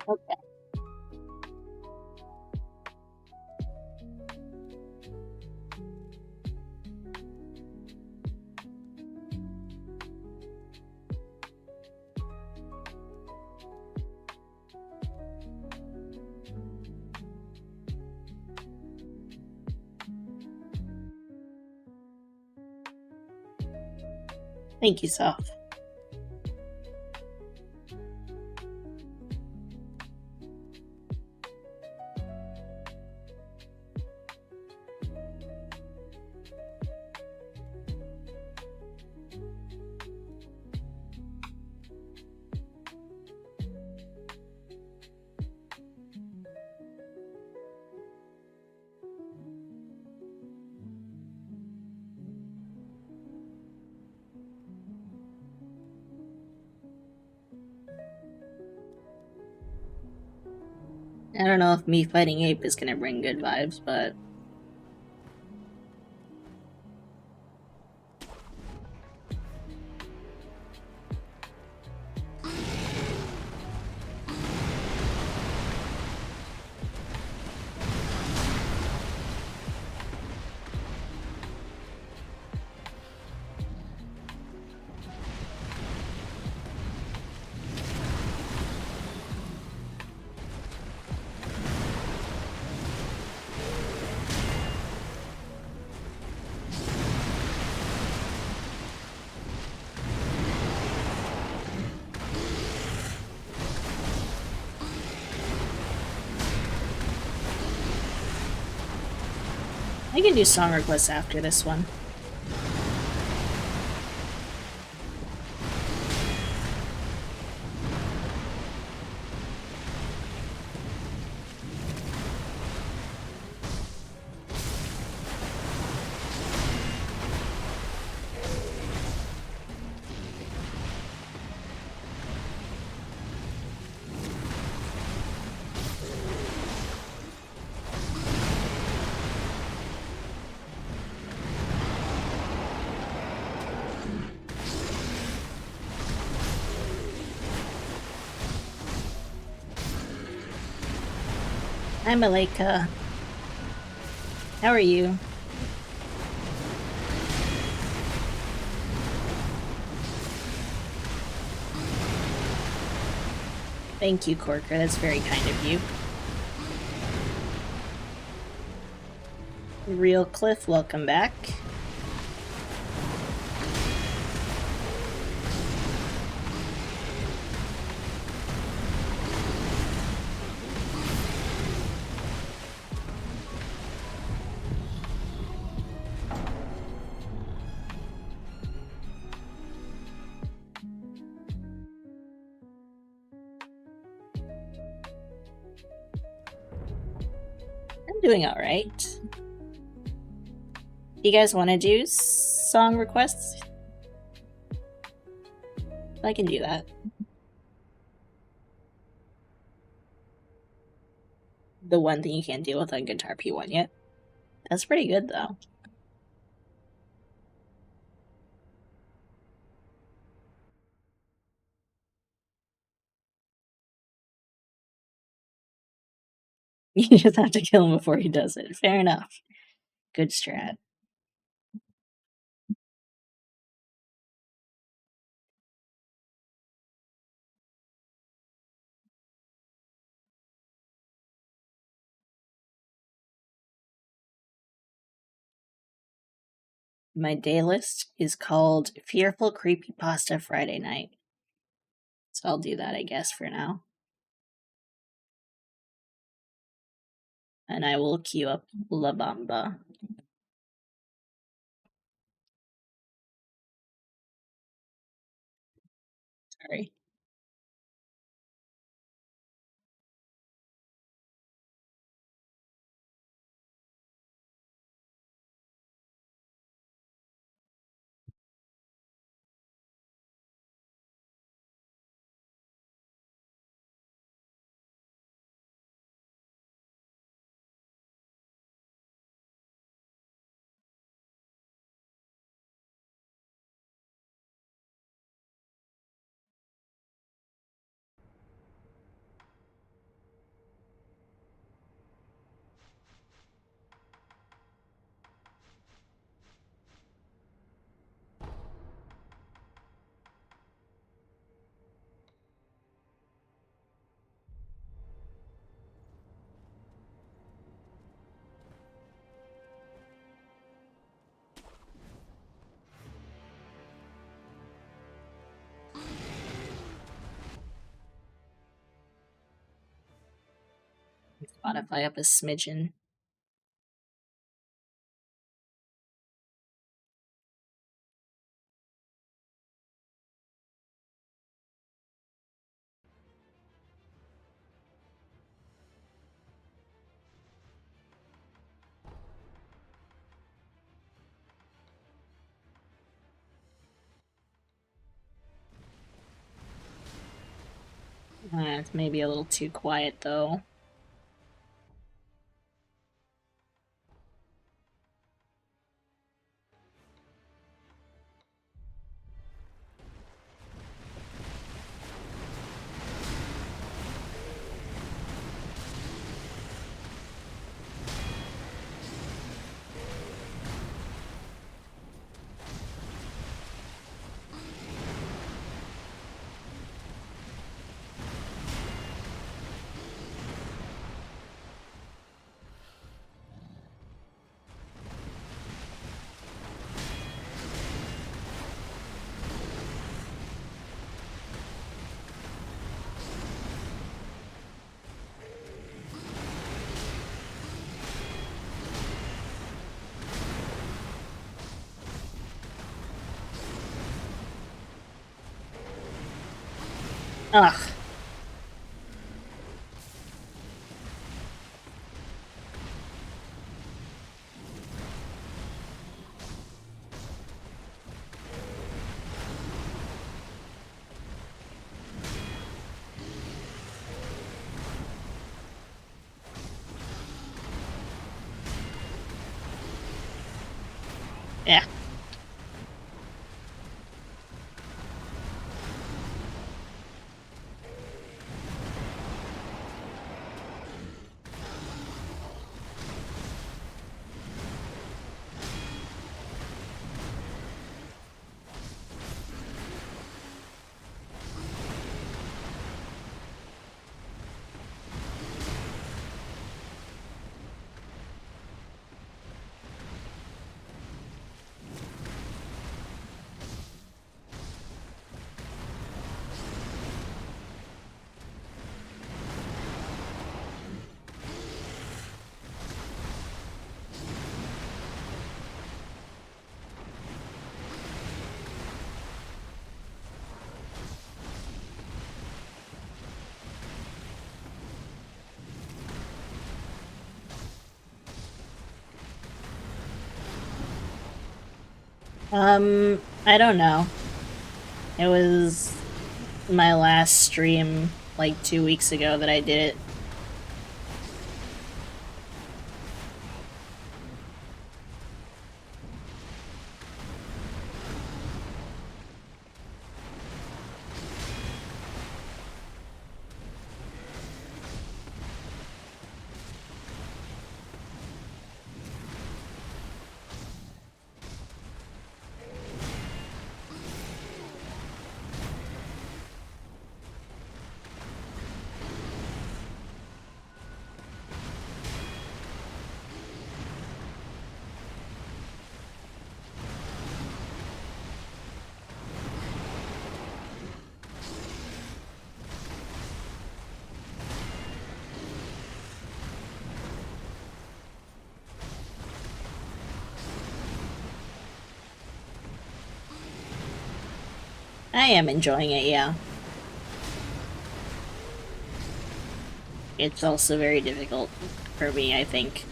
Okay. Thank you, Soph. I don't know if me fighting Ape is gonna bring good vibes, but I can do song requests after this one. Hi, Malika. How are you? Thank you, Corker. That's very kind of you. Real Cliff, welcome back. I'm doing alright. You guys want to do song requests? I can do that. The one thing you can't deal with on Guitar P1 yet. That's pretty good, though. You just have to kill him before he does it. Fair enough. Good strat. My day list is called Fearful Creepypasta Friday Night. So I'll do that, I guess, for now. And I will queue up La Bamba. Sorry. Spotify up a smidgen. It's maybe a little too quiet though. Ugh. Yeah. I don't know. It was my last stream like 2 weeks ago that I did it. I am enjoying it, yeah. It's also very difficult for me, I think.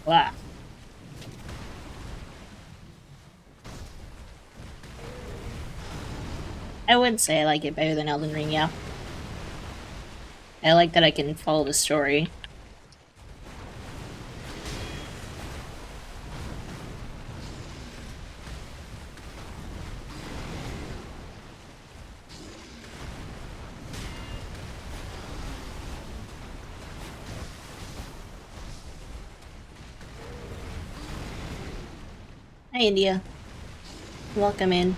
Wow. I would say I like it better than Elden Ring, yeah. I like that I can follow the story. Hi, India. Welcome in.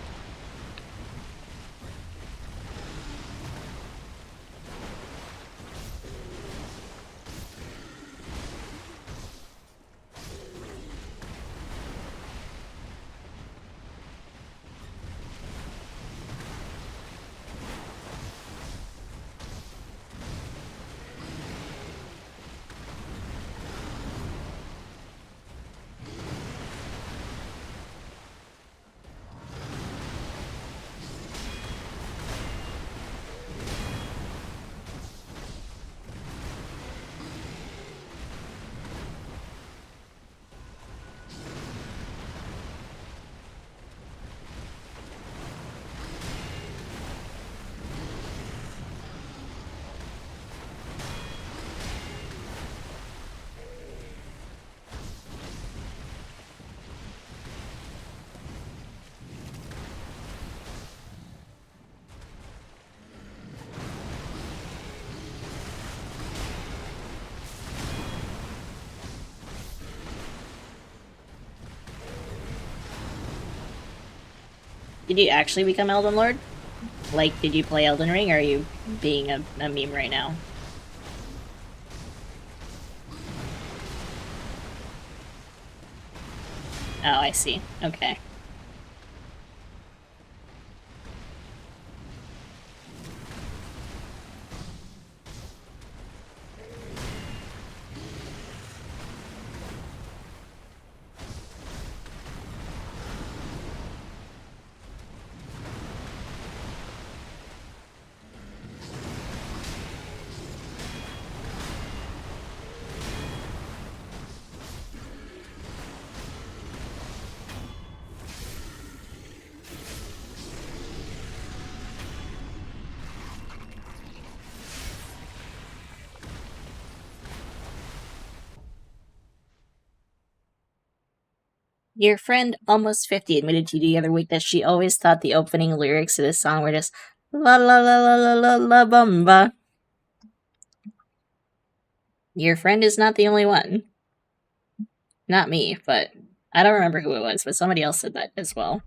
Did you actually become Elden Lord? Like, did you play Elden Ring, or are you being a meme right now? Oh, I see. Okay. Your friend, almost 50, admitted to you the other week that she always thought the opening lyrics to this song were just la la la la la la la bumba. Your friend is not the only one. Not me, but I don't remember who it was, but somebody else said that as well.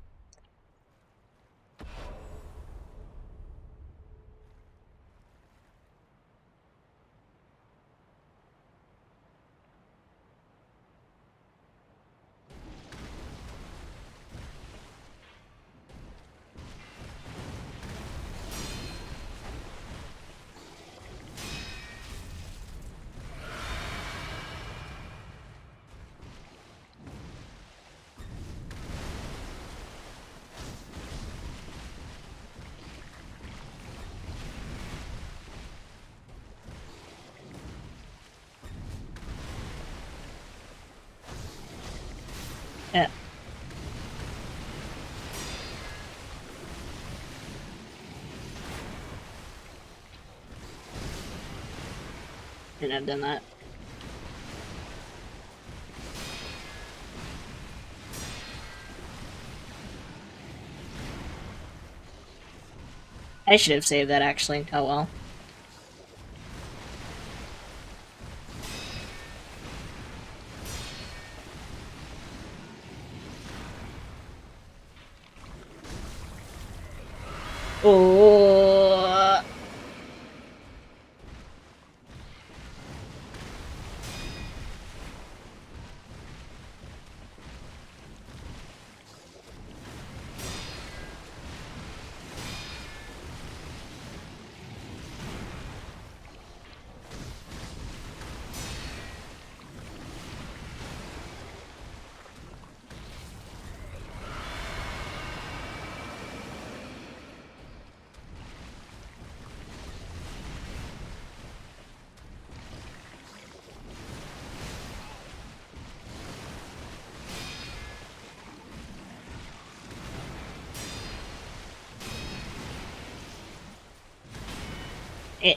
Yeah. And I've done that. I should have saved that actually. Oh well. Oh. It.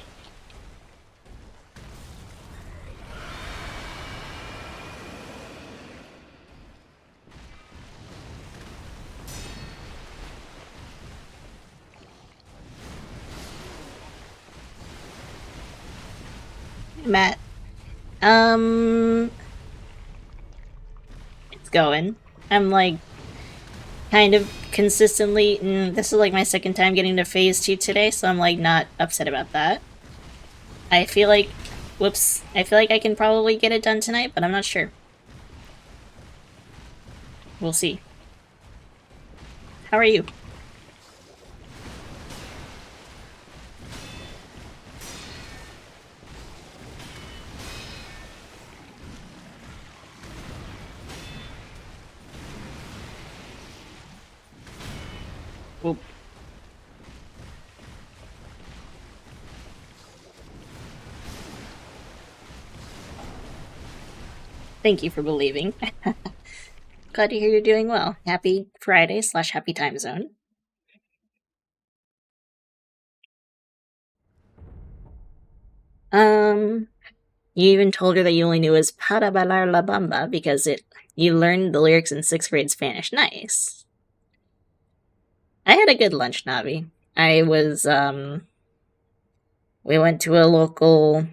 Matt. It's going. I'm like kind of consistently. This is like my second time getting to phase 2 today, so I'm like not upset about that. I feel like, whoops, I feel like I can probably get it done tonight, but I'm not sure. We'll see. How are you? Well, thank you for believing. Glad to hear you're doing well. Happy Friday / happy time zone. You even told her that you only knew as para bailar la bamba because you learned the lyrics in 6th grade Spanish. Nice. I had a good lunch, Navi. We went to a local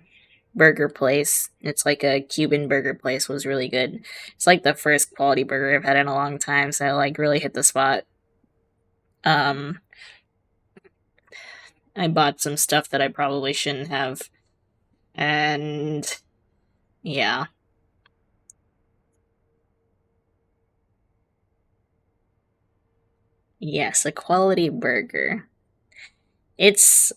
burger place. It's like a Cuban burger place. Was really good. It's like the first quality burger I've had in a long time, so I like really hit the spot. Um, I bought some stuff that I probably shouldn't have. And yeah. Yes, a quality burger. It's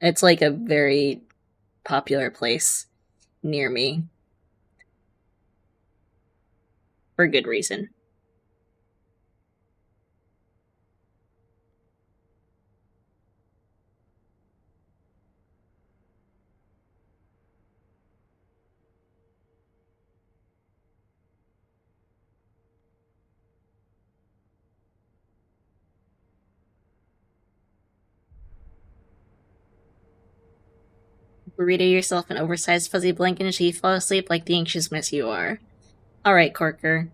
it's like a very popular place near me for good reason. Burrito yourself an oversized fuzzy blanket until you fall asleep like the anxious mess you are. Alright, Corker.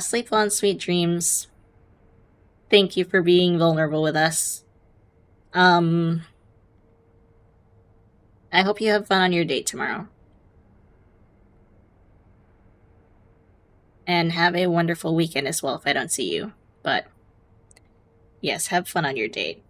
Sleep on sweet dreams. Thank you for being vulnerable with us. Um, I hope you have fun on your date tomorrow. And have a wonderful weekend as well if I don't see you. But, yes, have fun on your date.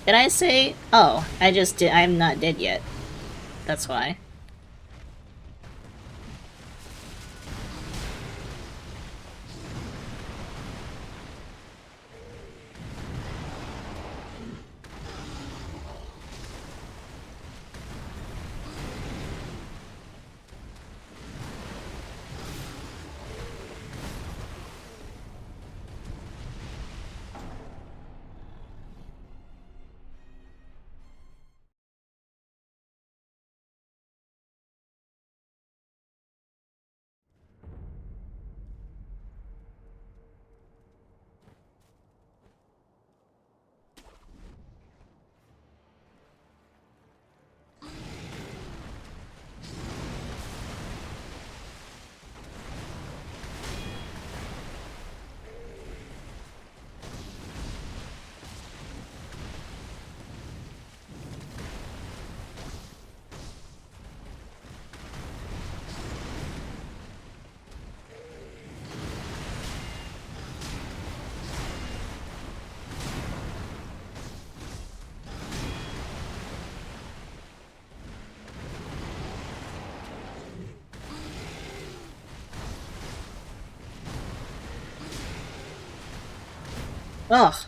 Did I say? Oh, I just did. I'm not dead yet. That's why. Ugh.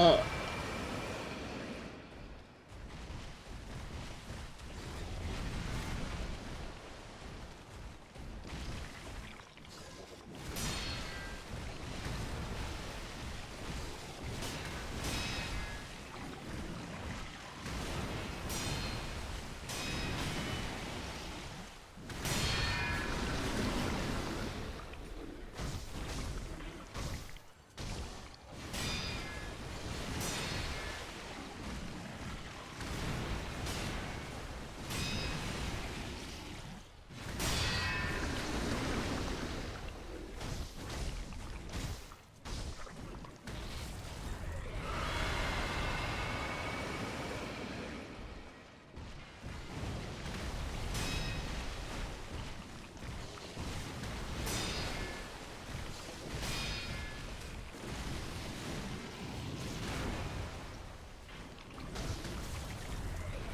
Oh.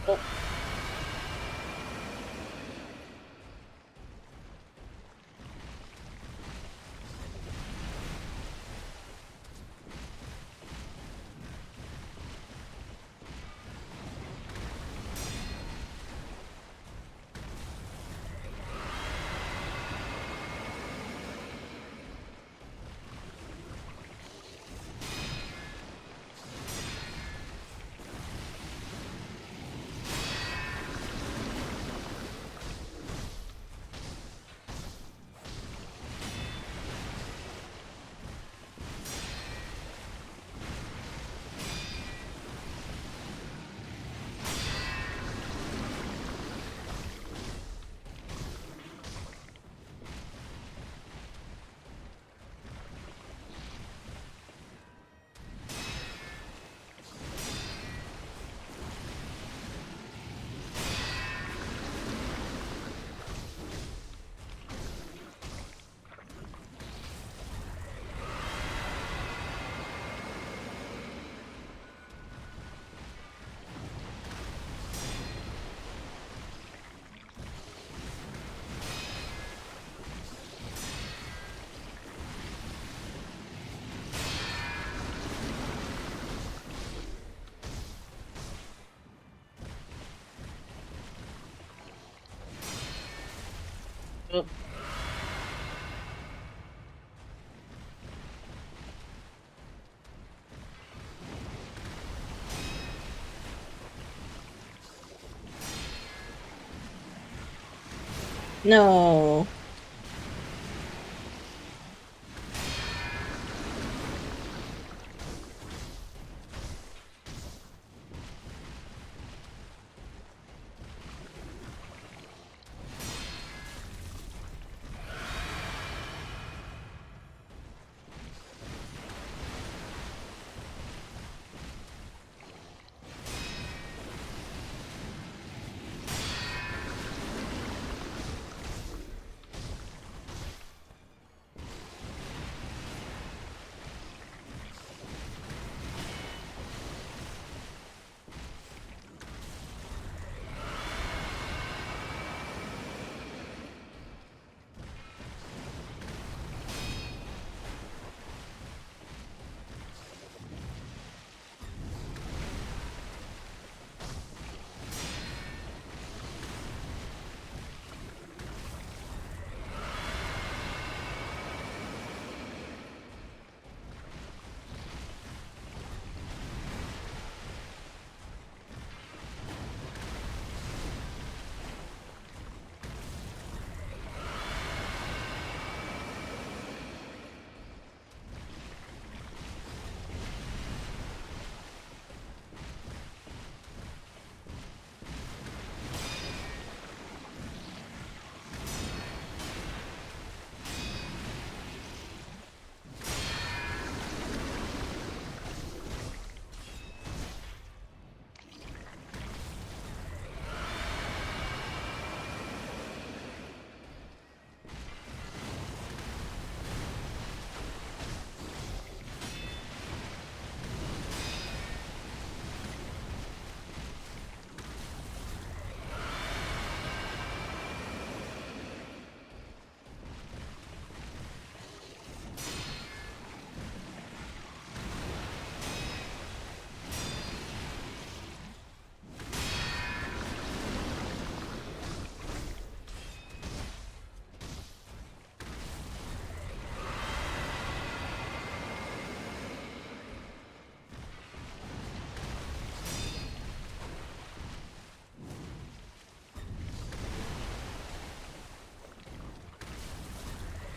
Oh. Oh. No.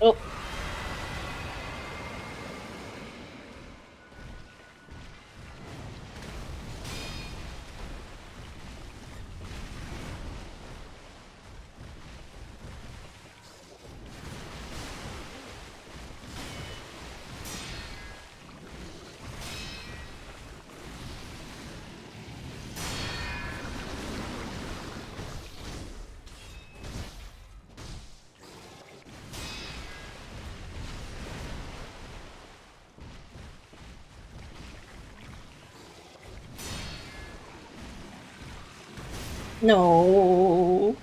Oh. No.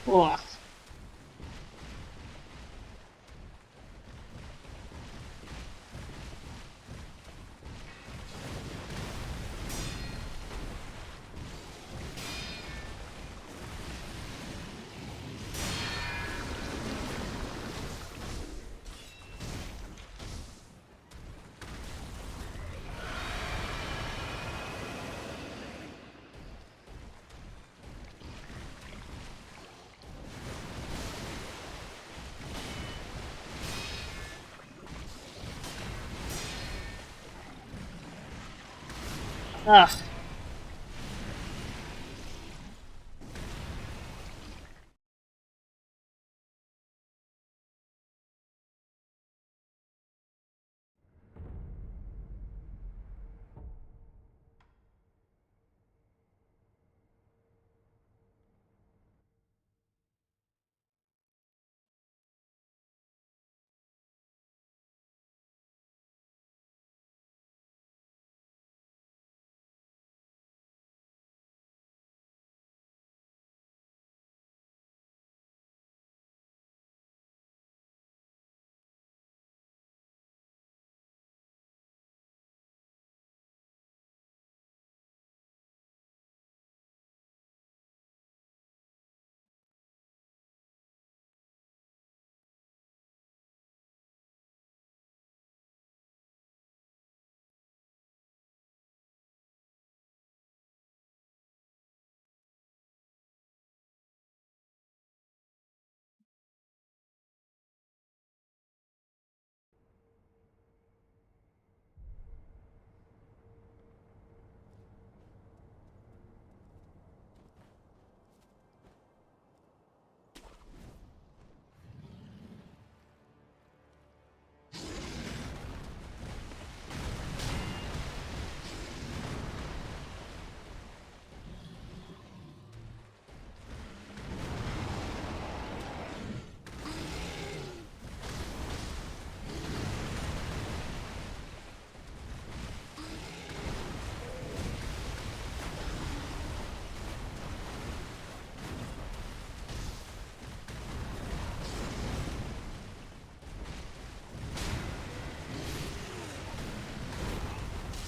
Ugh. Ugh.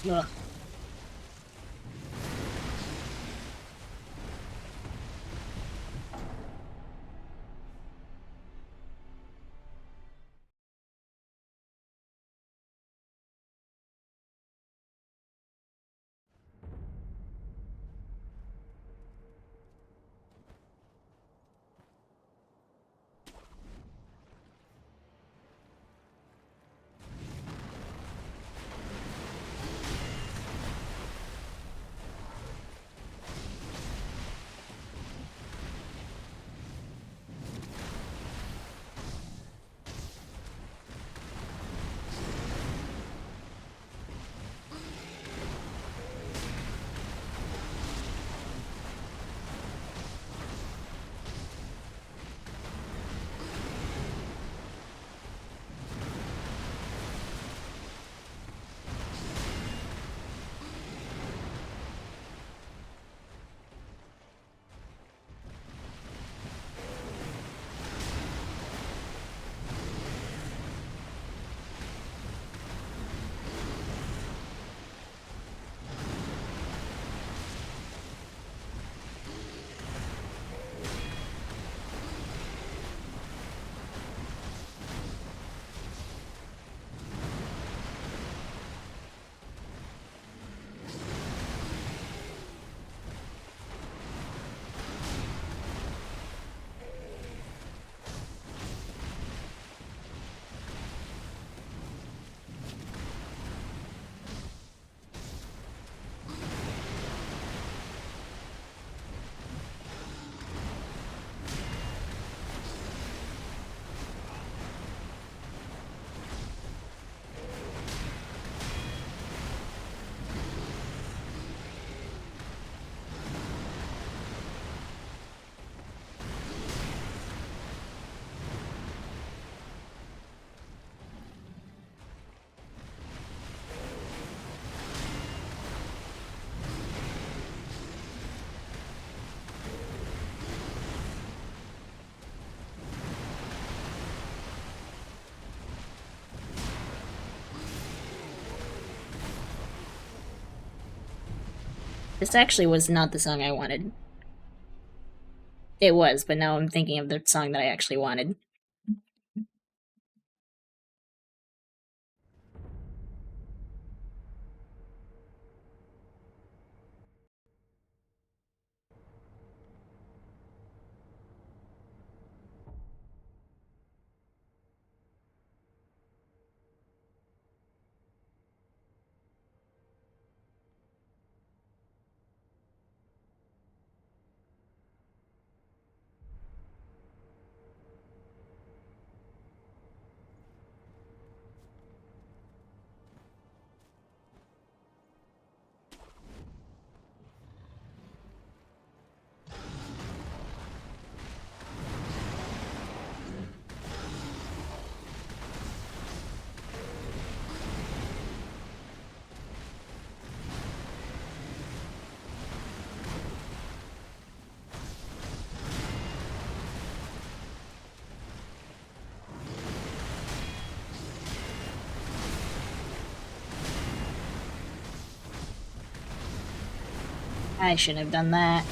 Ugh. This actually was not the song I wanted. It was, but now I'm thinking of the song that I actually wanted. I shouldn't have done that.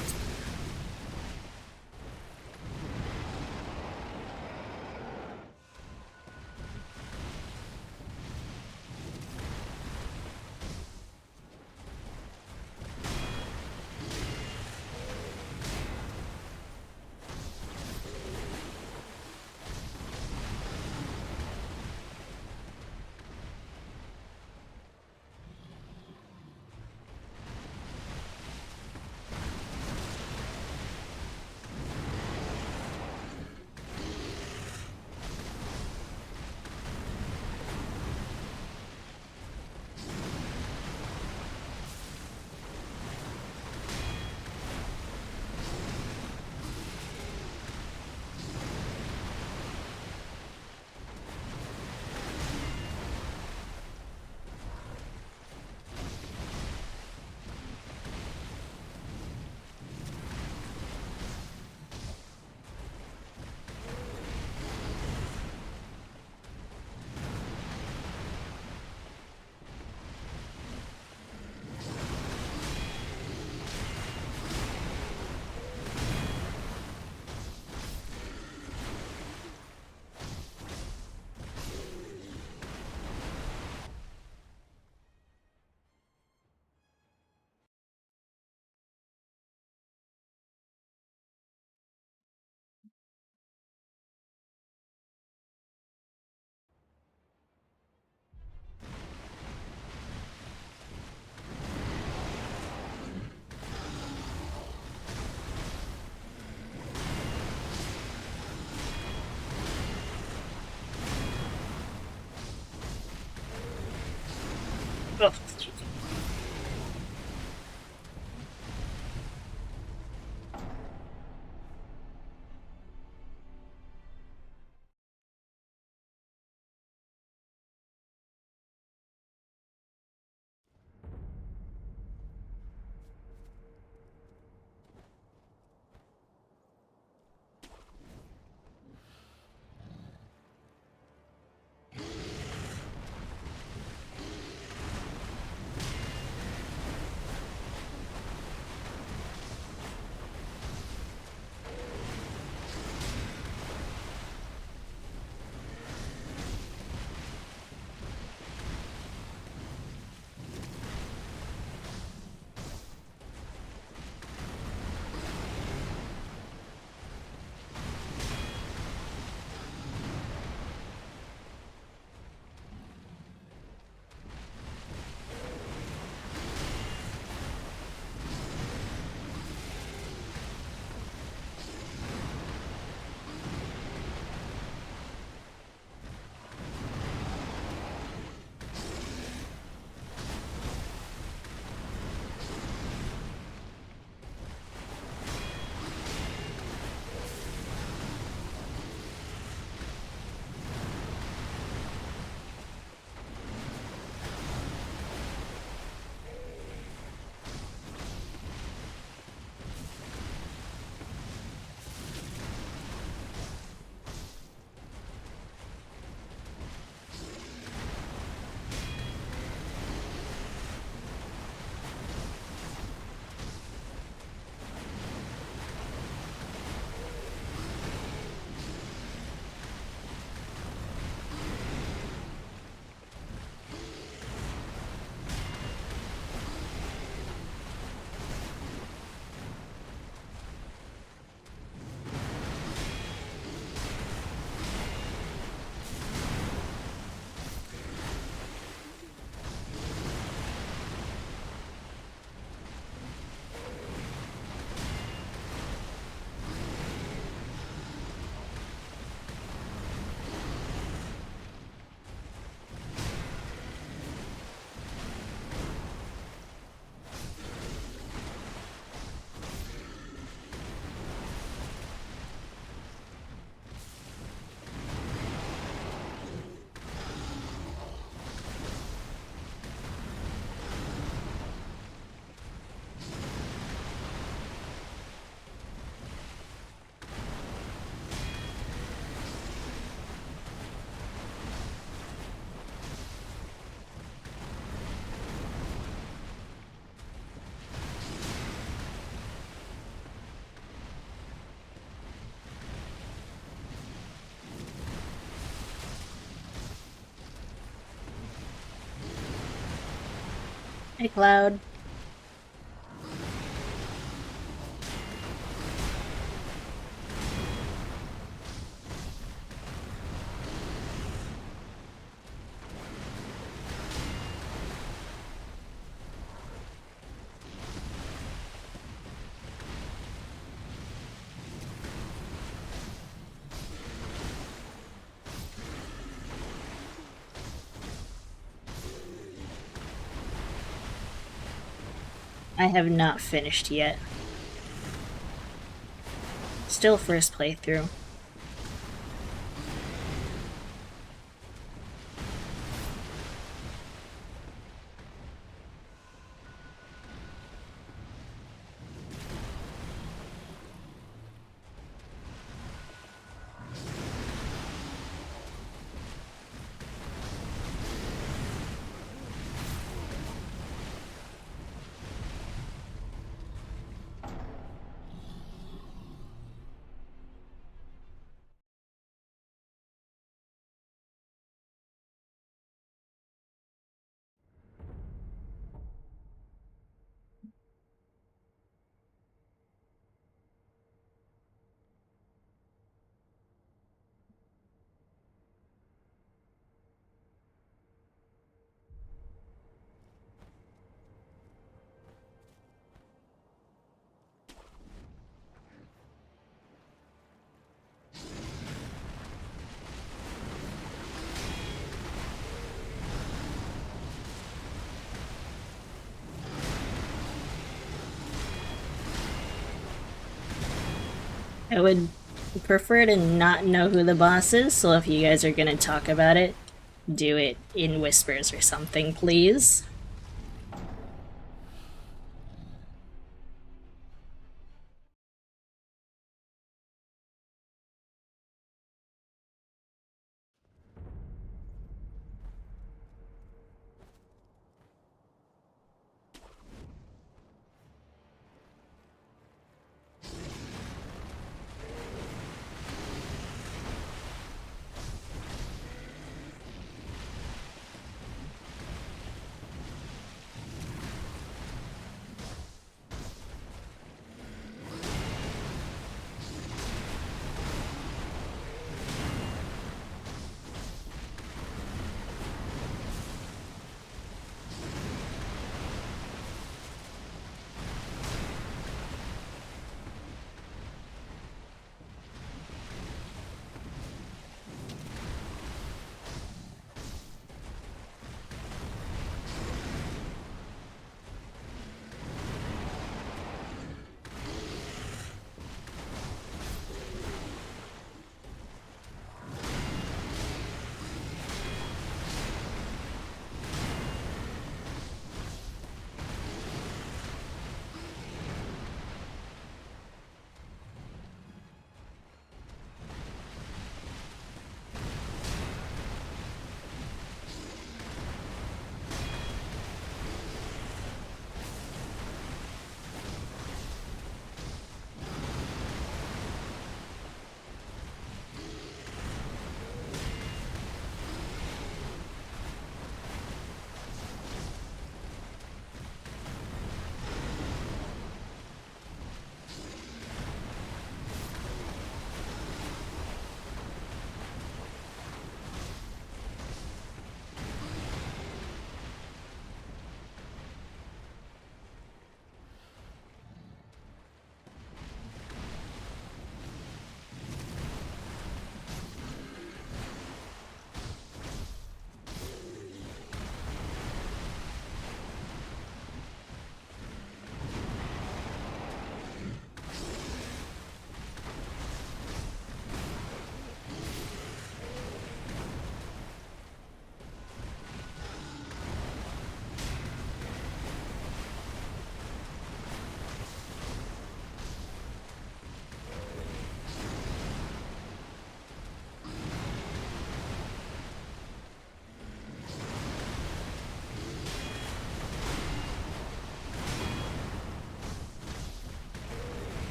Hey, Cloud. I have not finished yet. Still first playthrough. I would prefer to not know who the boss is, so if you guys are gonna talk about it, do it in whispers or something, please.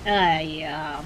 Yeah.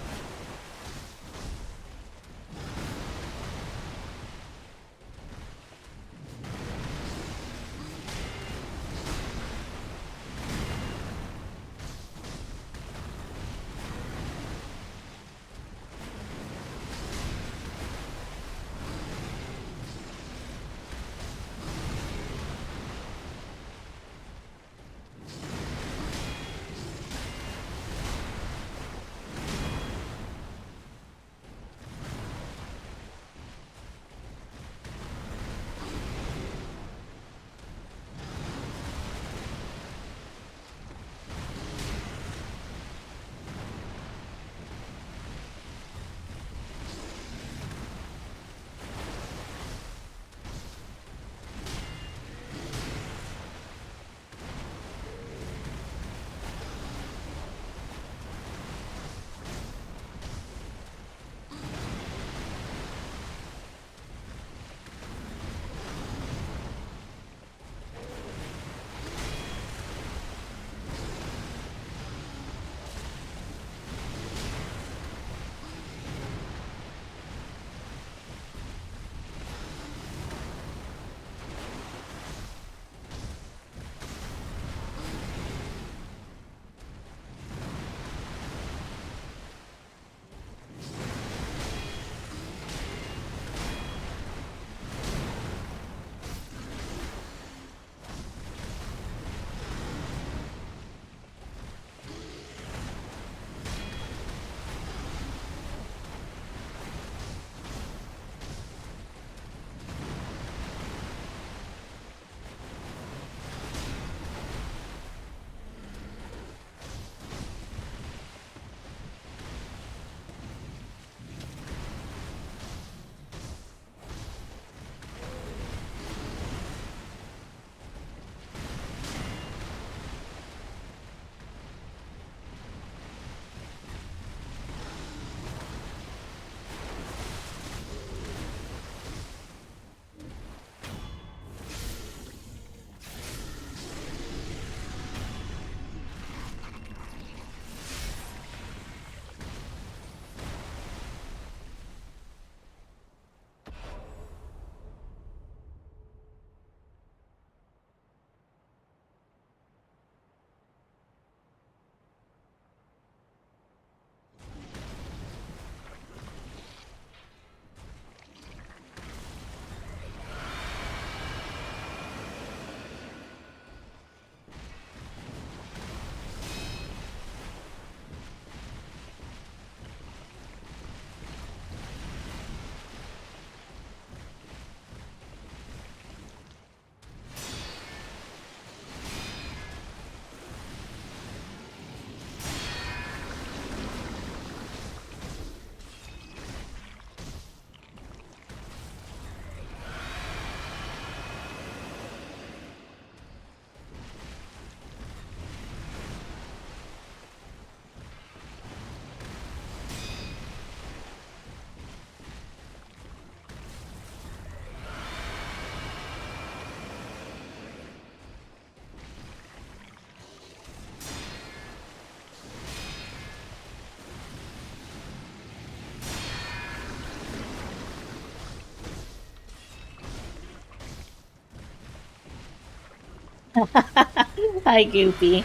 Hi, Goopy.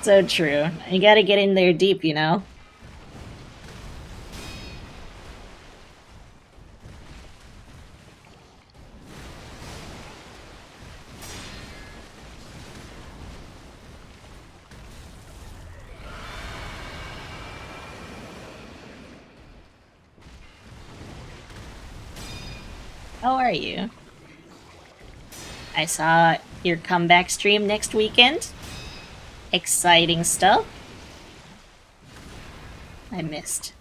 So true. You gotta get in there deep, you know? How are you? I saw your comeback stream next weekend. Exciting stuff. I missed.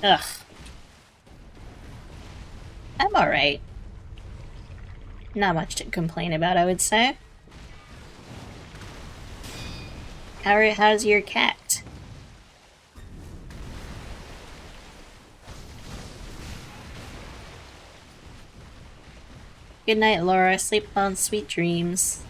Ugh. I'm alright. Not much to complain about, I would say. How's your cat? Good night, Laura. Sleep on sweet dreams.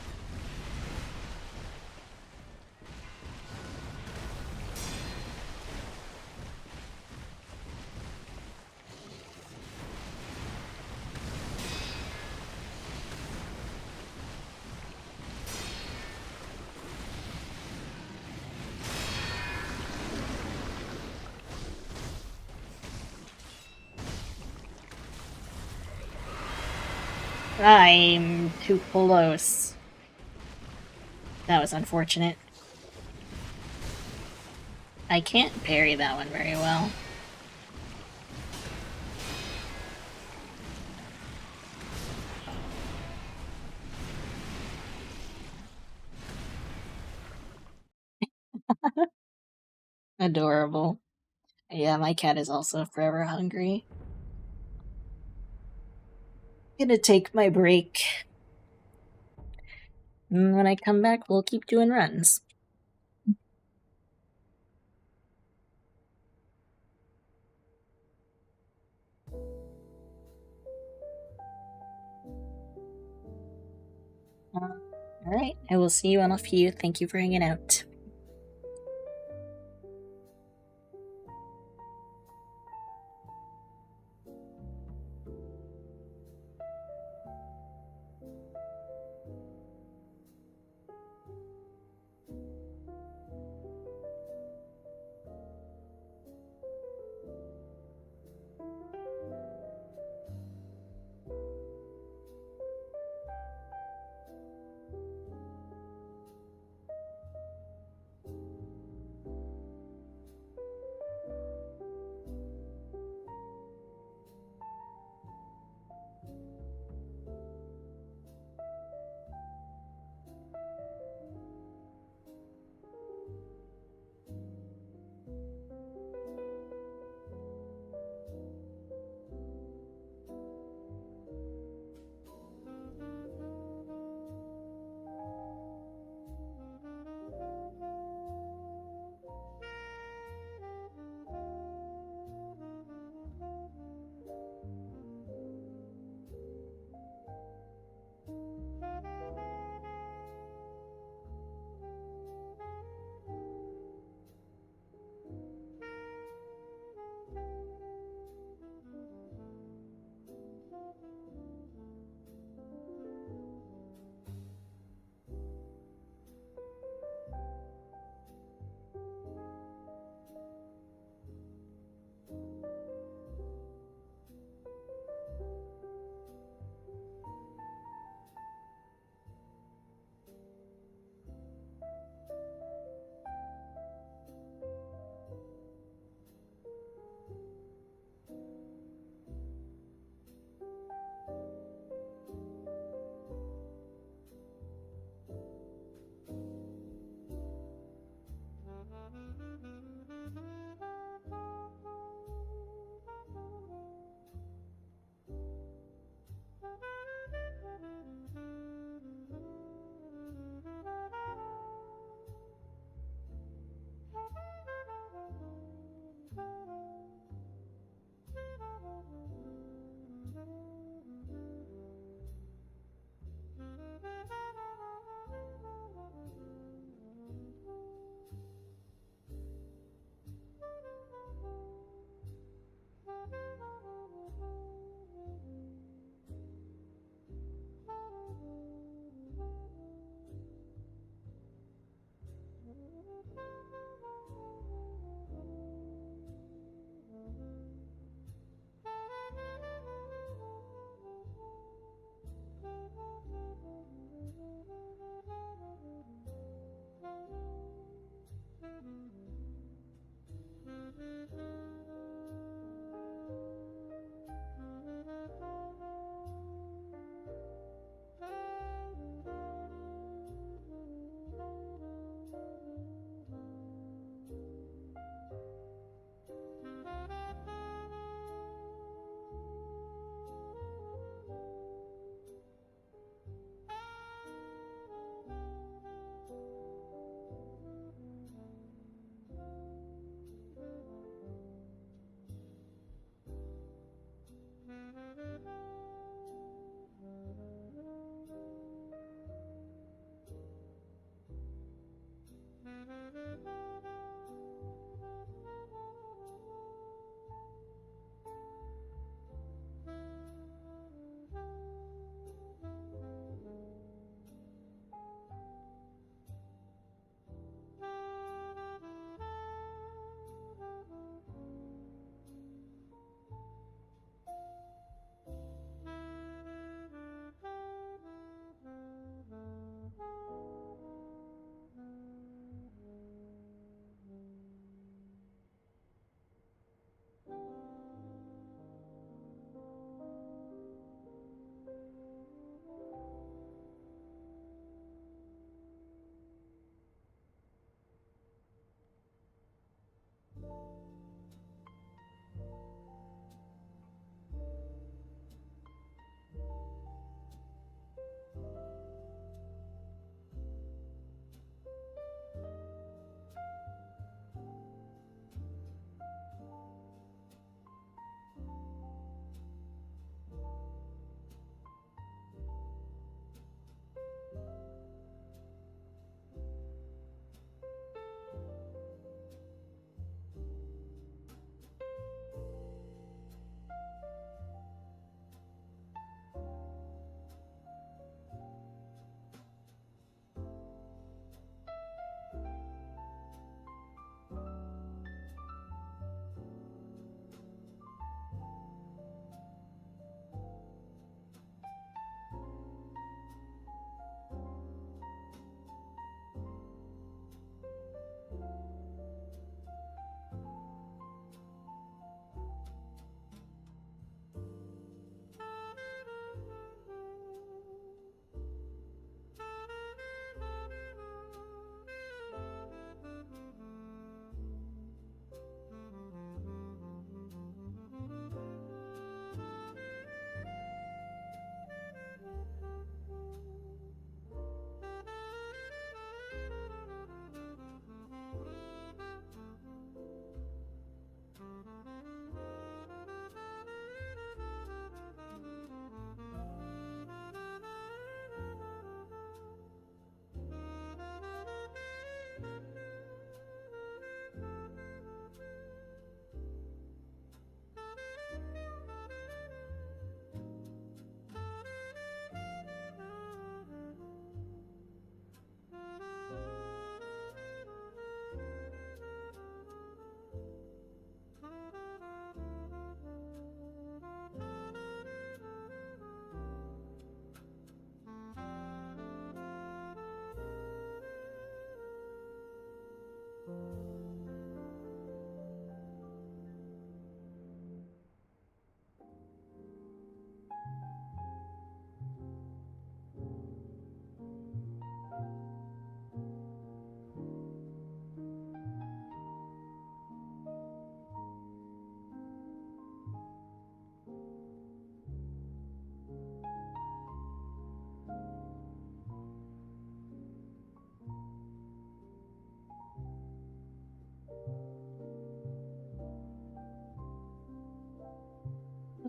I'm too close. That was unfortunate. I can't parry that one very well. Adorable. Yeah, my cat is also forever hungry. Gonna take my break. And when I come back, we'll keep doing runs. Alright, I will see you in a few. Thank you for hanging out.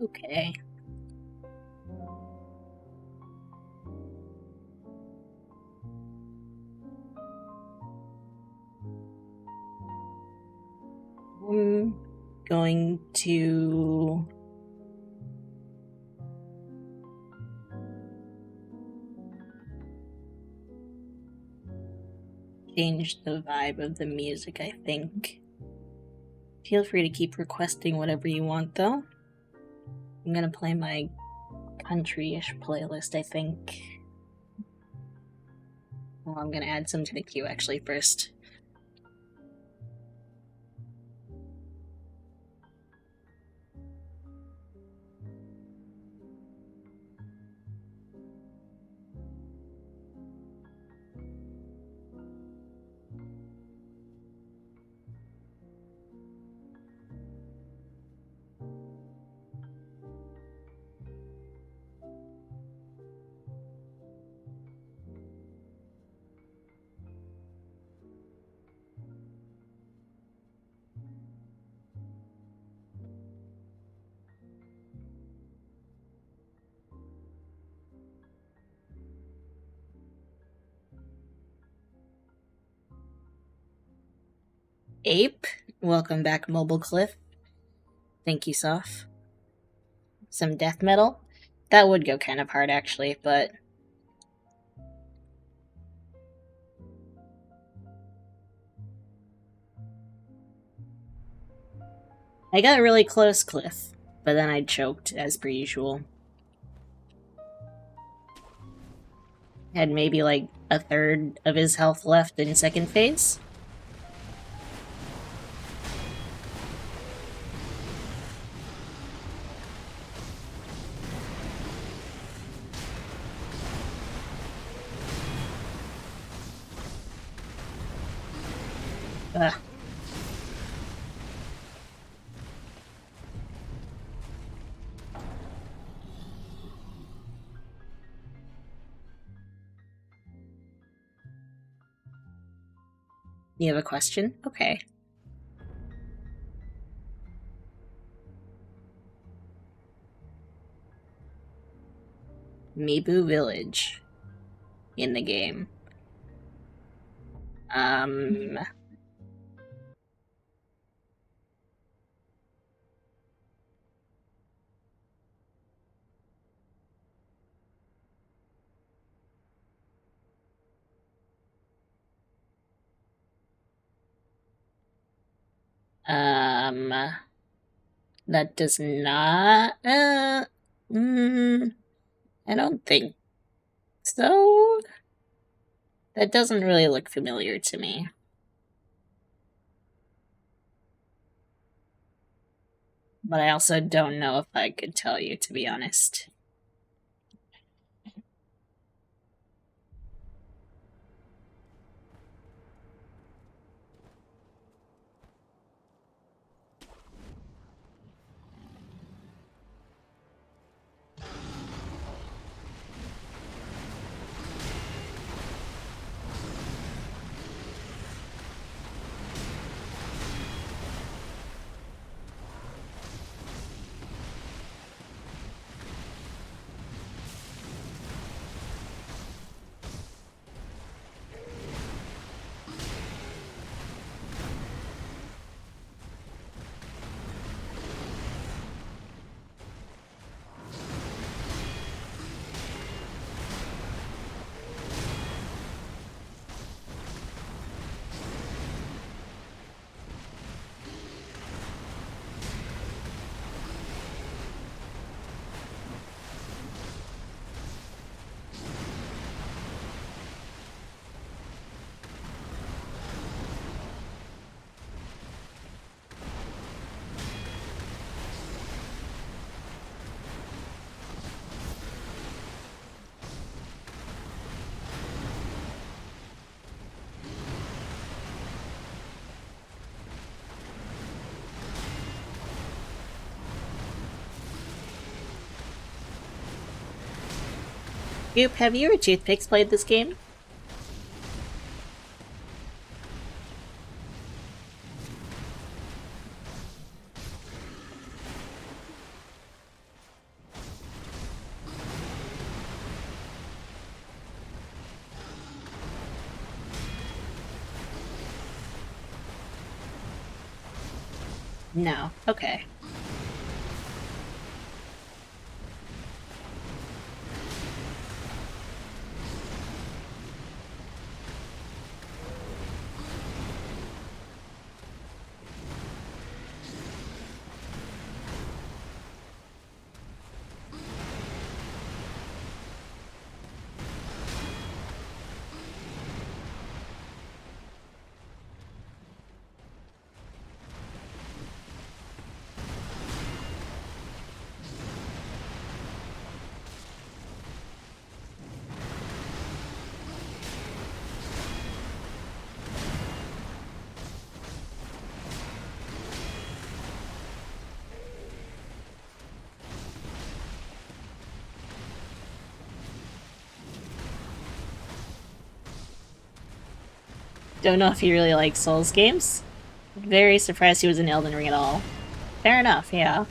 Okay. I'm going to change the vibe of the music, I think. Feel free to keep requesting whatever you want, though. I'm gonna play my country-ish playlist, I think. Well, I'm gonna add some to the queue, actually, first. Ape, welcome back, Mobile Cliff. Thank you, Soph. Some death metal? That would go kind of hard, actually, but... I got really close, Cliff, but then I choked, as per usual. Had maybe like a third of his health left in second phase. Ugh. You have a question? Okay. Mibu Village in the game. That does not, I don't think so. That doesn't really look familiar to me. But I also don't know if I could tell you, to be honest. Goop, have you or Toothpicks played this game? No. Okay. Don't know if he really likes Souls games. Very surprised he was in Elden Ring at all. Fair enough, yeah.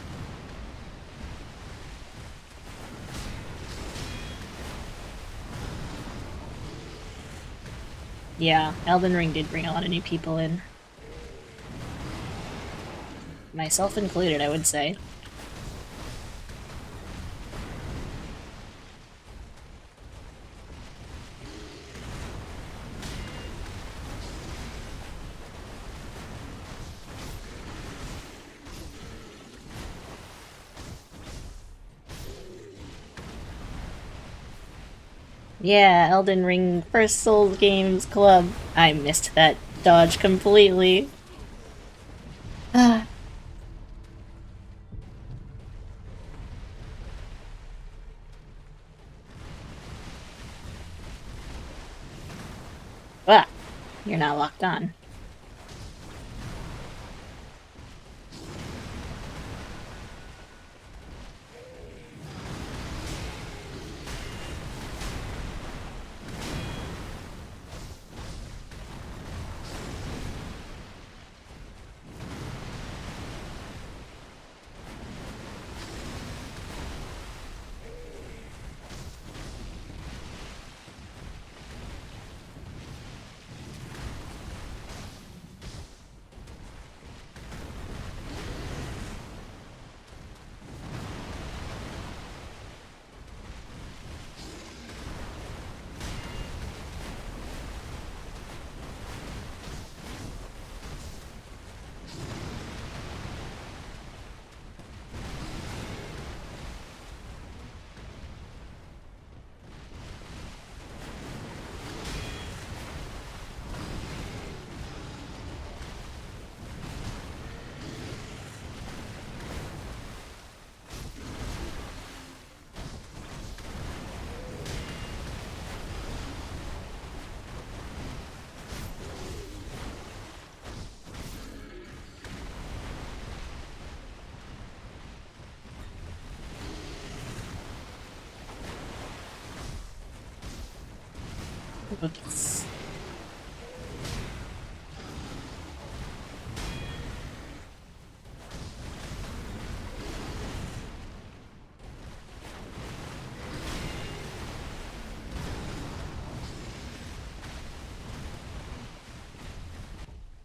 Yeah, Elden Ring did bring a lot of new people in. Myself included, I would say. Yeah, Elden Ring First Souls Games Club. I missed that dodge completely. Ah, you're not locked on. Oops.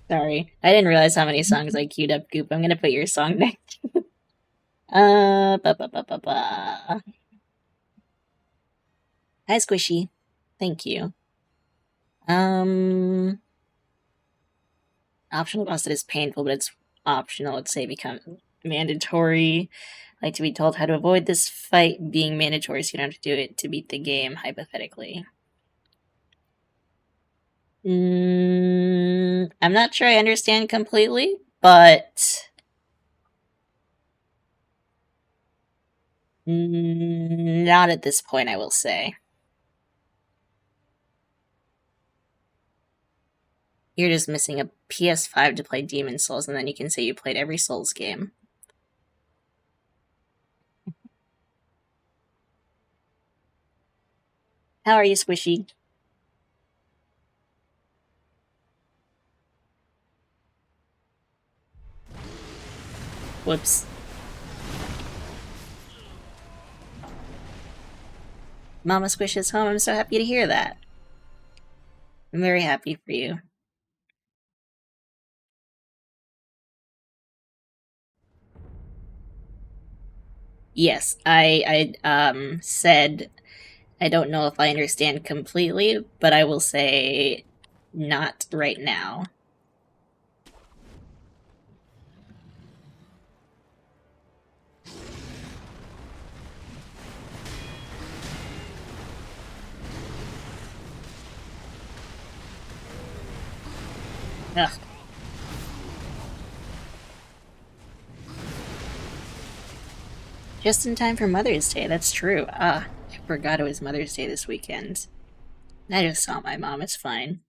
Sorry. I didn't realize how many songs I queued up, Goop. I'm gonna put your song next. Ba ba ba ba ba. Hi, Squishy. Thank you. Um, Optional boss that is painful, but it's optional. Let's say become mandatory. Like to be told how to avoid this fight being mandatory, so you don't have to do it to beat the game. Hypothetically, I'm not sure I understand completely, but not at this point. I will say you're just missing a PS5 to play Demon Souls, and then you can say you played every Souls game. How are you, Squishy? Whoops. Mama Squish is home. I'm so happy to hear that. I'm very happy for you. Yes, I said I don't know if I understand completely, but I will say not right now. Ugh. Just in time for Mother's Day, that's true. Ah, I forgot it was Mother's Day this weekend. I just saw my mom, it's fine.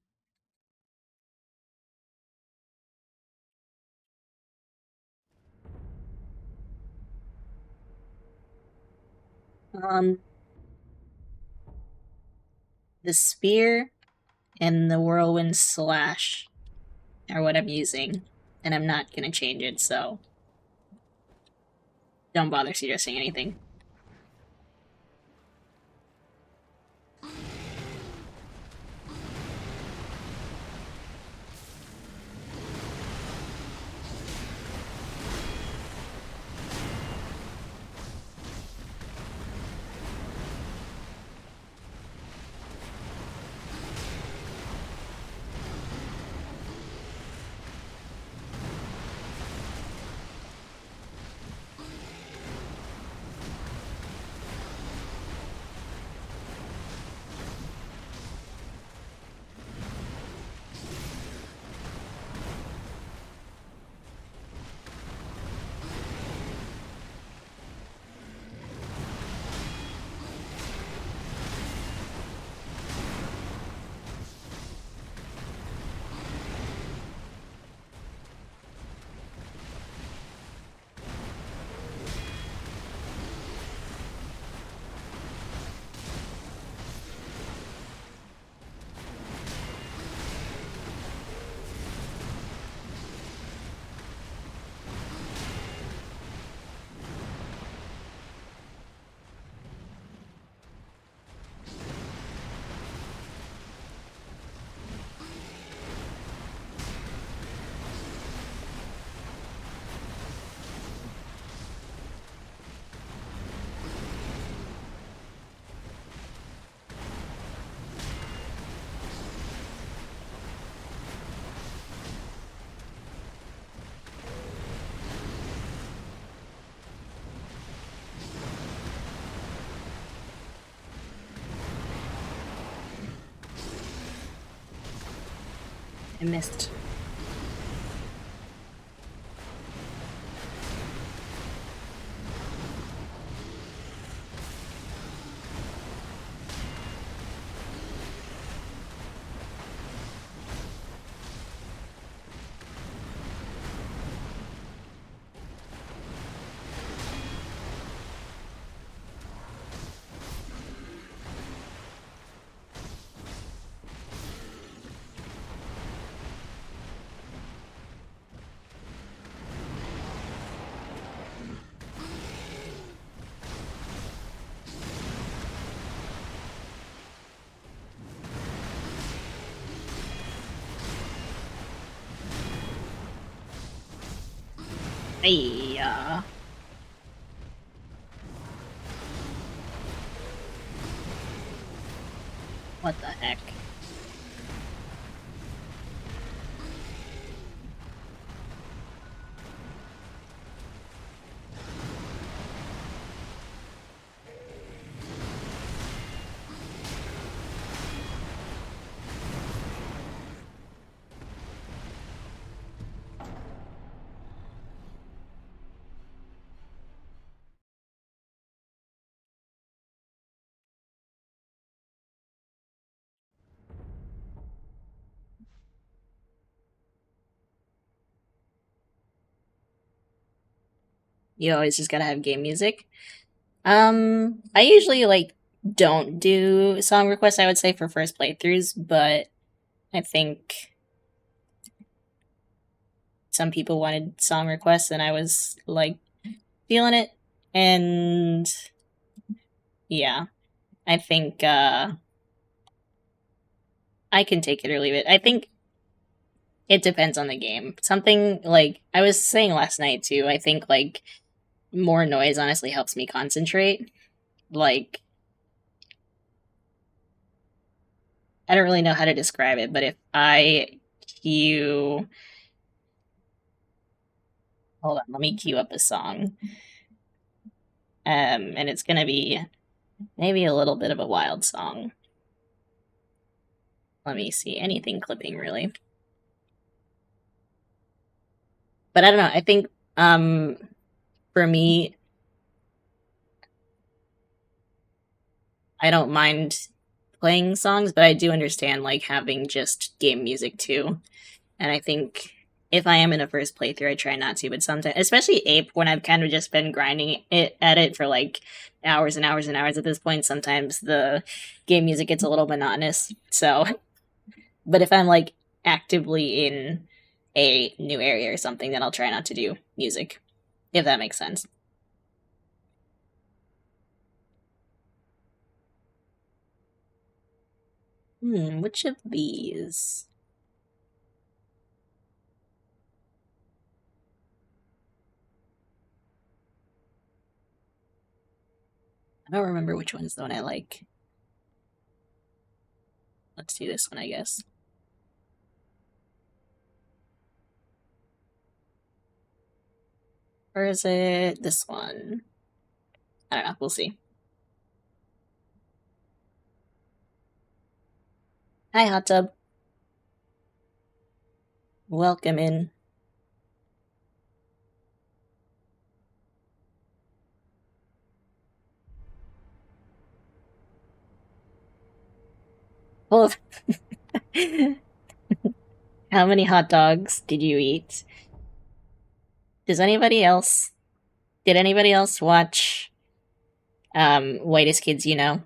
Um, the spear and the whirlwind slash are what I'm using, and I'm not gonna change it, so don't bother suggesting anything. I missed. Hey, what the heck? You always just gotta have game music. I usually like don't do song requests, I would say, for first playthroughs, but I think some people wanted song requests and I was like feeling it. And yeah, I think I can take it or leave it. I think it depends on the game. Something like I was saying last night too, I think like more noise honestly helps me concentrate. Like, I don't really know how to describe it, but if I cue. Hold on, let me cue up a song. And it's gonna be maybe a little bit of a wild song. Let me see, anything clipping really. But I don't know, I think for me, I don't mind playing songs, but I do understand like having just game music too. And I think if I am in a first playthrough, I try not to, but sometimes, especially Ape, when I've kind of just been grinding it at it for like hours and hours and hours at this point, sometimes the game music gets a little monotonous. So, but if I'm like actively in a new area or something, then I'll try not to do music, if that makes sense. Which of these? I don't remember which one's the one I like. Let's do this one, I guess. Or is it this one? I don't know. We'll see. Hi, Hot Tub. Welcome in. Oh. How many hot dogs did you eat? Did anybody else watch Whitest Kids You Know?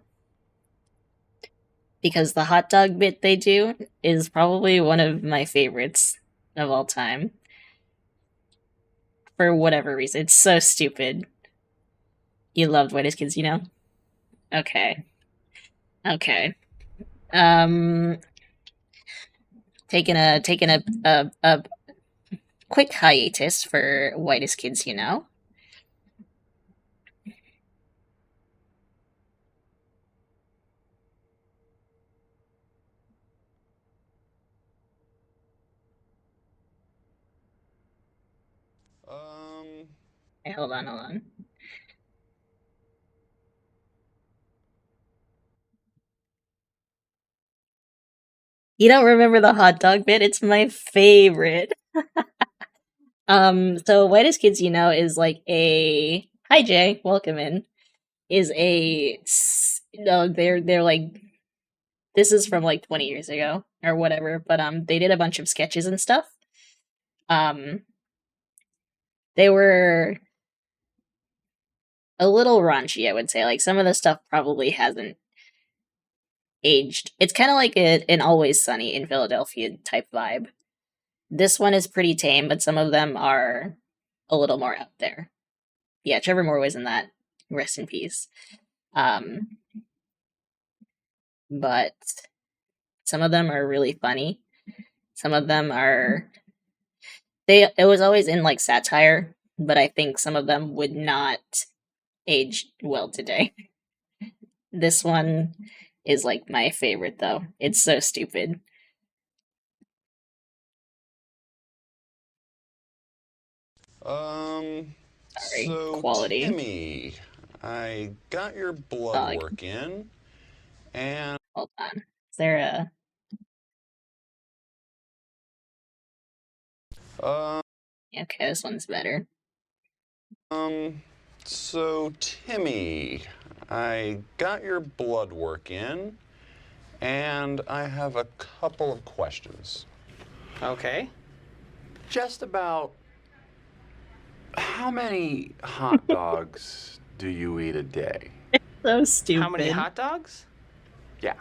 Because the hot dog bit they do is probably one of my favorites of all time. For whatever reason. It's so stupid. You loved Whitest Kids You Know? Okay. Okay. Taking a quick hiatus for Whitest Kids You Know. Hey, hold on. You don't remember the hot dog bit? It's my favorite. So Whitest Kids You Know is like a hi Jay, welcome in. Is a no, they're like this is from like 20 years ago or whatever, but they did a bunch of sketches and stuff. Um they were a little raunchy, I would say. Like some of the stuff probably hasn't aged. It's kind of like an Always Sunny in Philadelphia type vibe. This one is pretty tame, but some of them are a little more out there. Yeah, Trevor Moore was in that. Rest in peace. But some of them are really funny. Some of them are it was always in like satire, but I think some of them would not age well today. This one is like my favorite though. It's so stupid. Sorry, So quality. Timmy, I got your blood work in, and hold on. Is there a okay, this one's better. So Timmy, I got your blood work in, and I have a couple of questions. Okay. Just about how many hot dogs do you eat a day? So stupid. How many hot dogs? Yeah.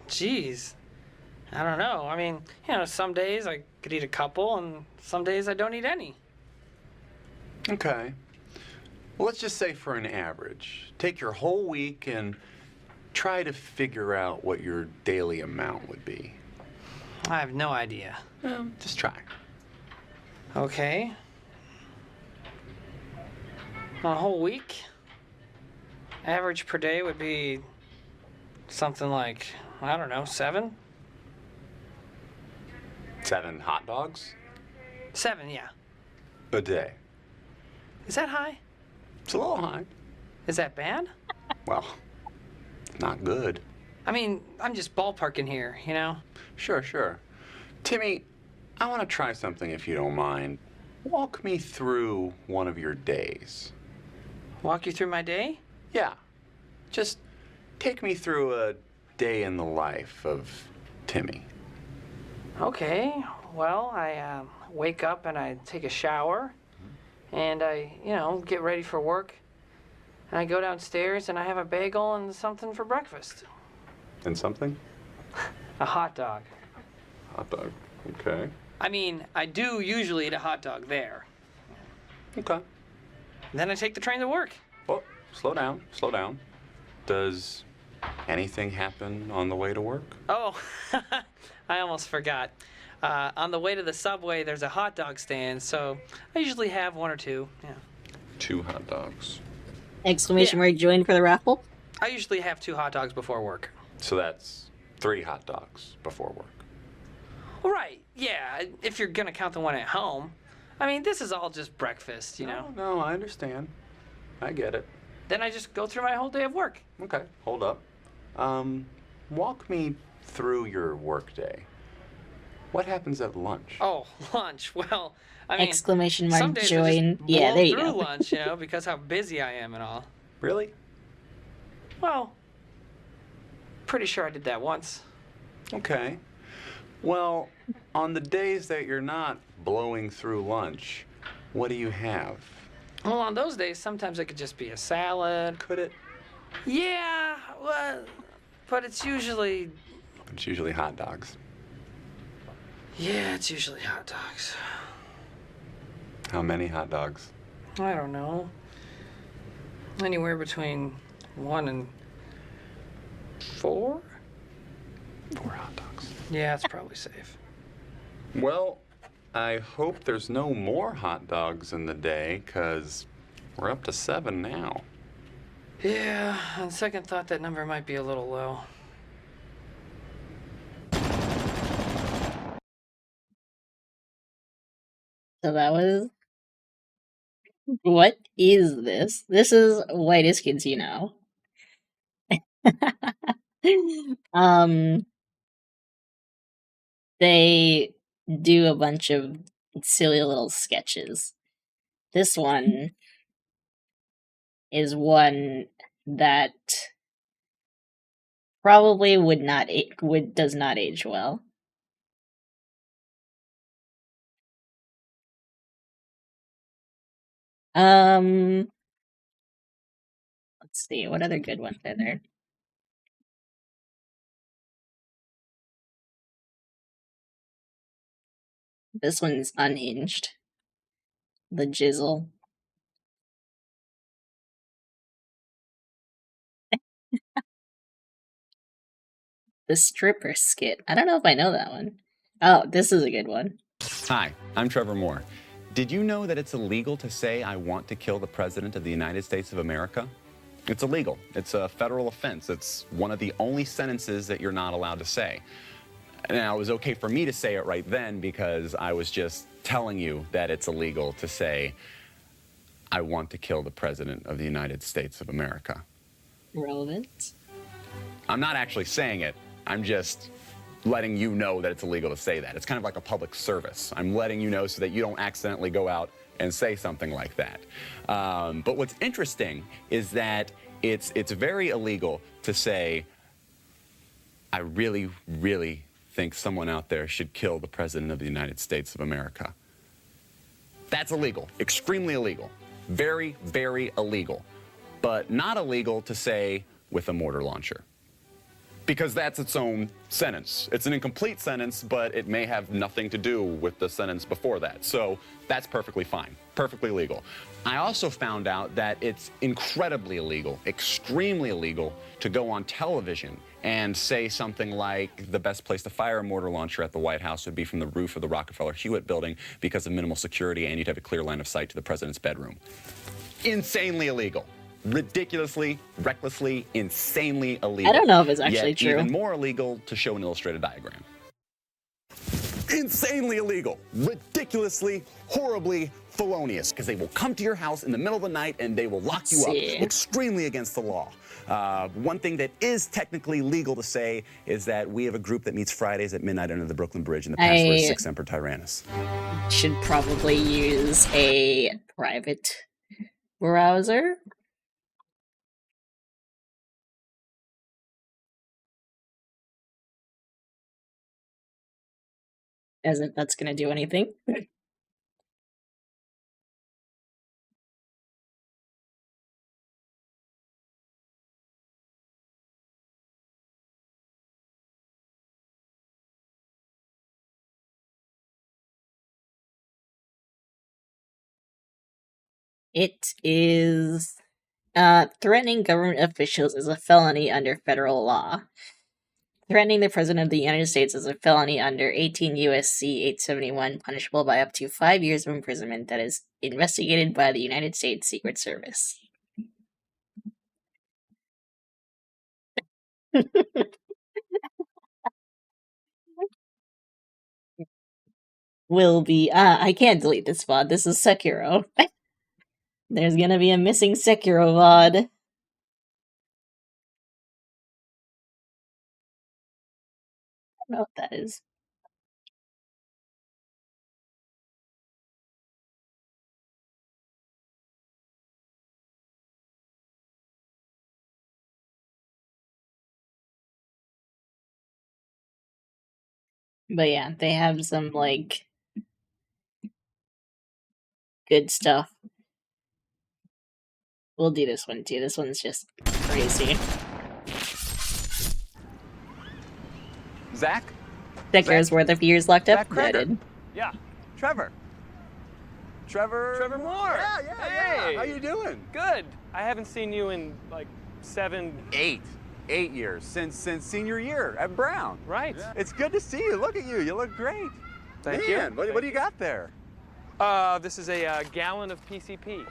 Geez. I don't know. I mean, some days I could eat a couple, and some days I don't eat any. Okay. Well, let's just say for an average, take your whole week and try to figure out what your daily amount would be. I have no idea. Just try. Okay. On a whole week, average per day would be something like, I don't know, 7? 7 hot dogs 7, yeah. a day. Is that high? It's a little high. Is that bad? Well, not good. I mean, I'm just ballparking here, you know? Sure, sure. Timmy, I want to try something if you don't mind. Walk me through one of your days. Walk you through my day? Yeah. Just take me through a day in the life of Timmy. Okay, well, I wake up and I take a shower, and I, get ready for work. And I go downstairs and I have a bagel and something for breakfast. And something? A hot dog. Hot dog. Okay. I mean, I do usually eat a hot dog there. Okay. Then I take the train to work. Well, slow down, slow down. Does anything happen on the way to work? Oh, I almost forgot. On the way to the subway, there's a hot dog stand, so I usually have 1 or 2. Yeah. 2 hot dogs. Exclamation mark join for the raffle. I usually have 2 hot dogs before work. So that's 3 hot dogs before work. Right, yeah, if you're gonna count the one at home. I mean, this is all just breakfast, you know? No, I understand. I get it. Then I just go through my whole day of work. Okay, hold up. Walk me through your workday. What happens at lunch? Oh, lunch. Well, I mean, Exclamation some mark days I join. just Yeah, blow there you through go. lunch, because how busy I am and all. Really? Well, pretty sure I did that once. Okay. Well, on the days that you're not blowing through lunch, what do you have? Well, on those days, sometimes it could just be a salad. Could it? Yeah, well, but it's usually, It's usually hot dogs. yeah, it's usually hot dogs. How many hot dogs? I don't know. Anywhere between 1 and 4? 4 hot dogs. Yeah, it's probably safe. Well, I hope there's no more hot dogs in the day, 'cause we're up to 7 now. Yeah, on second thought, that number might be a little low. So that was. What is this? This is Whitest Kids You Know. um, they do a bunch of silly little sketches. This one is one that probably does not age well. Let's see, what other good ones are there? This one's unhinged. The Jizzle. The stripper skit. I don't know if I know that one. Oh, this is a good one. Hi, I'm Trevor Moore. Did you know that it's illegal to say I want to kill the President of the United States of America? It's illegal. It's a federal offense. It's one of the only sentences that you're not allowed to say. Now, it was okay for me to say it right then because I was just telling you that it's illegal to say I want to kill the President of the United States of America. Relevant. I'm not actually saying it. I'm just letting you know that it's illegal to say that. It's kind of like a public service. I'm letting you know so that you don't accidentally go out and say something like that. But what's interesting is that it's very illegal to say, I really, really think someone out there should kill the President of the United States of America. That's illegal, extremely illegal, very, very illegal, but not illegal to say with a mortar launcher. Because that's its own sentence. It's an incomplete sentence, but it may have nothing to do with the sentence before that. So that's perfectly fine, perfectly legal. I also found out that it's incredibly illegal, extremely illegal, to go on television and say something like the best place to fire a mortar launcher at the White House would be from the roof of the Rockefeller Hewitt building because of minimal security and you'd have a clear line of sight to the president's bedroom. insanely illegal. Ridiculously, recklessly, insanely illegal. I don't know if it's actually Yet true. Even more illegal to show an illustrated diagram. Insanely illegal, ridiculously, horribly felonious, because they will come to your house in the middle of the night and they will lock you up. See. Extremely against the law. One thing that is technically legal to say is that we have a group that meets Fridays at midnight under the Brooklyn Bridge, and the password is 6 Semper Tyrannis. Should probably use a private browser. As if that's going to do anything. It is threatening government officials is a felony under federal law. Threatening the President of the United States is a felony under 18 U.S.C. 871, punishable by up to 5 years of imprisonment that is investigated by the United States Secret Service. Will be... I can't delete this VOD. This is Sekiro. There's gonna be a missing Sekiro VOD. I don't know what that is. But yeah, they have some, like, good stuff. We'll do this one too. This one's just crazy. Zach? Sekiro's worth of years locked up. Zach Kreger. Noted. Yeah. Trevor. Trevor Moore. Yeah. Hey. How you doing? Good. I haven't seen you in like 8 years since senior year at Brown. Right. Yeah. It's good to see you. Look at you. You look great. Thank Man, you. what do you got there? This is a gallon of PCP.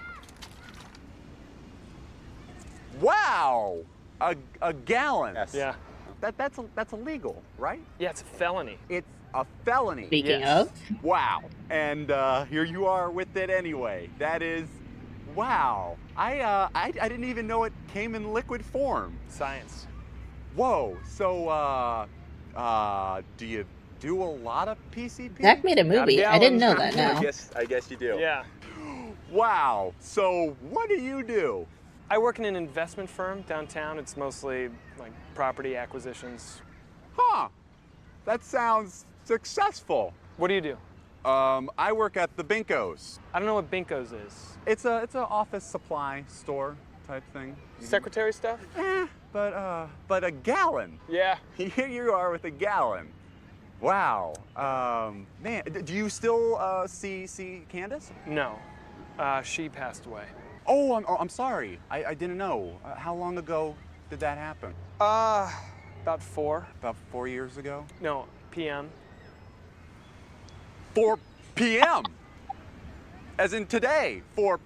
Wow, a gallon. Yes. Yeah. That's illegal, right? Yeah, it's a felony. It's a felony. Speaking Yes. of, Wow. And here you are with it anyway. That is, wow. I didn't even know it came in liquid form. Science. Whoa. So do you do a lot of PCP? Zach made a movie. I didn't know gallons. that. No. I guess you do. Yeah. Wow. So what do you do? I work in an investment firm downtown. It's mostly like property acquisitions. Huh. That sounds successful. What do you do? I work at the Binkos. I don't know what Binko's is. It's an office supply store type thing. Secretary stuff? But a gallon. Yeah. Here you are with a gallon. Wow. Man, do you still see Candace? No. She passed away. Oh, I'm sorry. I didn't know. How long ago did that happen? About 4. About 4 years ago? No, PM. 4 p.m. As in today, 4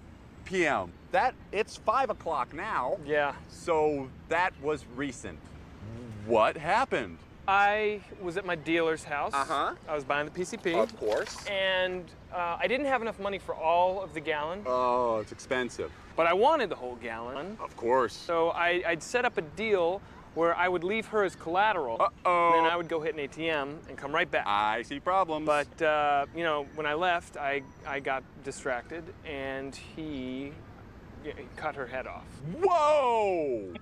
p.m. It's 5 o'clock now. Yeah. So that was recent. What happened? I was at my dealer's house. Uh-huh. I was buying the PCP. Of course. And I didn't have enough money for all of the gallon, Oh, it's expensive. but I wanted the whole gallon. Of course. So I'd set up a deal where I would leave her as collateral. Uh-oh. And then I would go hit an ATM and come right back. I see problems. But, you know, when I left, I got distracted and he cut her head off. Whoa!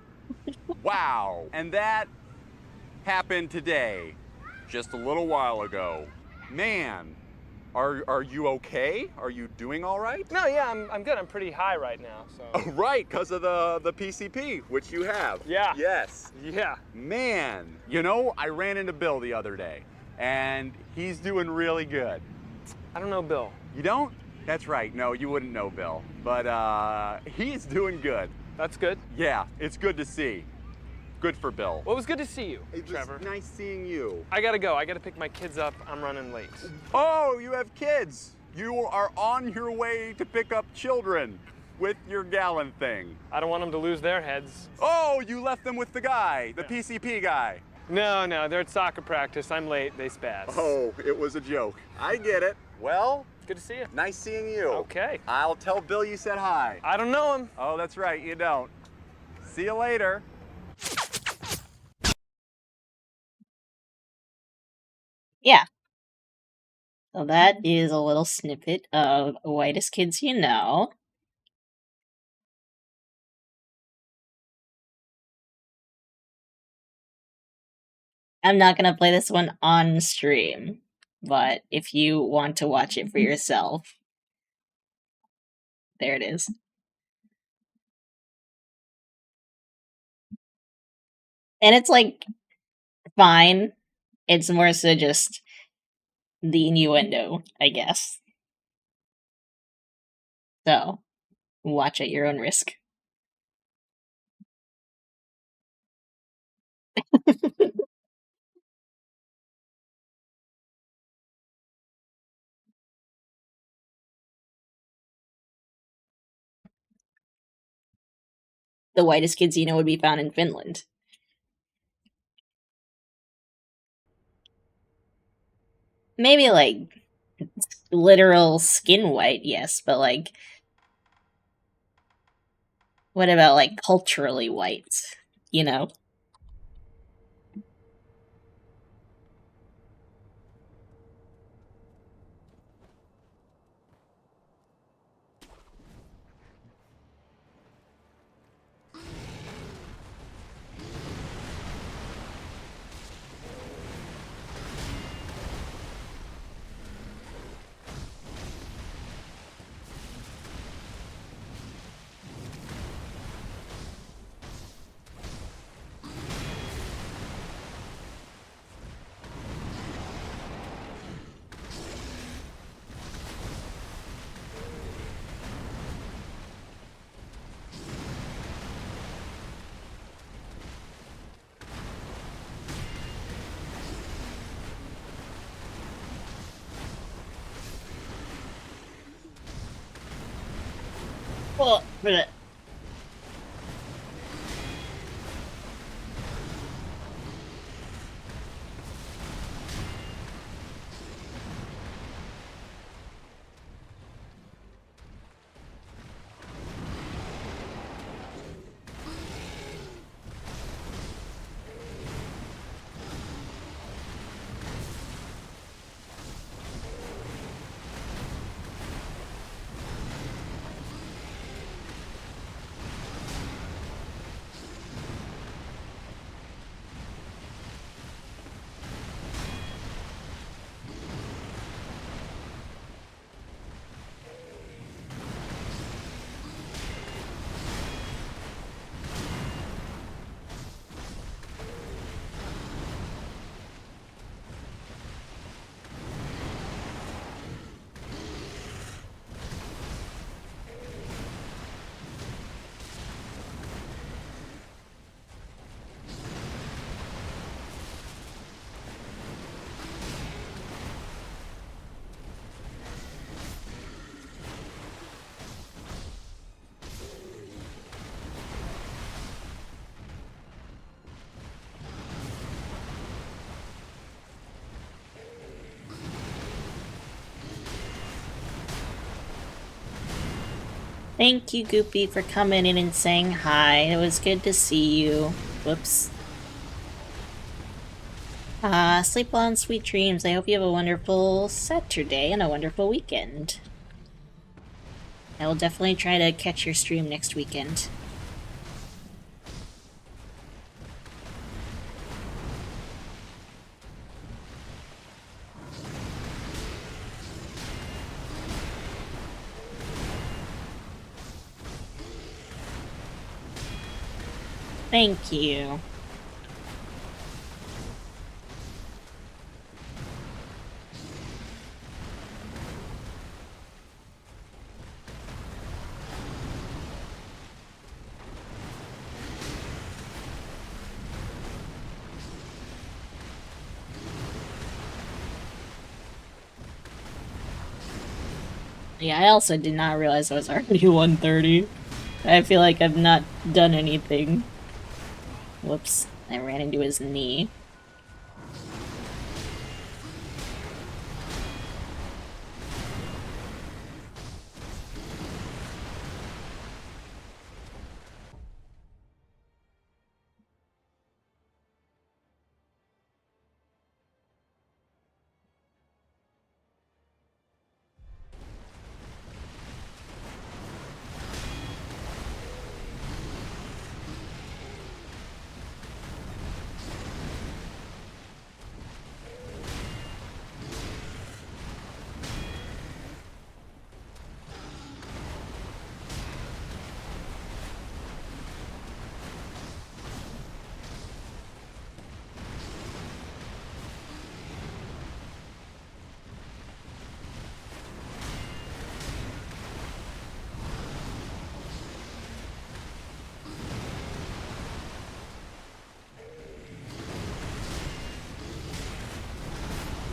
Wow. And that happened today, just a little while ago. Man, are you okay? Are you doing all right? No, yeah, I'm good. I'm pretty high right now, so. Oh, right, because of the PCP, which you have. Yeah. Yes. Yeah. Man, you know, I ran into Bill the other day, and he's doing really good. I don't know Bill. You don't? That's right. No, you wouldn't know Bill. But he's doing good. That's good. Yeah, it's good to see. Good for Bill. Well, it was good to see you, It was Trevor. nice seeing you. I gotta go. I gotta pick my kids up. I'm running late. Oh, you have kids. You are on your way to pick up children. with your gallon thing? I don't want them to lose their heads. Oh, you left them with the guy, the PCP guy. No, they're at soccer practice. I'm late. They spaz. Oh, it was a joke. I get it. Well, Good to see you. nice seeing you. Okay. I'll tell Bill you said hi. I don't know him. Oh, that's right, you don't. See you later. Yeah. So that is a little snippet of Whitest Kids You Know. I'm not gonna play this one on stream, but if you want to watch it for yourself, there it is. And it's like fine. It's more so just the innuendo, I guess. So, watch at your own risk. The whitest kids you know would be found in Finland. Maybe like literal skin white, yes, but like what about like culturally white? You know? Well, thank you, Goopy, for coming in and saying hi. It was good to see you. Whoops. Sleep well and sweet dreams. I hope you have a wonderful Saturday and a wonderful weekend. I will definitely try to catch your stream next weekend. Thank you. Yeah, I also did not realize I was already 130. I feel like I've not done anything. Whoops, I ran into his knee.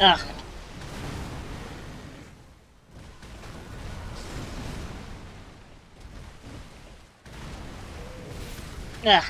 Ugh. Ugh.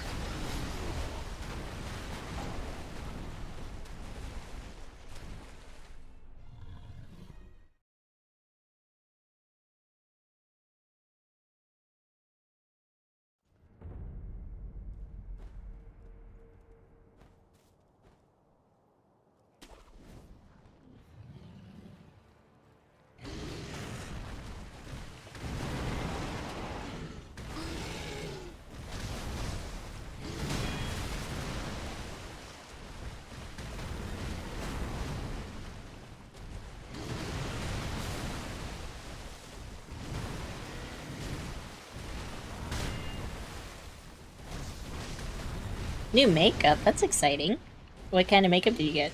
New makeup, that's exciting. What kind of makeup did you get?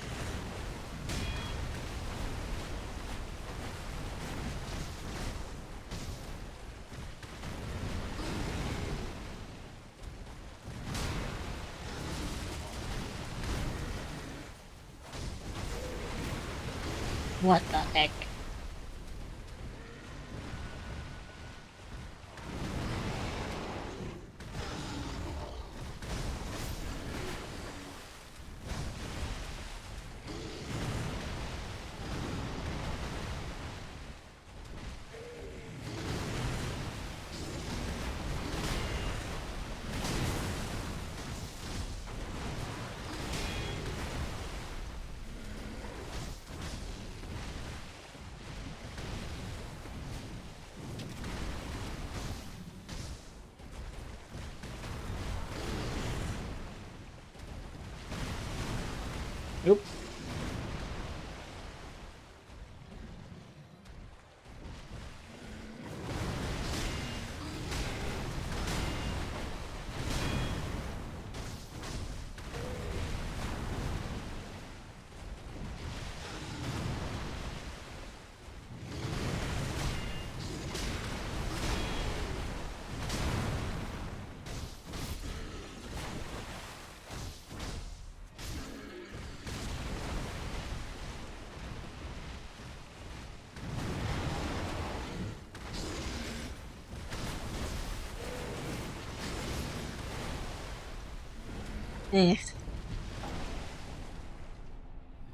What the heck? Oop. Eh.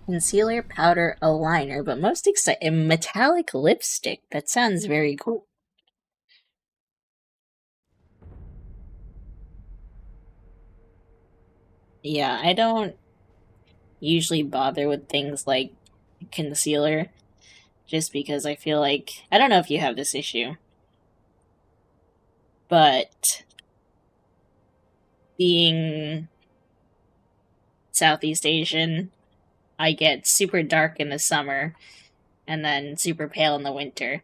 Concealer, powder, a liner, but most exciting, metallic lipstick. That sounds very cool. Yeah, I don't usually bother with things like concealer, just because I feel like, I don't know if you have this issue, but being Southeast Asian, I get super dark in the summer and then super pale in the winter.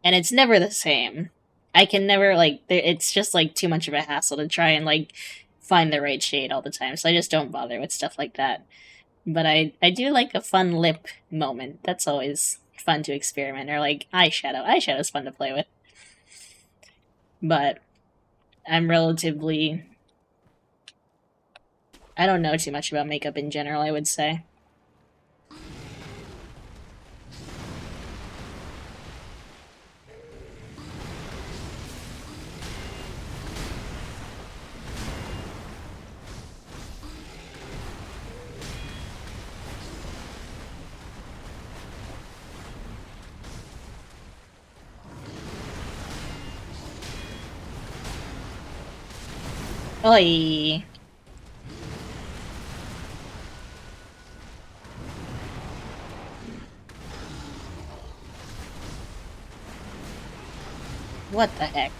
And it's never the same. I can never, like, it's just, like, too much of a hassle to try and, like, find the right shade all the time. So I just don't bother with stuff like that. But I do like a fun lip moment. That's always fun to experiment. Or, like, eyeshadow. Eyeshadow's fun to play with. But I'm relatively, I don't know too much about makeup in general, I would say. Oi. What the heck?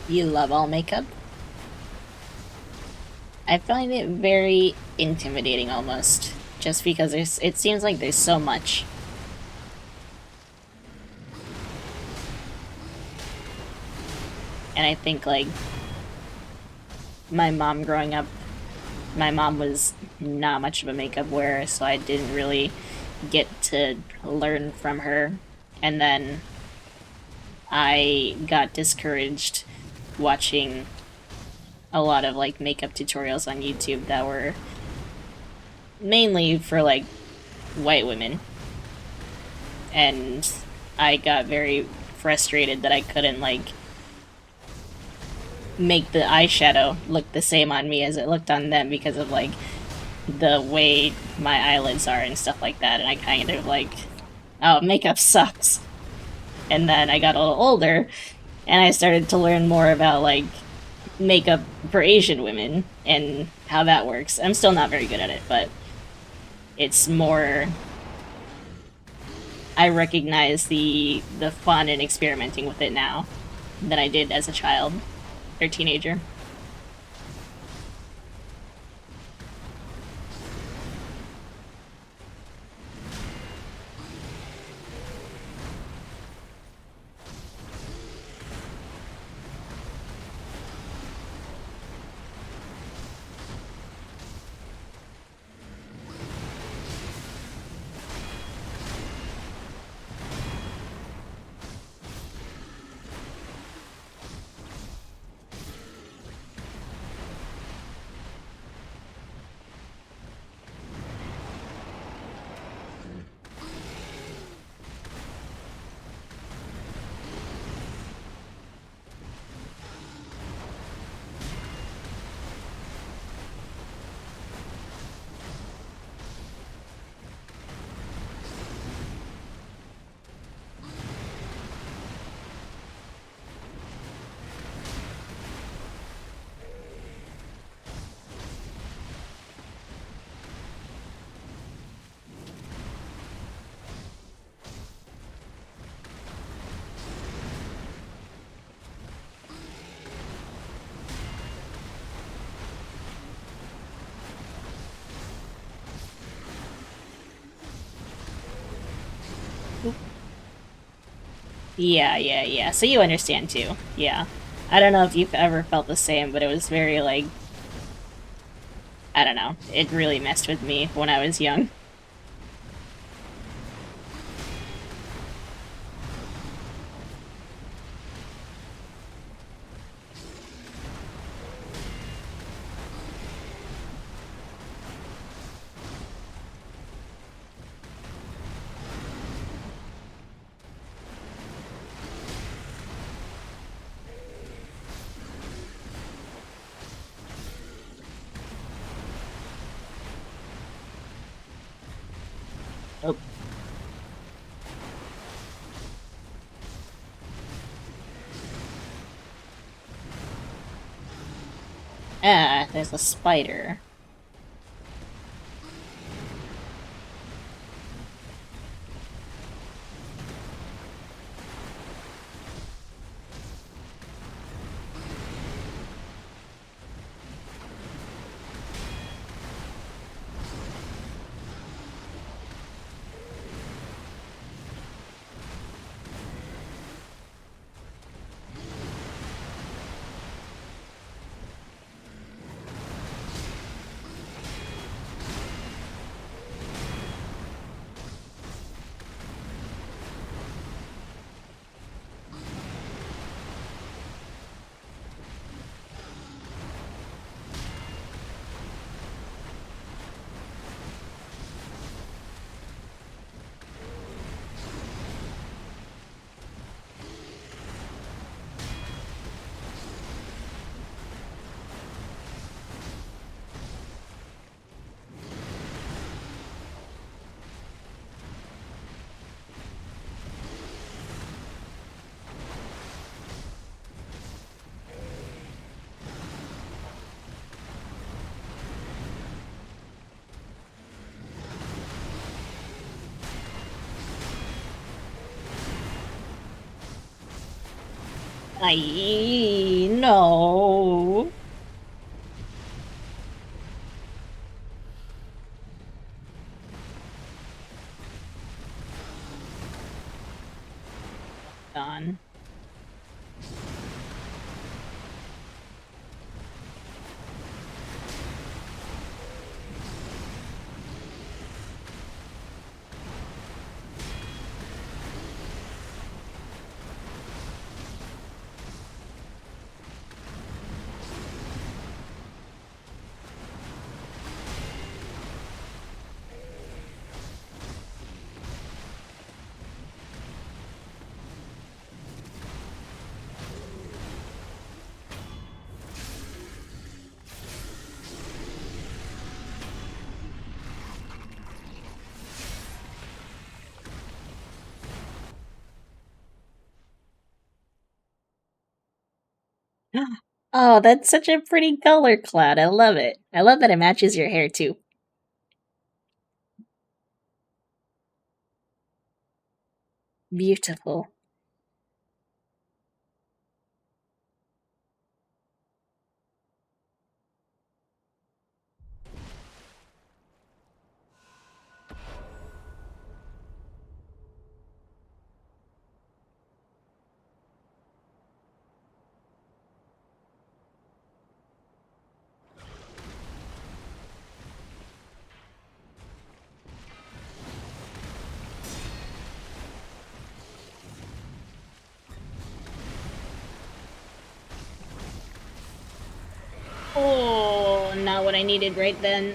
You love all makeup? I find it very intimidating almost, just because it seems like there's so much. And I think, like, my mom growing up, my mom was not much of a makeup wearer, so I didn't really get to learn from her. And then I got discouraged watching a lot of, like, makeup tutorials on YouTube that were mainly for, like, white women. And I got very frustrated that I couldn't, like, make the eyeshadow look the same on me as it looked on them because of, like, the way my eyelids are and stuff like that. And I kind of, like, oh, makeup sucks. And then I got a little older, and I started to learn more about, like, makeup for Asian women and how that works. I'm still not very good at it, but it's more... I recognize the fun and experimenting with it now than I did as a child or teenager. Yeah. So you understand too. Yeah. I don't know if you've ever felt the same, but it was very, like... I don't know. It really messed with me when I was young. Oh. Ah, there's a spider. I no. Gone. Oh, that's such a pretty color, Cloud. I love it. I love that it matches your hair too. Beautiful. Oh, not what I needed right then.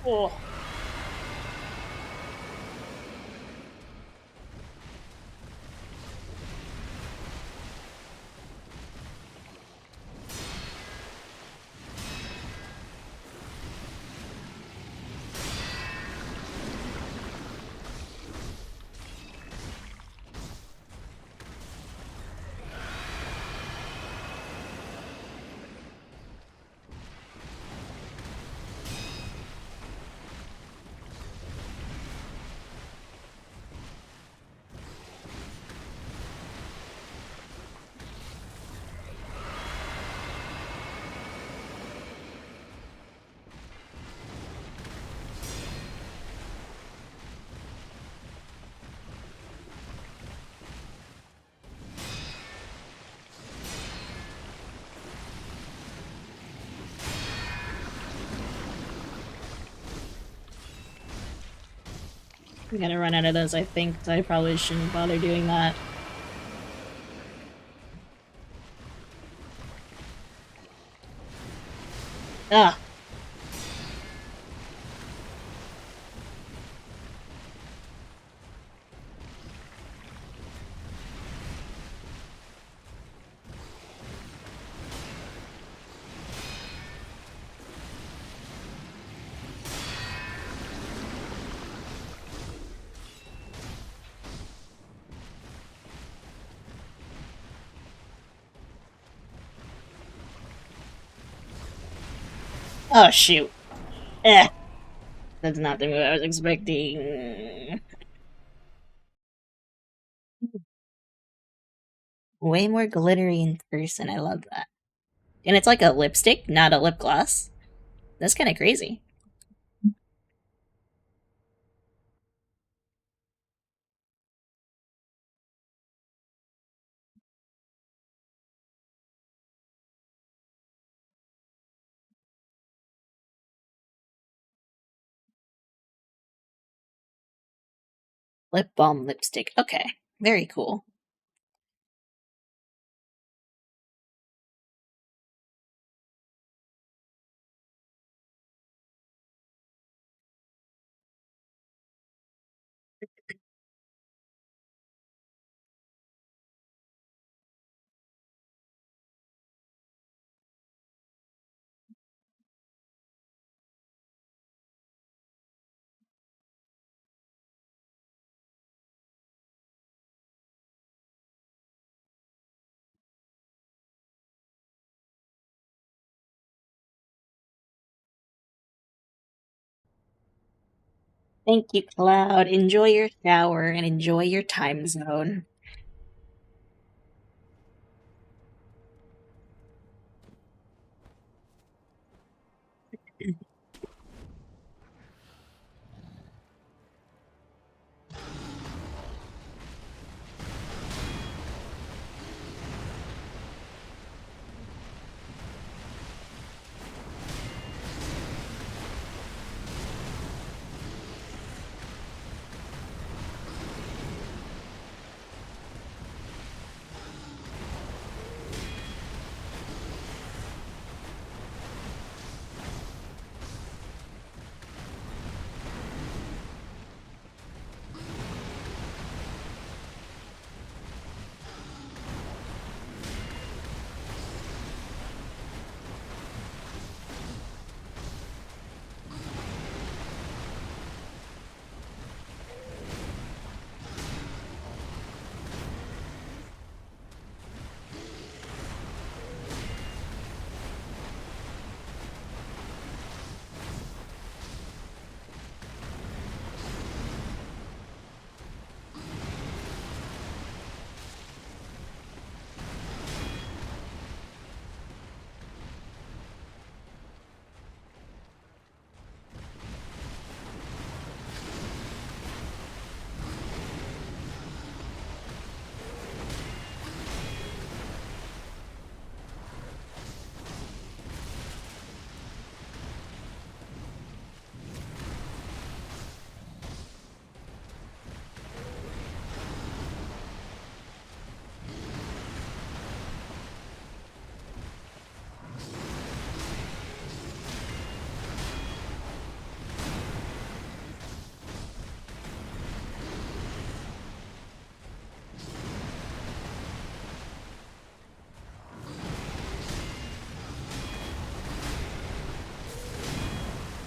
Oh. I'm gonna run out of those, I think, so I probably shouldn't bother doing that. Ah. Oh, shoot. Eh. That's not the move I was expecting. Way more glittery in person. I love that. And it's like a lipstick, not a lip gloss. That's kind of crazy. Lip balm lipstick. Okay. Very cool. Thank you, Cloud. Enjoy your shower and enjoy your time zone.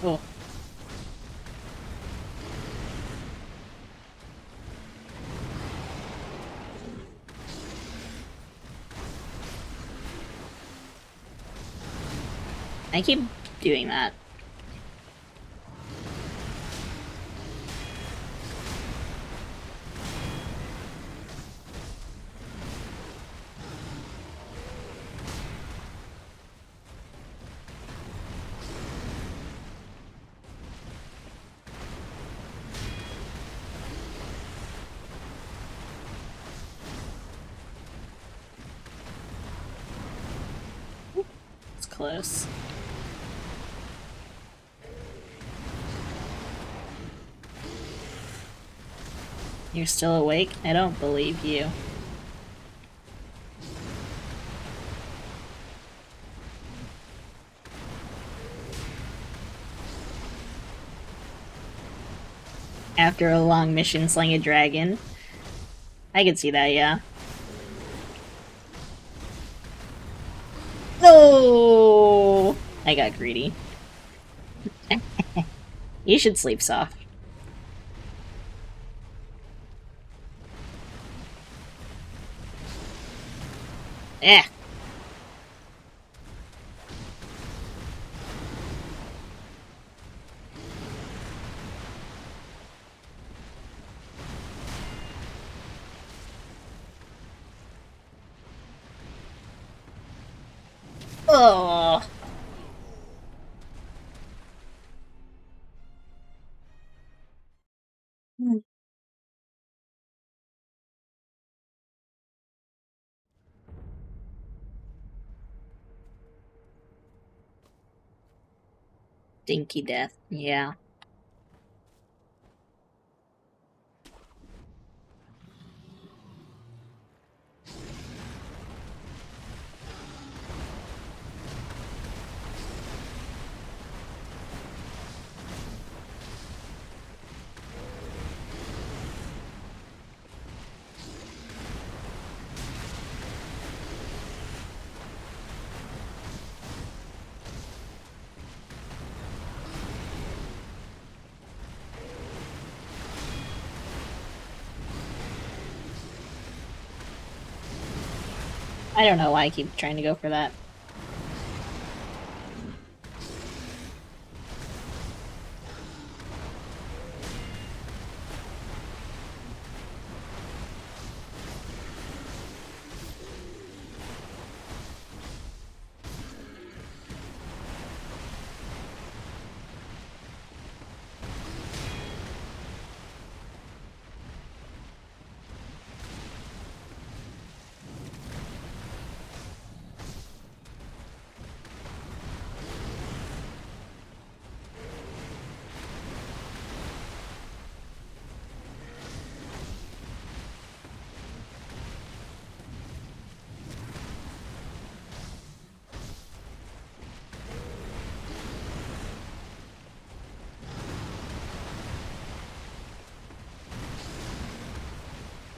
Oh. I keep doing that. It's close. You're still awake? I don't believe you. After a long mission slaying a dragon. I can see that, yeah. No! I got greedy. You should sleep soft. Eh. Oh. Dinky death. Yeah. I don't know why I keep trying to go for that.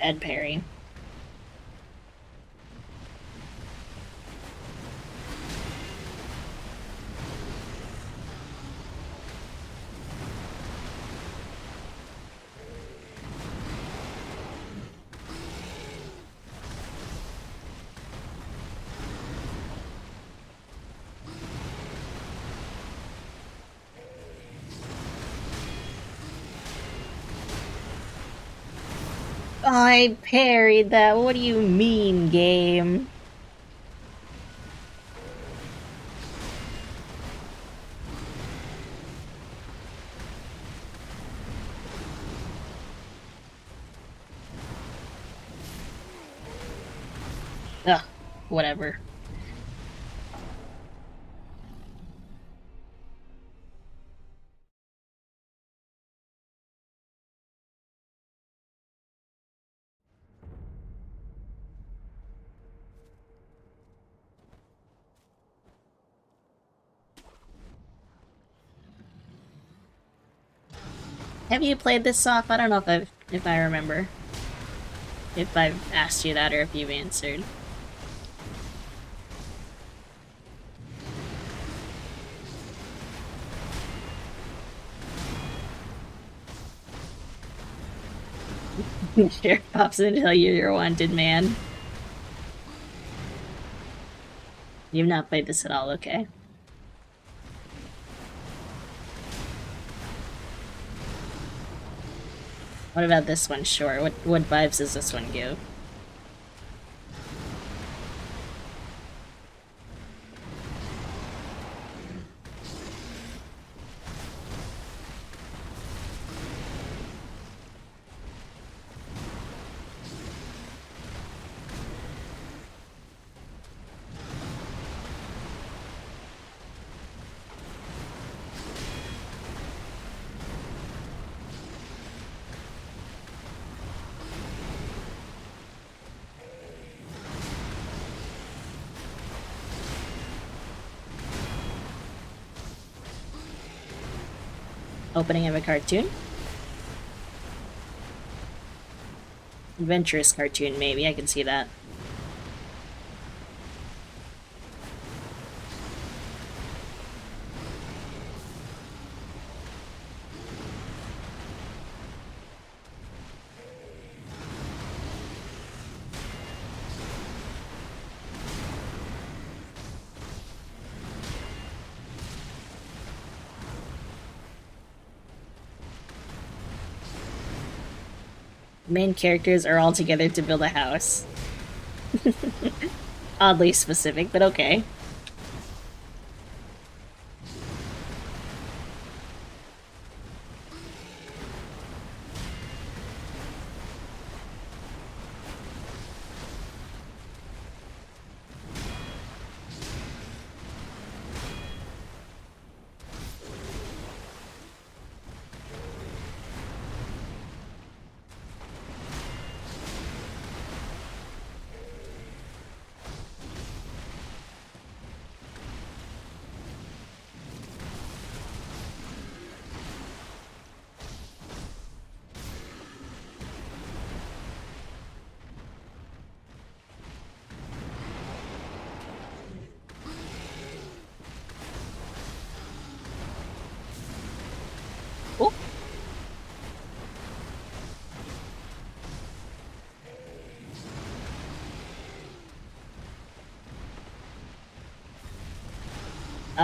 Ed Perry. I parried that. What do you mean, game? Ugh, whatever. Have you played this off? I don't know if I remember. If I've asked you that or if you've answered. Sheriff pops in to tell you you're a wanted man. You've not played this at all, okay. What about this one? Sure. What vibes does this one give? Opening of a cartoon? Adventurous cartoon, maybe. I can see that. Main characters are all together to build a house. Oddly specific, but okay.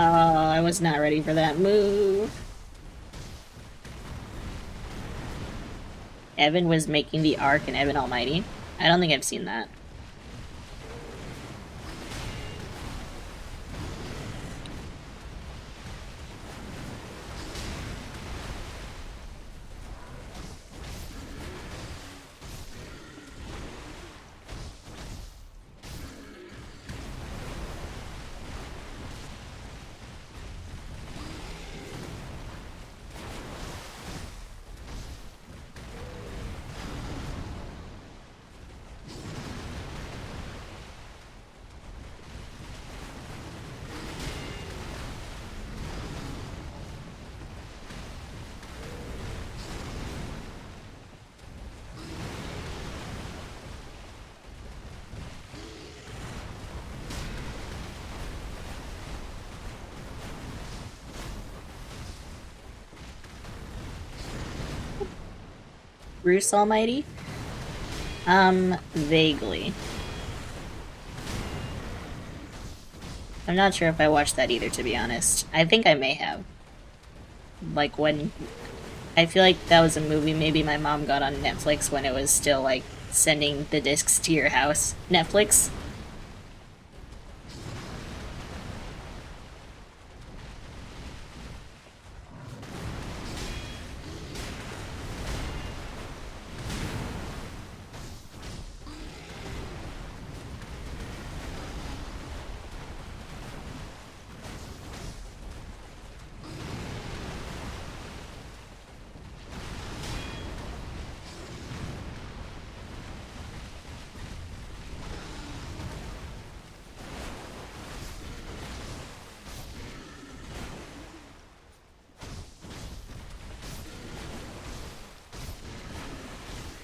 Oh, I was not ready for that move. Evan was making the arc in Evan Almighty. I don't think I've seen that. Bruce Almighty? Vaguely. I'm not sure if I watched that either, to be honest. I think I may have. Like, when... I feel like that was a movie maybe my mom got on Netflix when it was still, like, sending the discs to your house. Netflix?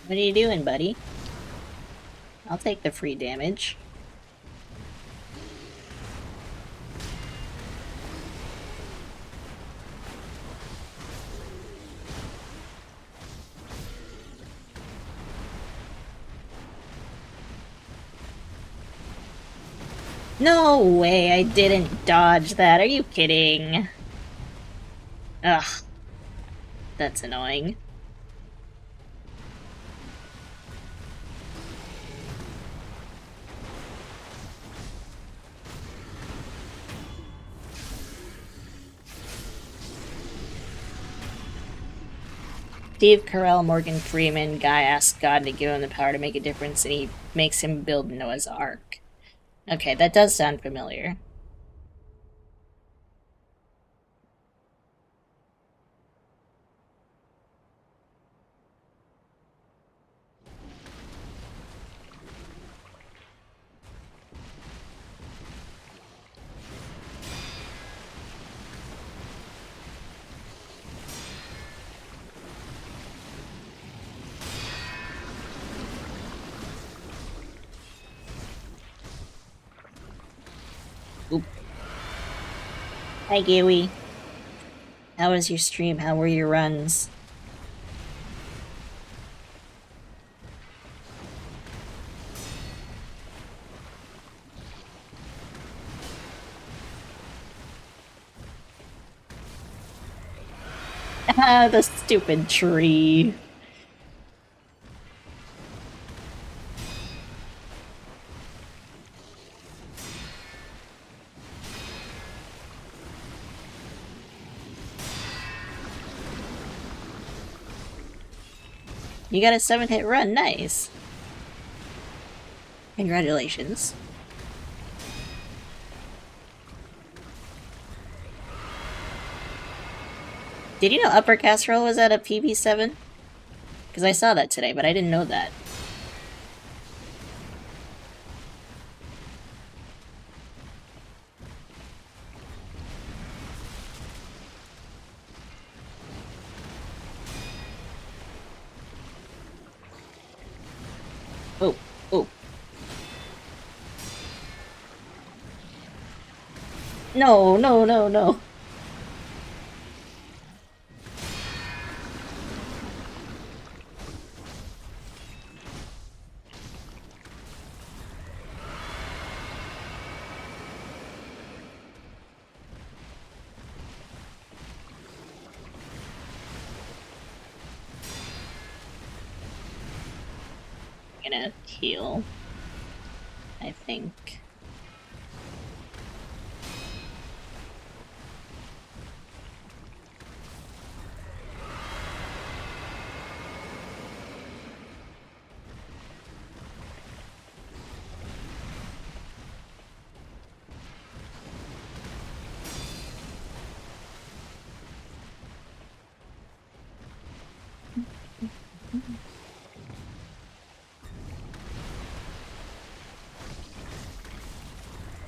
What are you doing, buddy? I'll take the free damage. No way, I didn't dodge that. Are you kidding? Ugh. That's annoying. Steve Carell, Morgan Freeman, guy asks God to give him the power to make a difference, and he makes him build Noah's Ark. Okay, that does sound familiar. Oop. Hi, Gawy. How was your stream? How were your runs? Ah, the stupid tree. You got a 7-hit run, nice. Congratulations. Did you know Upper Casserole was at a PB7? Because I saw that today, but I didn't know that. Oh, oh. No, no, no, no. gonna heal, I think.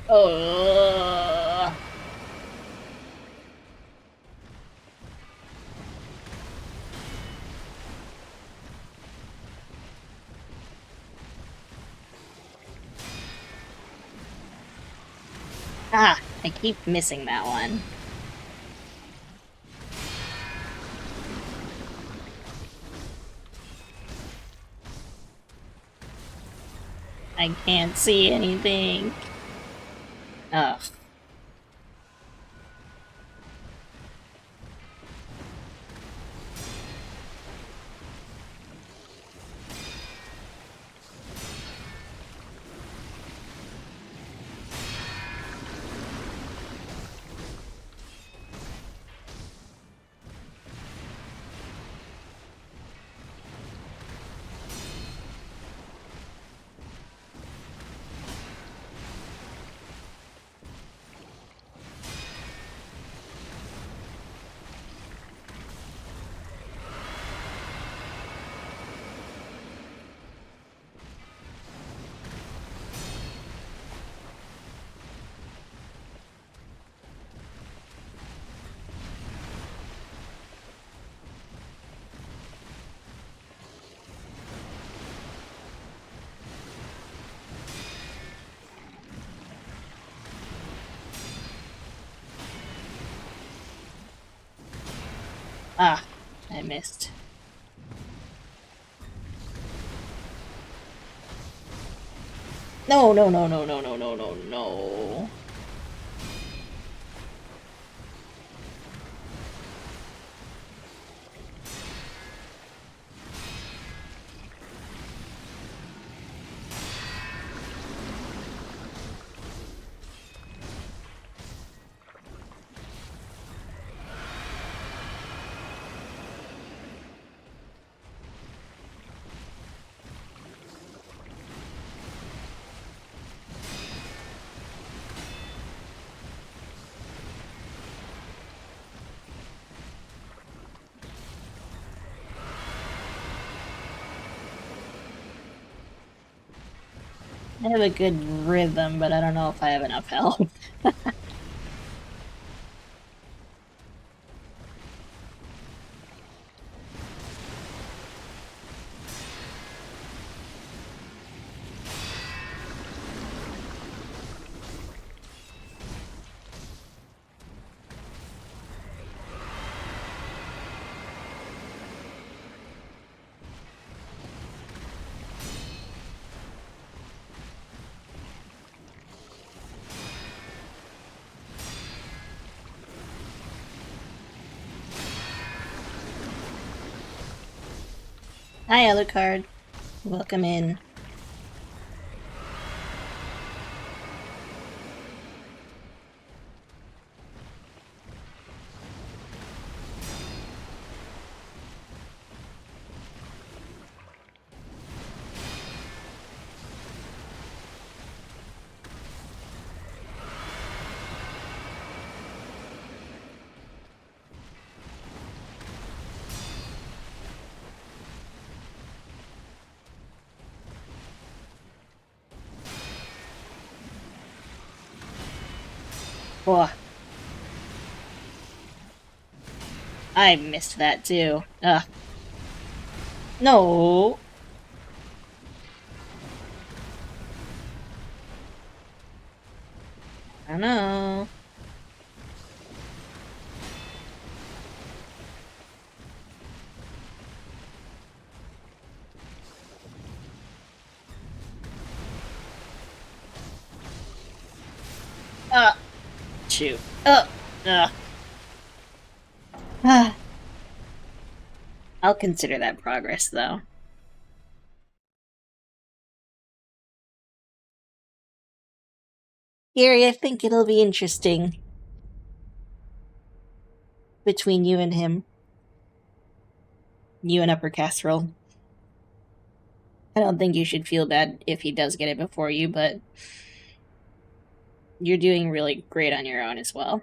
Oh. Ah, I keep missing that one. I can't see anything. Ugh. Ah, I missed. No, no, no, no, no, no, no, no, no. I have a good rhythm, but I don't know if I have enough health. Hi, Alucard. Welcome in. Oh, I missed that too. Ugh. No. I don't know. Shoot. I'll consider that progress, though. Gary, I think it'll be interesting between you and him. You and Upper Casserole. I don't think you should feel bad if he does get it before you, but you're doing really great on your own as well.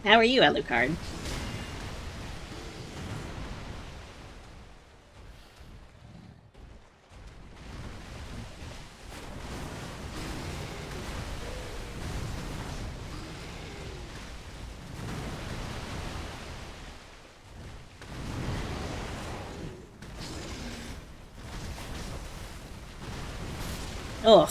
How are you, Alucard? Ugh.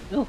Oh.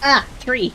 Ah, 3.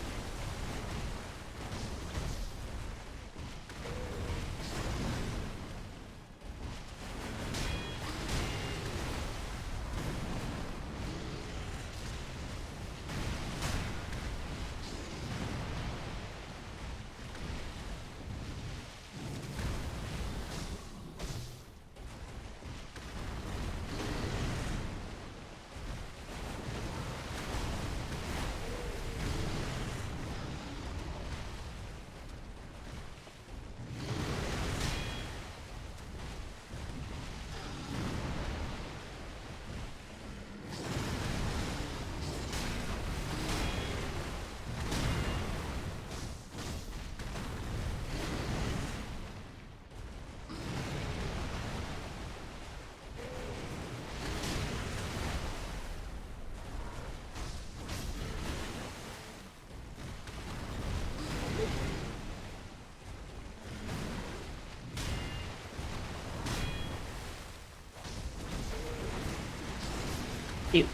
Shoot.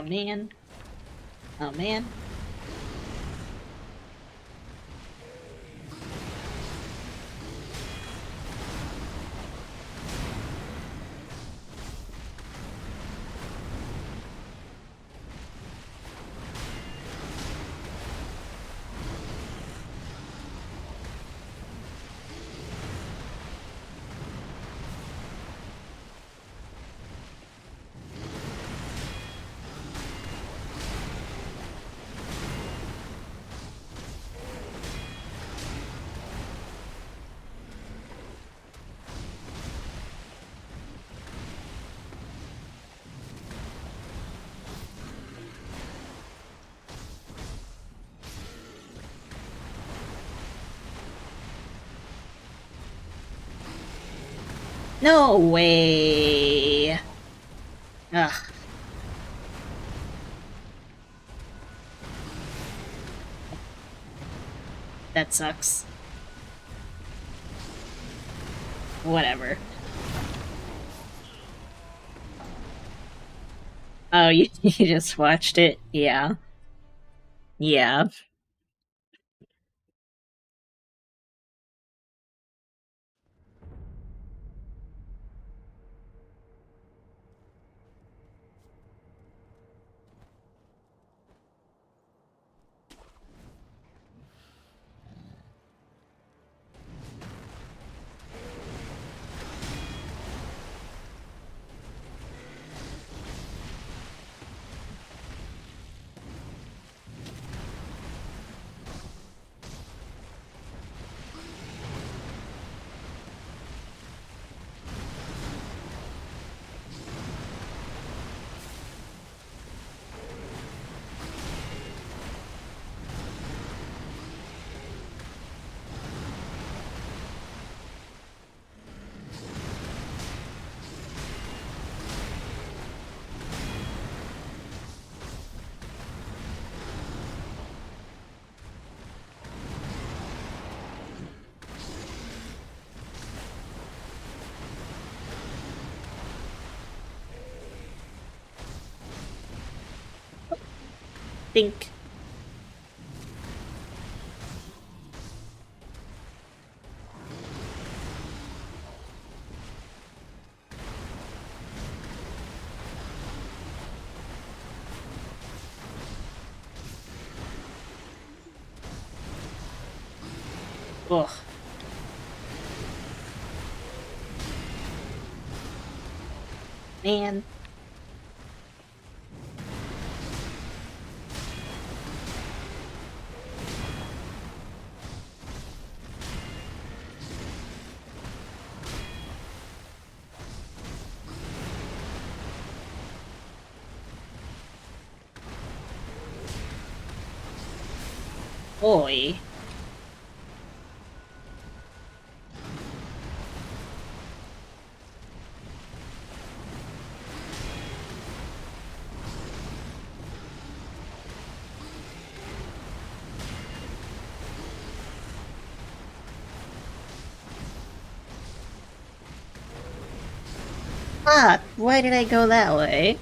man. Oh man. No way. Ugh. That sucks. Whatever. Oh, you, you just watched it? Yeah. Yeah. Think. Ugh. Man. Boy. Ah, why did I go that way?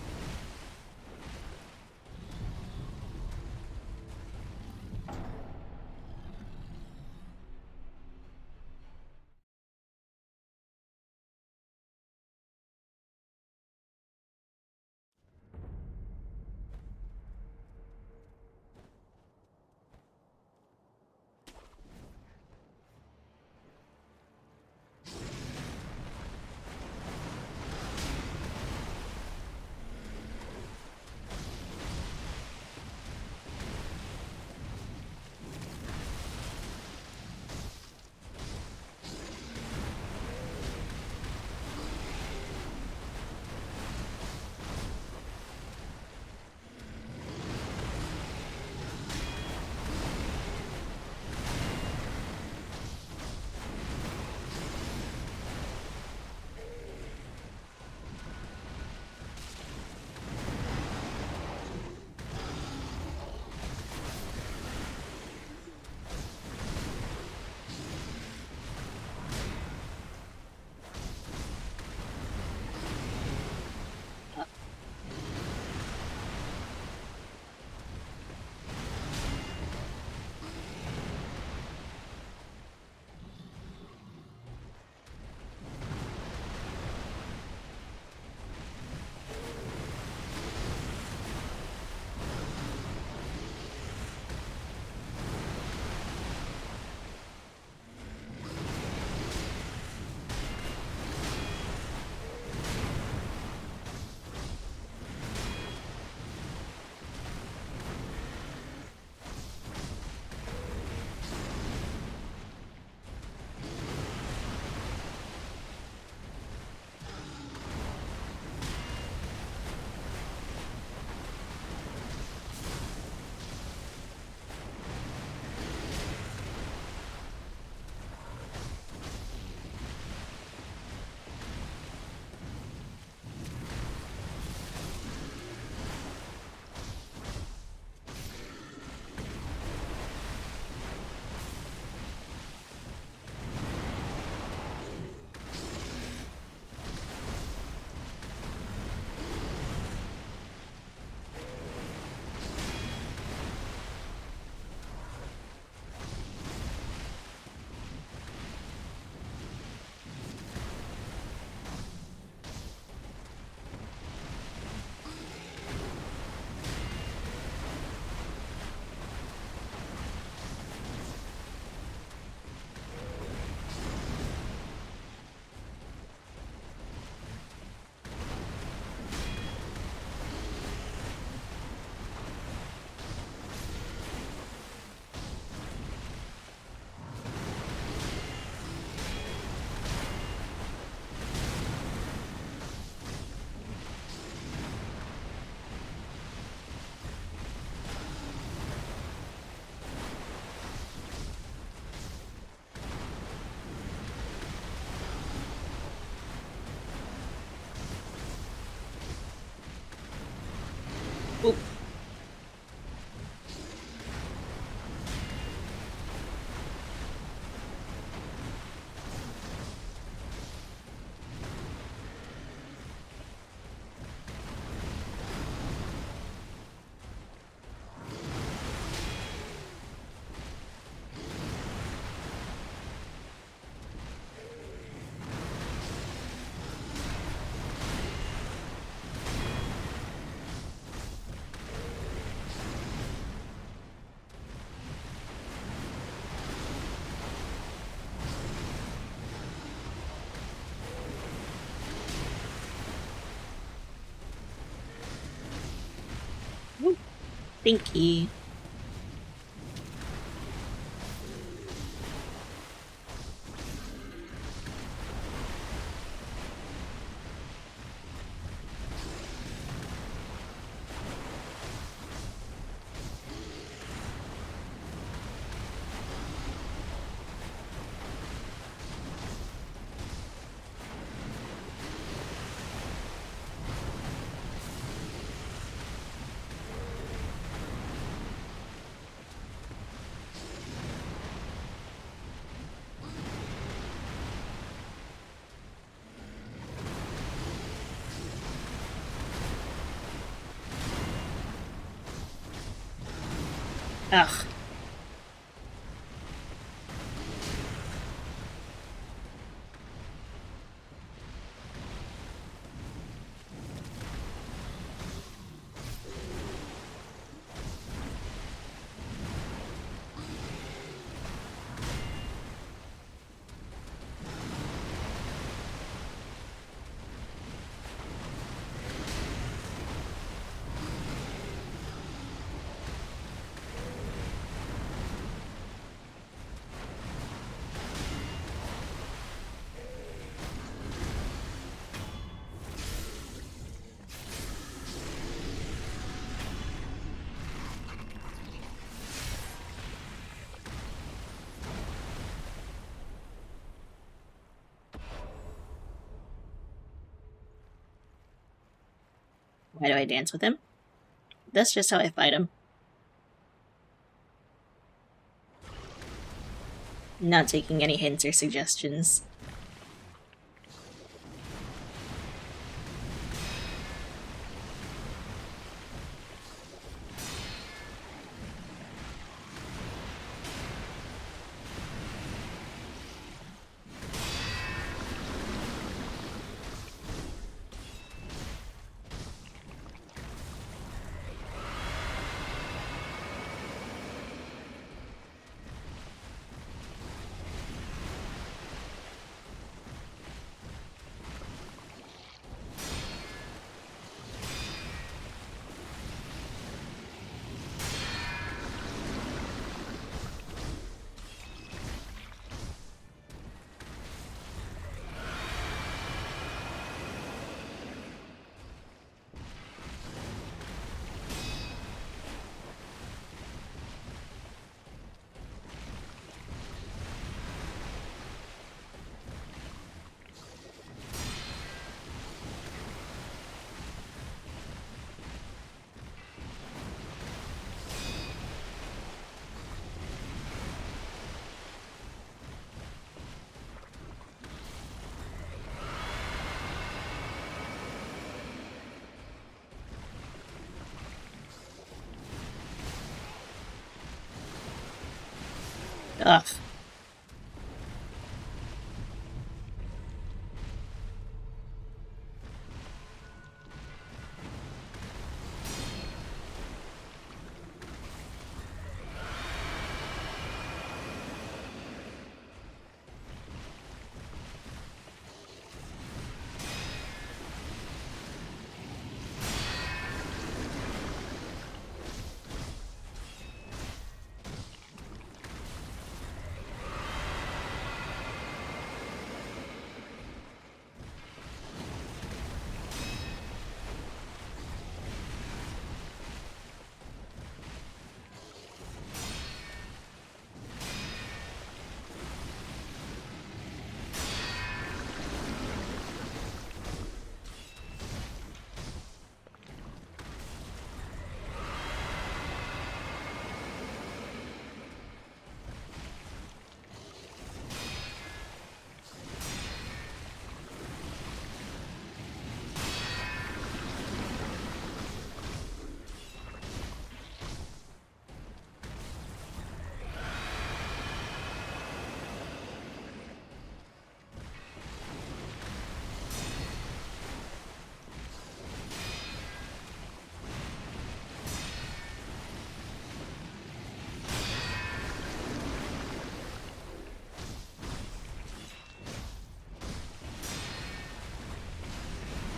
Thank you. Ugh. Why do I dance with him? That's just how I fight him. Not taking any hints or suggestions. Ugh.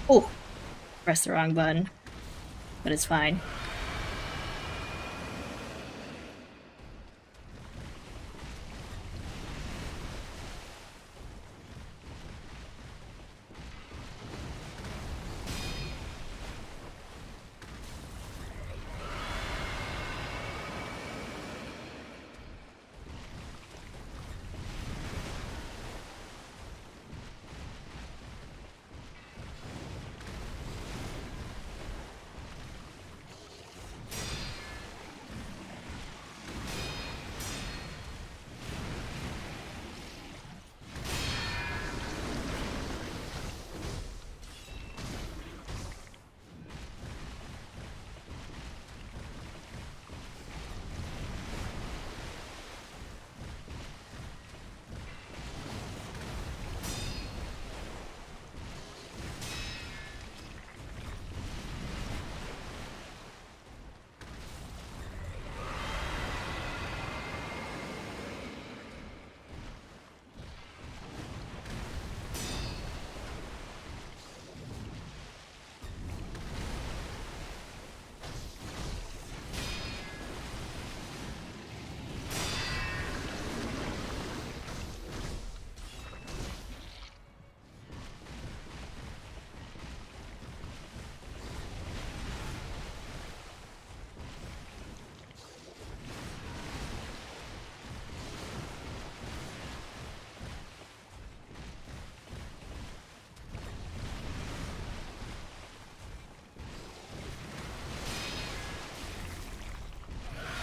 Oh, pressed the wrong button, but it's fine.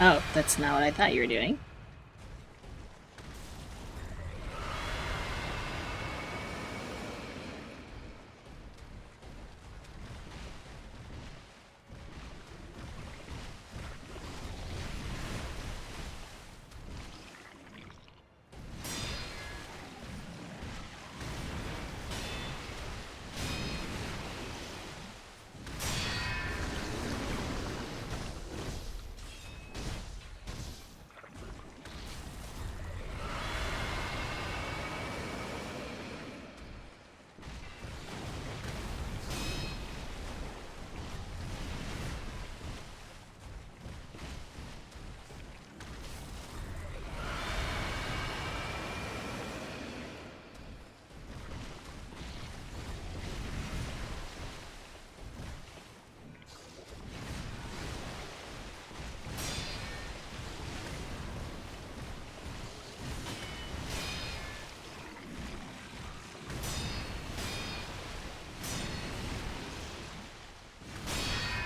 Oh, that's not what I thought you were doing.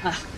Ah.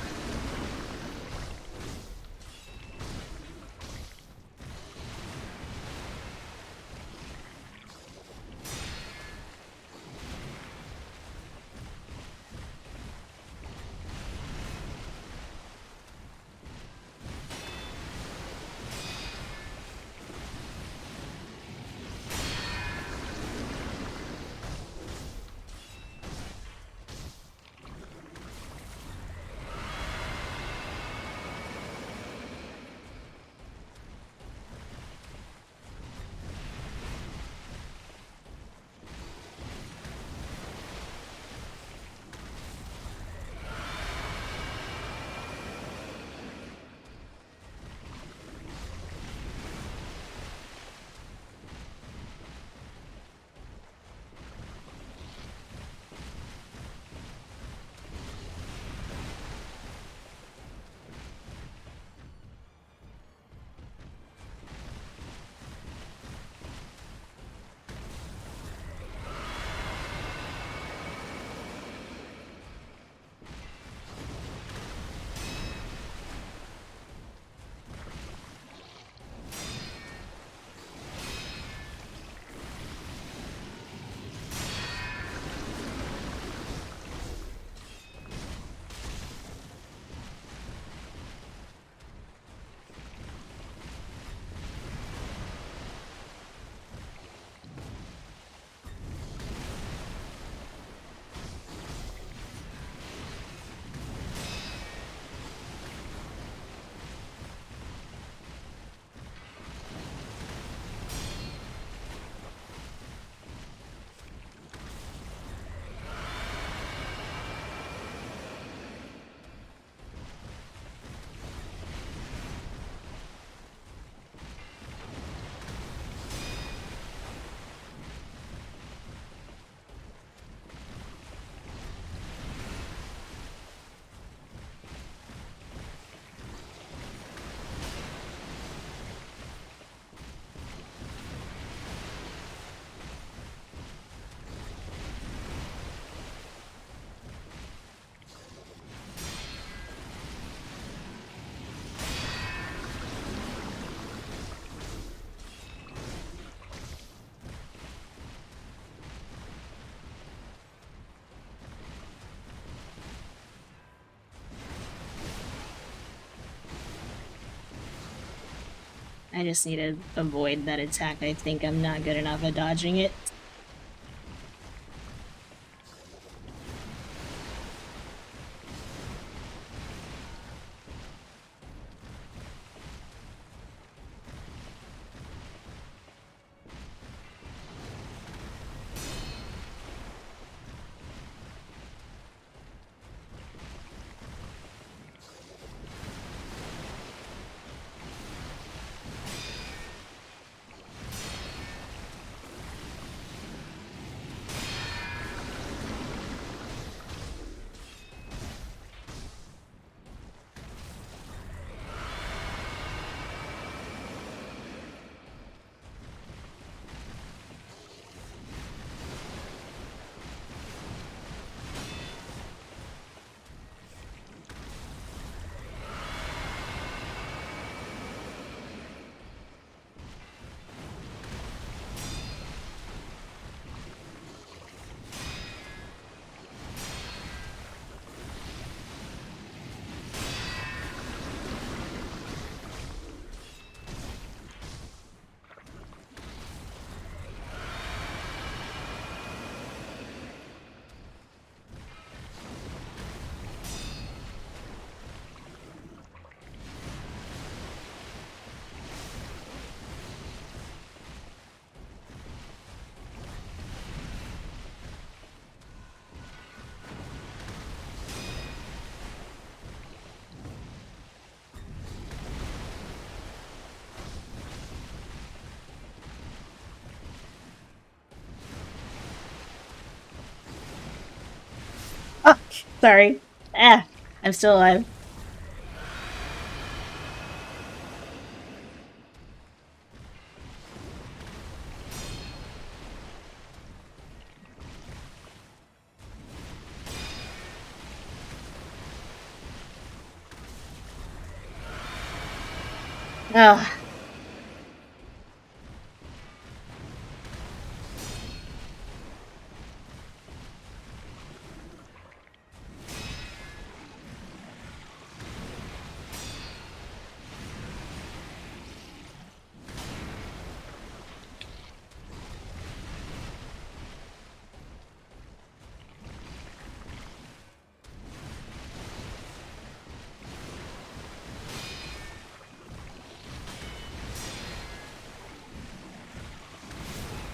I just need to avoid that attack. I think I'm not good enough at dodging it. Sorry. Ah, I'm still alive. Oh.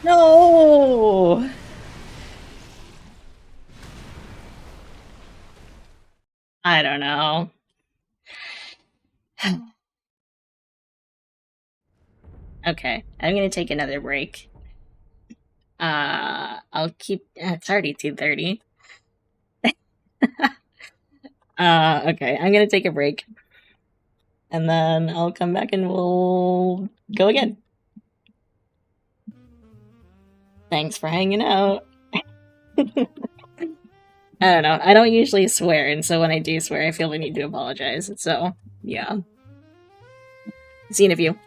No! I don't know. Okay, I'm gonna take another break. I'll keep. It's already 2:30. Okay, I'm gonna take a break, and then I'll come back and we'll go again. Thanks for hanging out. I don't know. I don't usually swear, and so when I do swear, I feel the need to apologize. So, yeah. Seeing of you.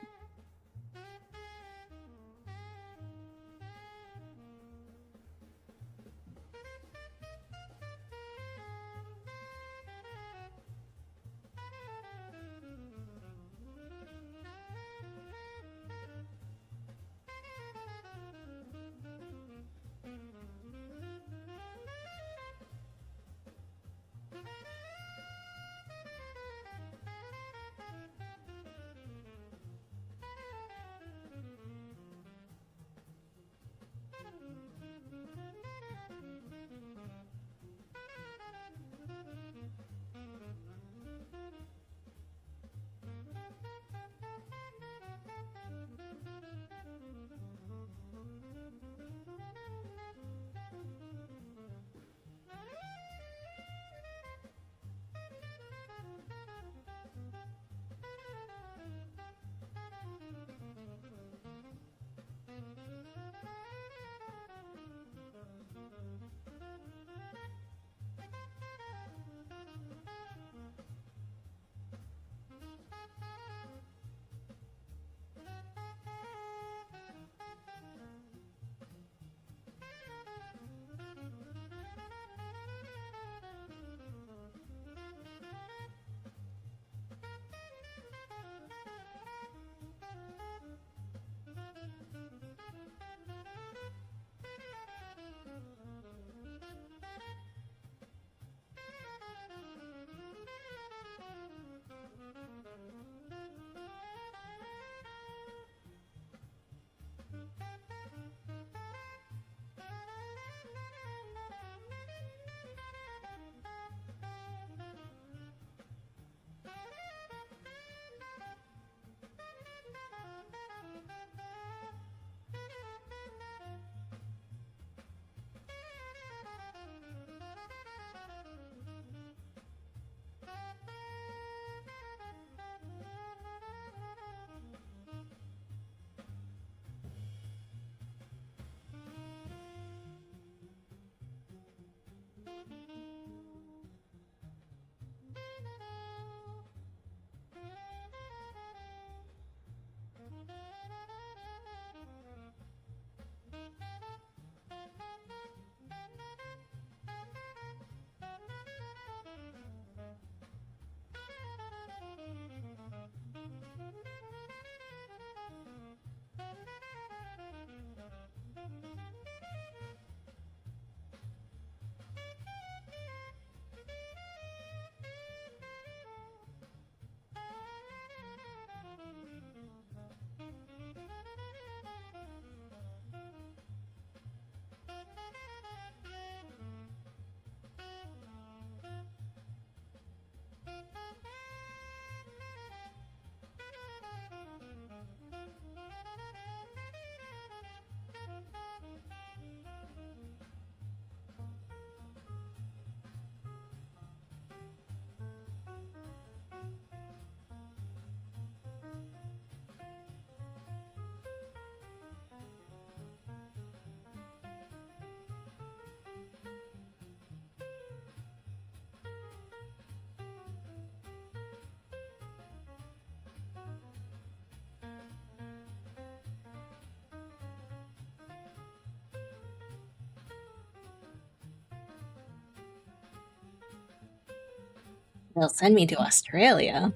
They'll send me to Australia.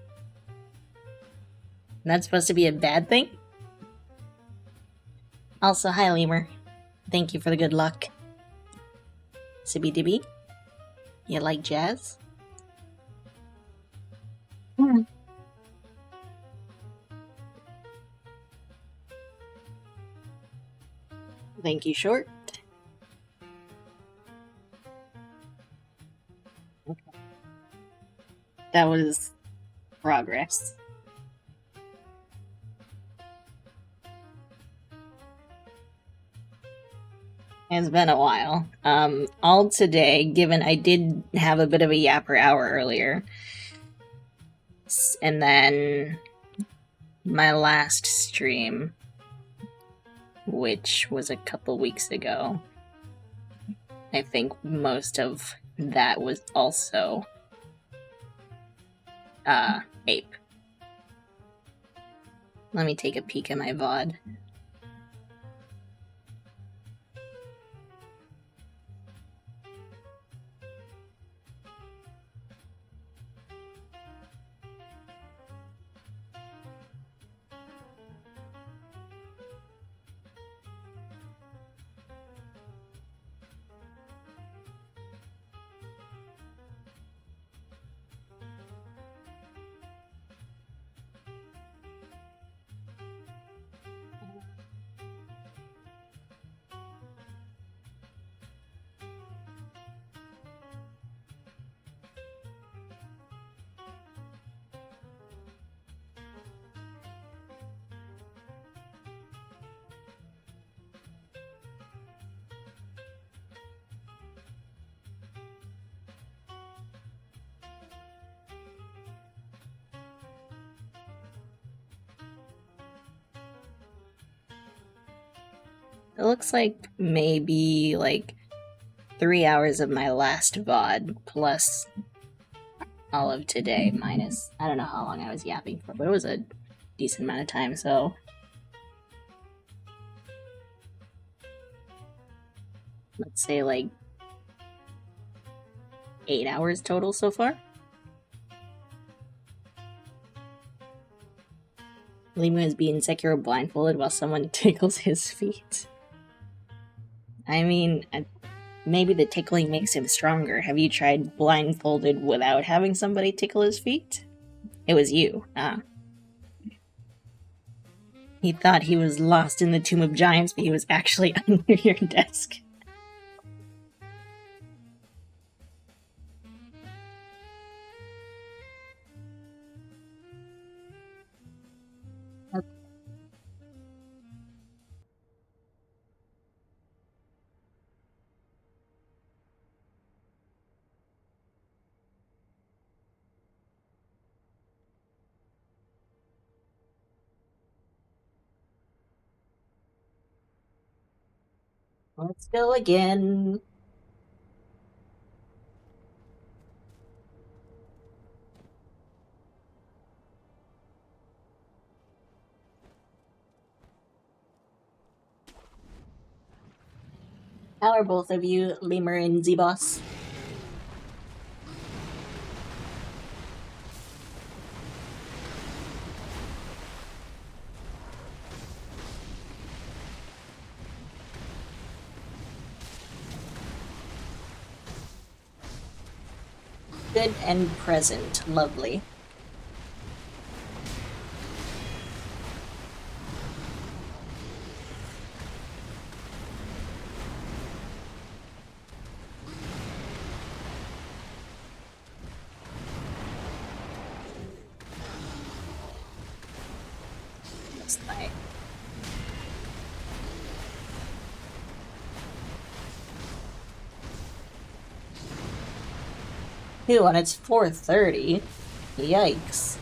That's supposed to be a bad thing? Also, hi, Lemur. Thank you for the good luck. Sibby Dibby? You like jazz? Thank you, Short. Okay. That was progress. It's been a while. All today, given I did have a bit of a yapper hour earlier, and then my last stream, which was a couple weeks ago, I think most of that was also Ape. Let me take a peek at my VOD. It looks like maybe like 3 hours of my last VOD plus all of today minus, I don't know how long I was yapping for, but it was a decent amount of time, so let's say like 8 hours total so far. Limu is being Sekiro blindfolded while someone tickles his feet. I mean, maybe the tickling makes him stronger. Have you tried blindfolded without having somebody tickle his feet? It was you. He thought he was lost in the Tomb of Giants, but he was actually under your desk. Let's go again. How are both of you, Lemur and Z-Boss? Good and present. Lovely. That's nice. Ew, and it's 4:30. Yikes.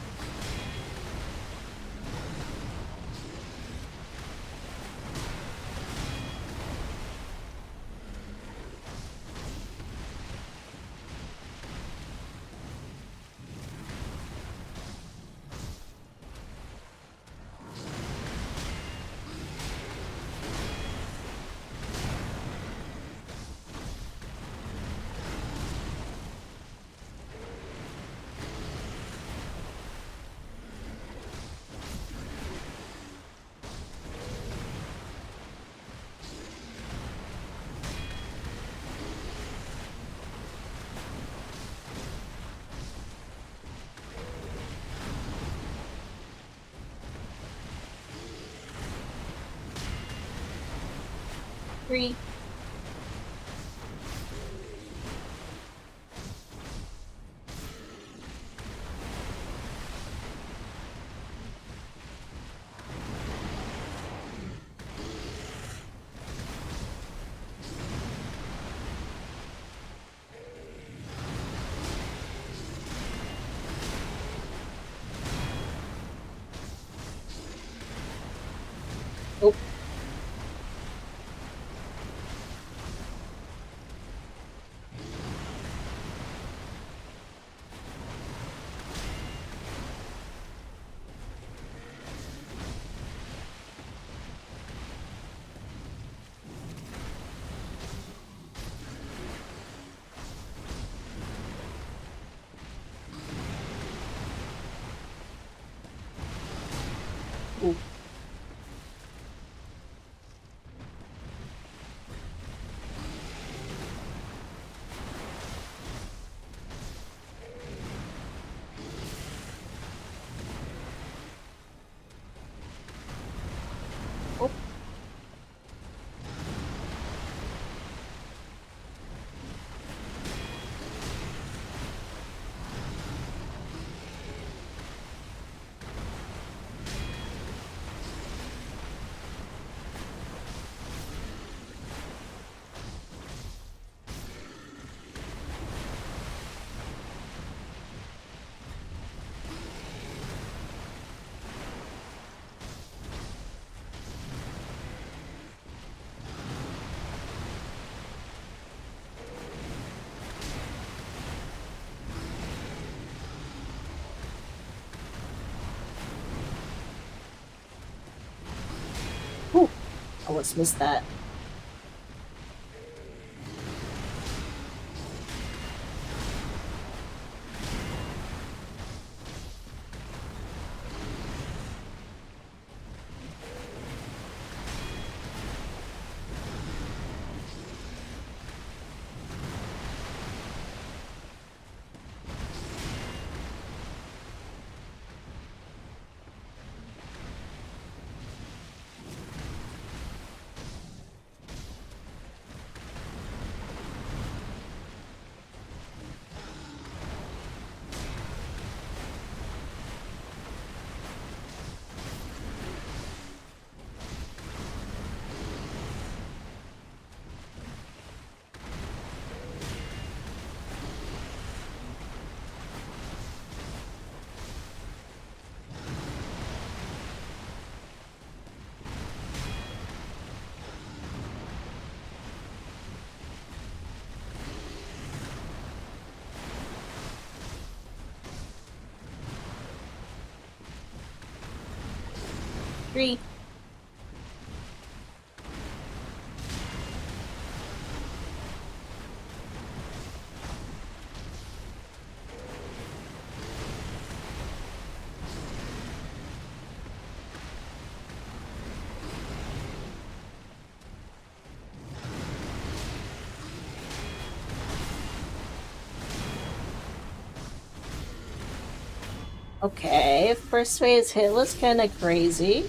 3. Oh. Ooh. Oh. Ooh. I almost missed that. Three. Okay, first phase hit was kind of crazy.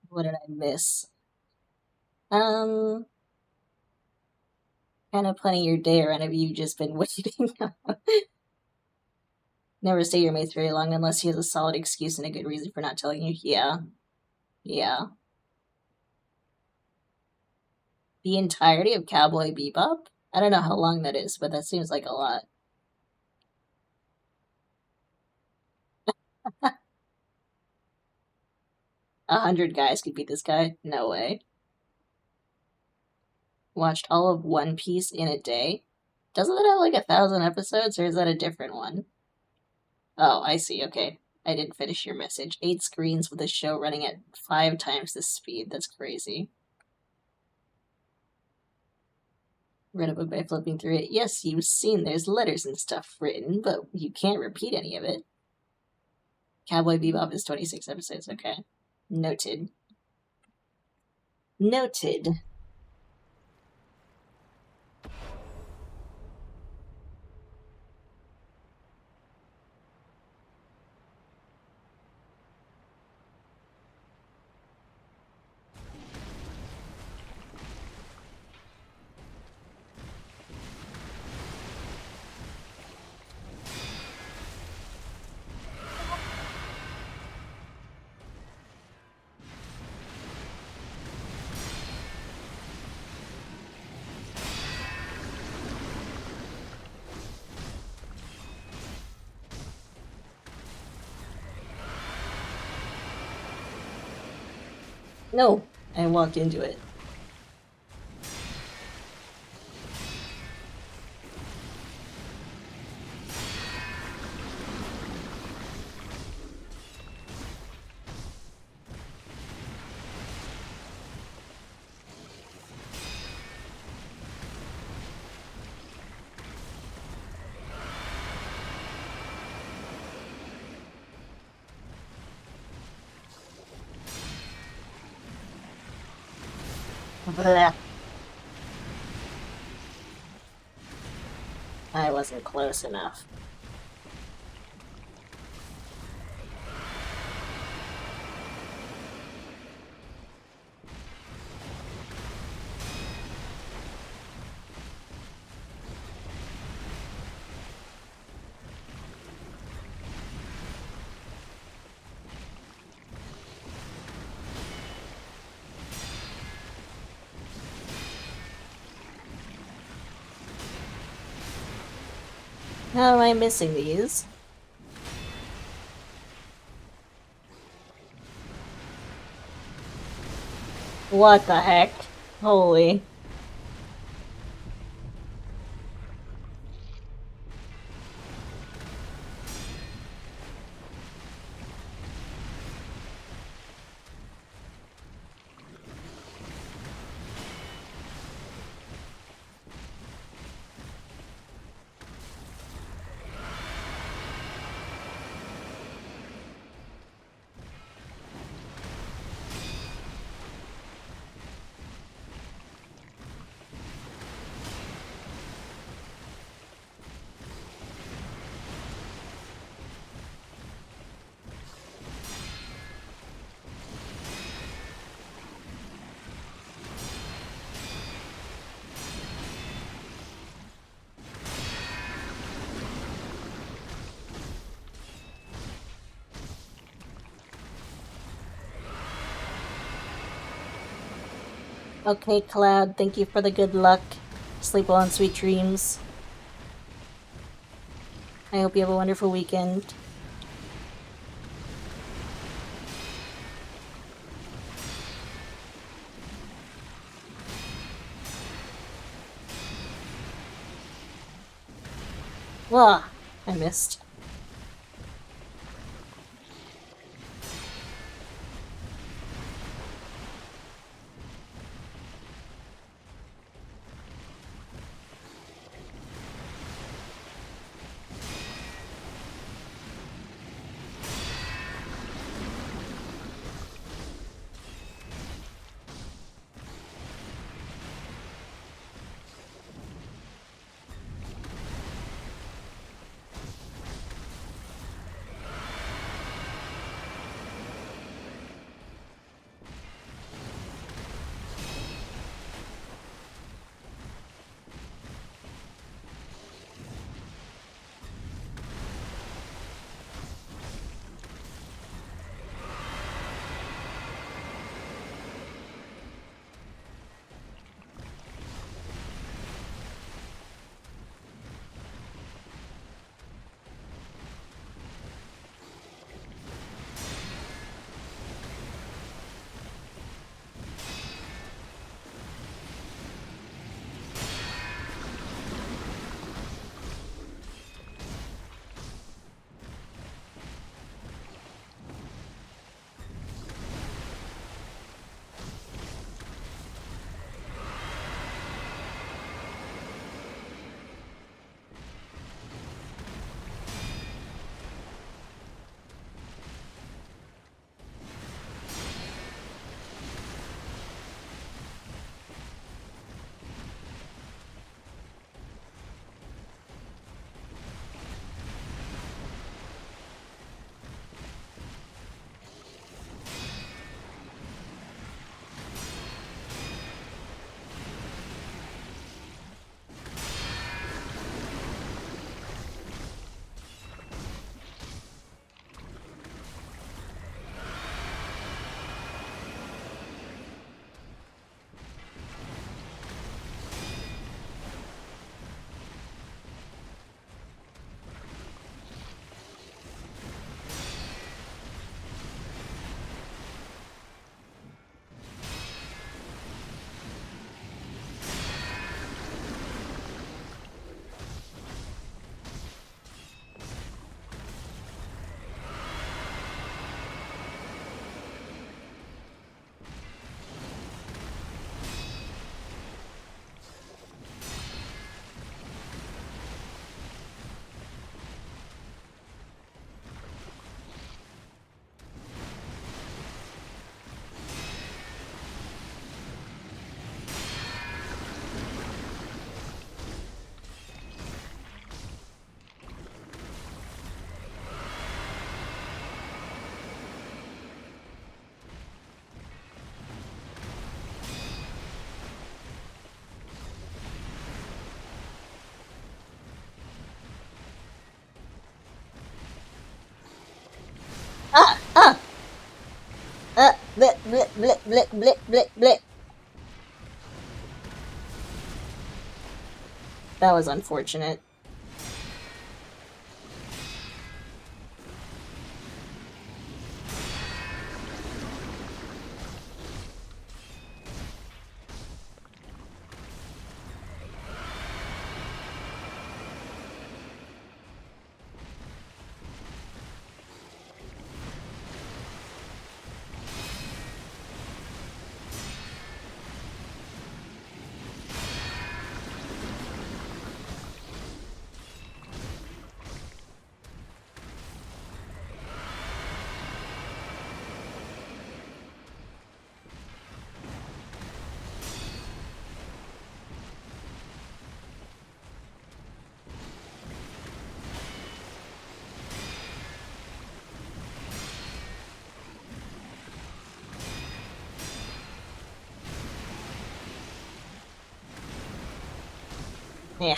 What did I miss? Kind of planning your day, or have you just been waiting? Never stay your mate very long unless he has a solid excuse and a good reason for not telling you. Yeah. Yeah. The entirety of Cowboy Bebop? I don't know how long that is, but that seems like a lot. 100 guys could beat this guy? No way. Watched all of One Piece in a day? Doesn't it have like 1,000 episodes, or is that a different one? Oh, I see, okay. I didn't finish your message. 8 screens with a show running at 5 times the speed. That's crazy. Read a book by flipping through it. Yes, you've seen there's letters and stuff written, but you can't repeat any of it. Cowboy Bebop is 26 episodes, okay. Noted. Noted. No, I walked into it. Blech. I wasn't close enough. How am I missing these? What the heck? Holy. Okay, Cloud, thank you for the good luck. Sleep well and sweet dreams. I hope you have a wonderful weekend. Ah, I missed. blip, blip, blip, blip, blip, blip. That was unfortunate. Yeah.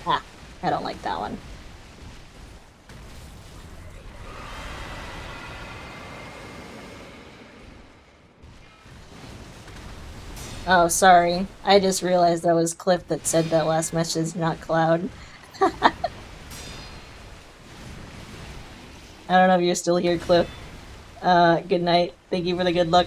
Ah, I don't like that one. Oh, sorry. I just realized that was Cliff that said that last message, not Cloud. I don't know if you're still here, Cliff. Good night. Thank you for the good luck.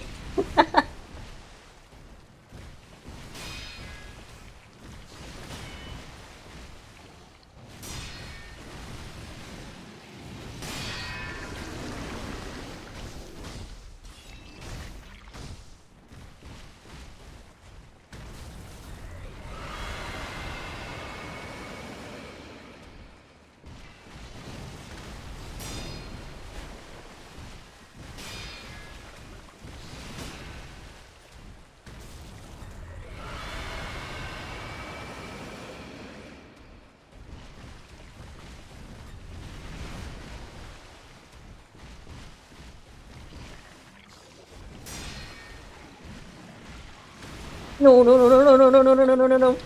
No, no, no, no, no, no, no, no, no, no, no, no.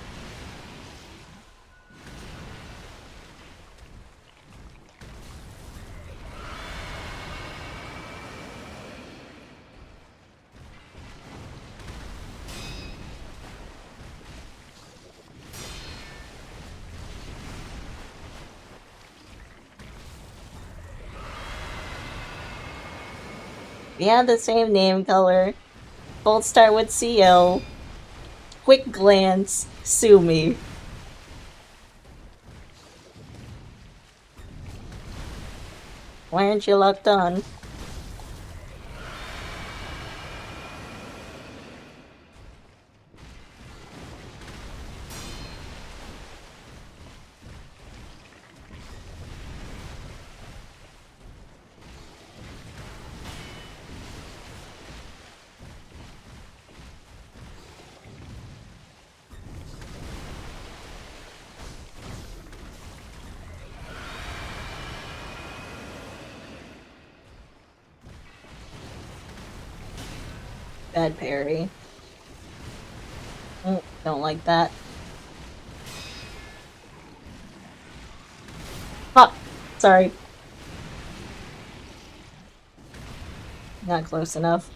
Yeah, the same name color. Both start with CL. Quick glance. Sue me. Why aren't you locked on? Bad parry. Don't like that. Fuck! Sorry. Not close enough.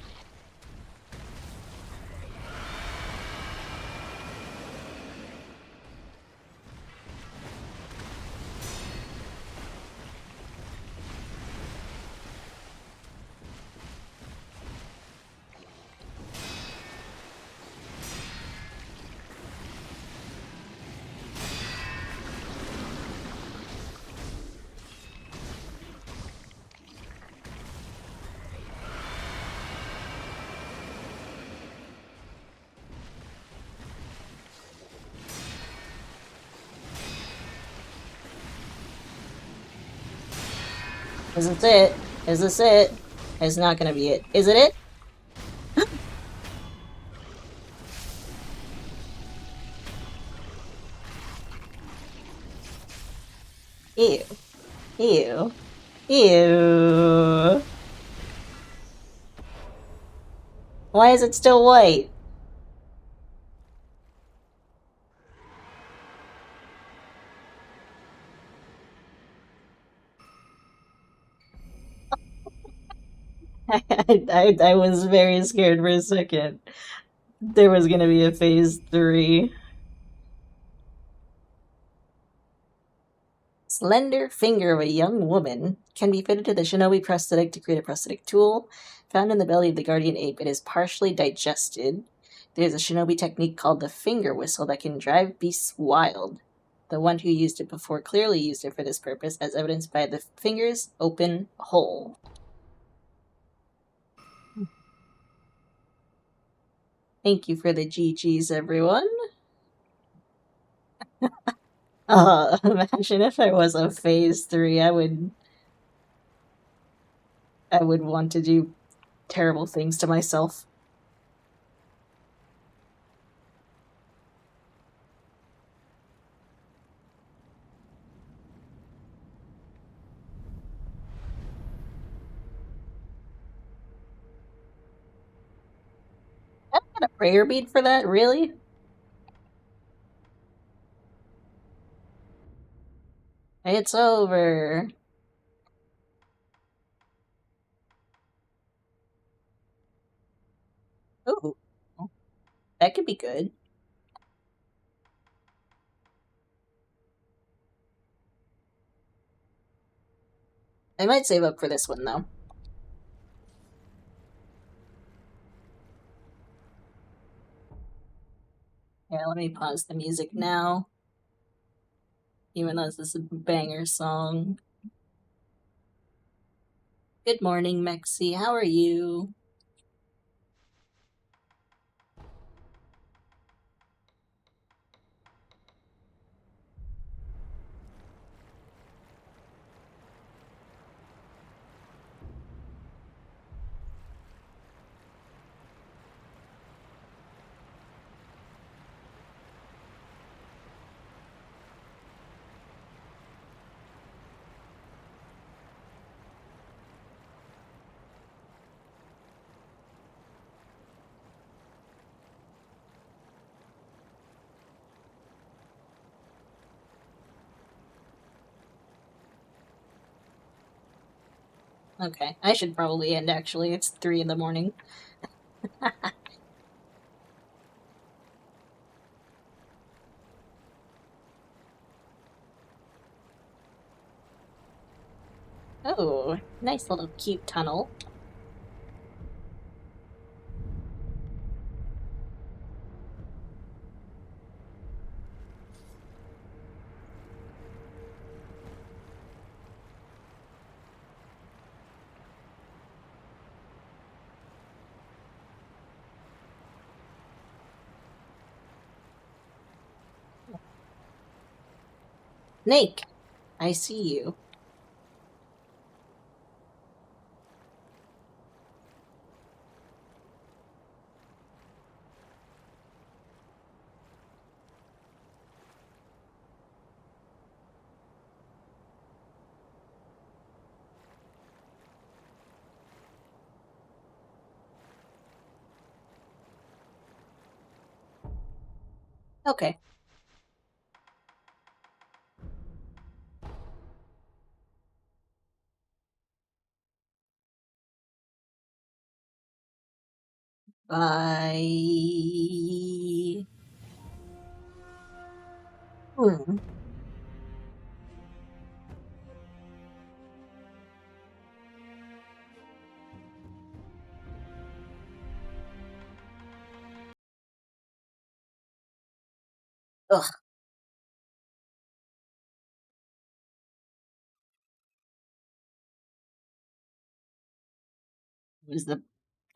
Is this it? Is this it? It's not gonna be it. Is it it? Ew. Ew. Ew. Why is it still white? I was very scared for a second. There was gonna be a phase 3. Slender finger of a young woman can be fitted to the shinobi prosthetic to create a prosthetic tool. Found in the belly of the guardian ape, it is partially digested. There's a shinobi technique called the finger whistle that can drive beasts wild. The one who used it before clearly used it for this purpose, as evidenced by the finger's open hole. Thank you for the GGs, everyone. Imagine if I was a phase 3, I would want to do terrible things to myself. I got a prayer bead for that, really? It's over. Ooh, that could be good. I might save up for this one, though. Here, let me pause the music now. Even though this is a banger song. Good morning, Mexi. How are you? Okay, I should probably end, actually. It's 3 in the morning. Oh, nice little cute tunnel. Snake, I see you. Okay. Bye. Hmm. Ugh. It was the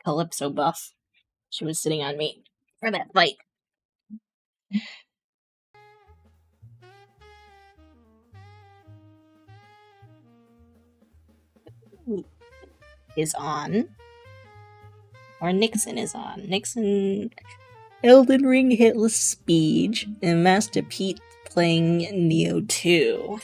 Calypso buff. She was sitting on me for that fight. Is on. Or Nixon is on. Nixon, Elden Ring Hitless Speech, and Master Pete playing Neo 2.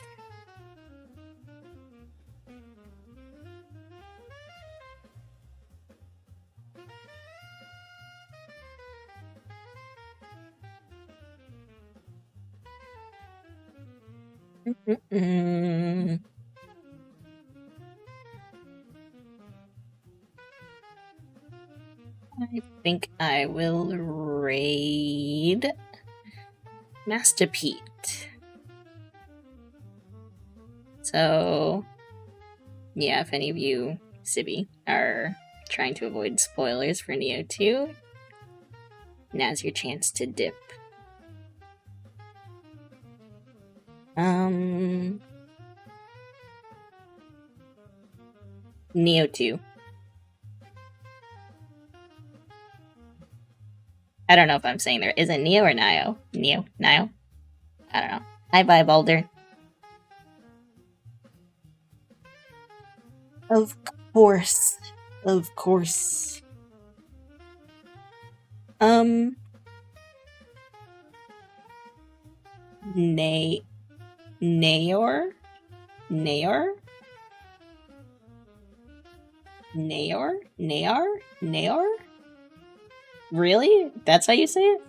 I think I will raid Master Pete. So, yeah, if any of you, Sibby, are trying to avoid spoilers for Neo 2, now's your chance to dip. Neo 2. I don't know if I'm saying there. Is it Neo or Nio? Neo? Nio? I don't know. Hi, bye, Balder. Of course. Of course. Nayor? Nayor? Nayor? Nayor? Nayor? Really? That's how you say it?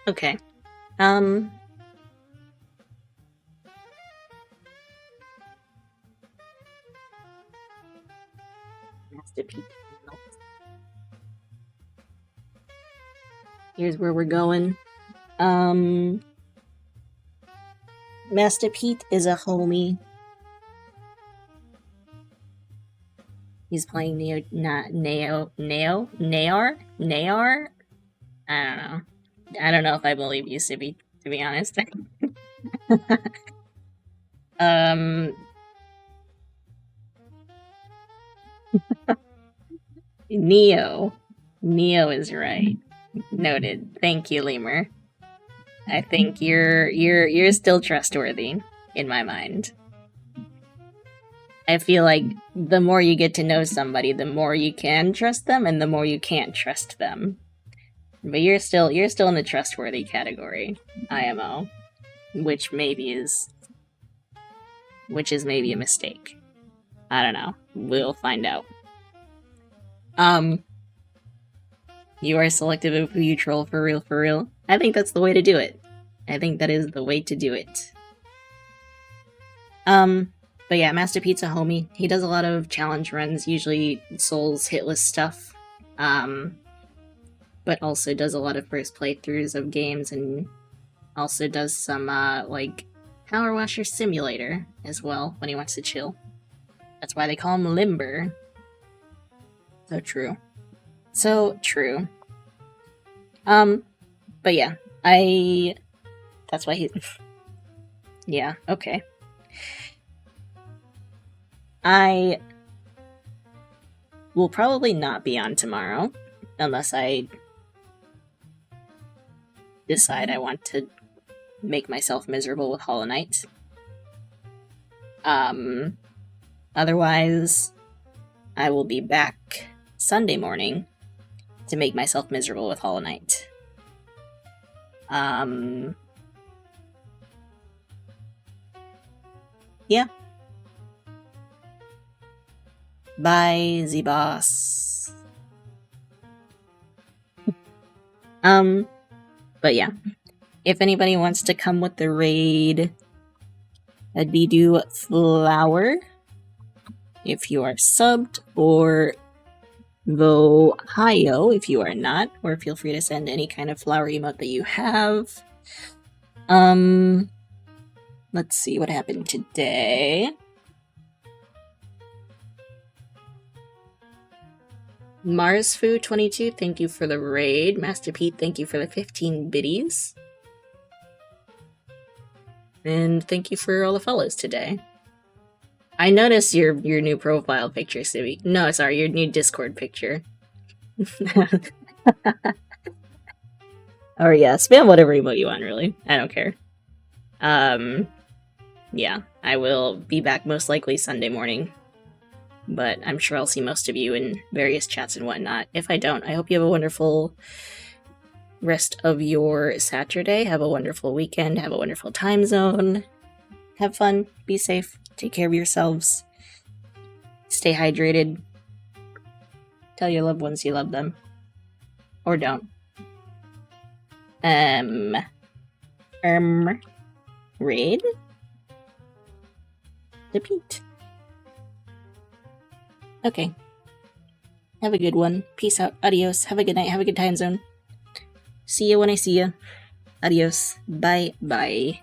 Okay. Master Pete. Here's where we're going. Master Pete is a homie. He's playing Naor? I don't know. I don't know if I believe you, Sibby, to be honest. Neo. Neo is right. Noted. Thank you, Lemur. I think you're still trustworthy in my mind. I feel like the more you get to know somebody, the more you can trust them, and the more you can't trust them. But you're still in the trustworthy category, IMO, which is maybe a mistake. I don't know. We'll find out. You are selective of who you troll for real, for real. I think that's the way to do it. I think that is the way to do it. But yeah, Master Pete's a homie. He does a lot of challenge runs, usually Souls hitless stuff. But also does a lot of first playthroughs of games, and also does some, like, Power Washer Simulator as well when he wants to chill. That's why they call him Limber. So true. So true. But yeah, that's why he... Yeah, okay. I will probably not be on tomorrow, unless I decide I want to make myself miserable with Hollow Knight. Otherwise, I will be back Sunday morning to make myself miserable with Hollow Knight. Yeah. Bye, the boss. But yeah. If anybody wants to come with the raid, that'd be do flower. If you are subbed, or Ohio if you are not, or feel free to send any kind of flower emote that you have. Let's see what happened today. MarsFoo22, thank you for the raid. Master Pete, thank you for the 15 biddies. And thank you for all the follows today. I noticed your new profile picture, Civi. No, sorry, your new Discord picture. Or yeah, spam whatever emote you want, really. I don't care. Yeah, I will be back most likely Sunday morning. But I'm sure I'll see most of you in various chats and whatnot. If I don't, I hope you have a wonderful rest of your Saturday. Have a wonderful weekend. Have a wonderful time zone. Have fun. Be safe. Take care of yourselves. Stay hydrated. Tell your loved ones you love them. Or don't. Raid? Repeat. Okay. Have a good one. Peace out. Adios. Have a good night. Have a good time zone. See you when I see you. Adios. Bye. Bye.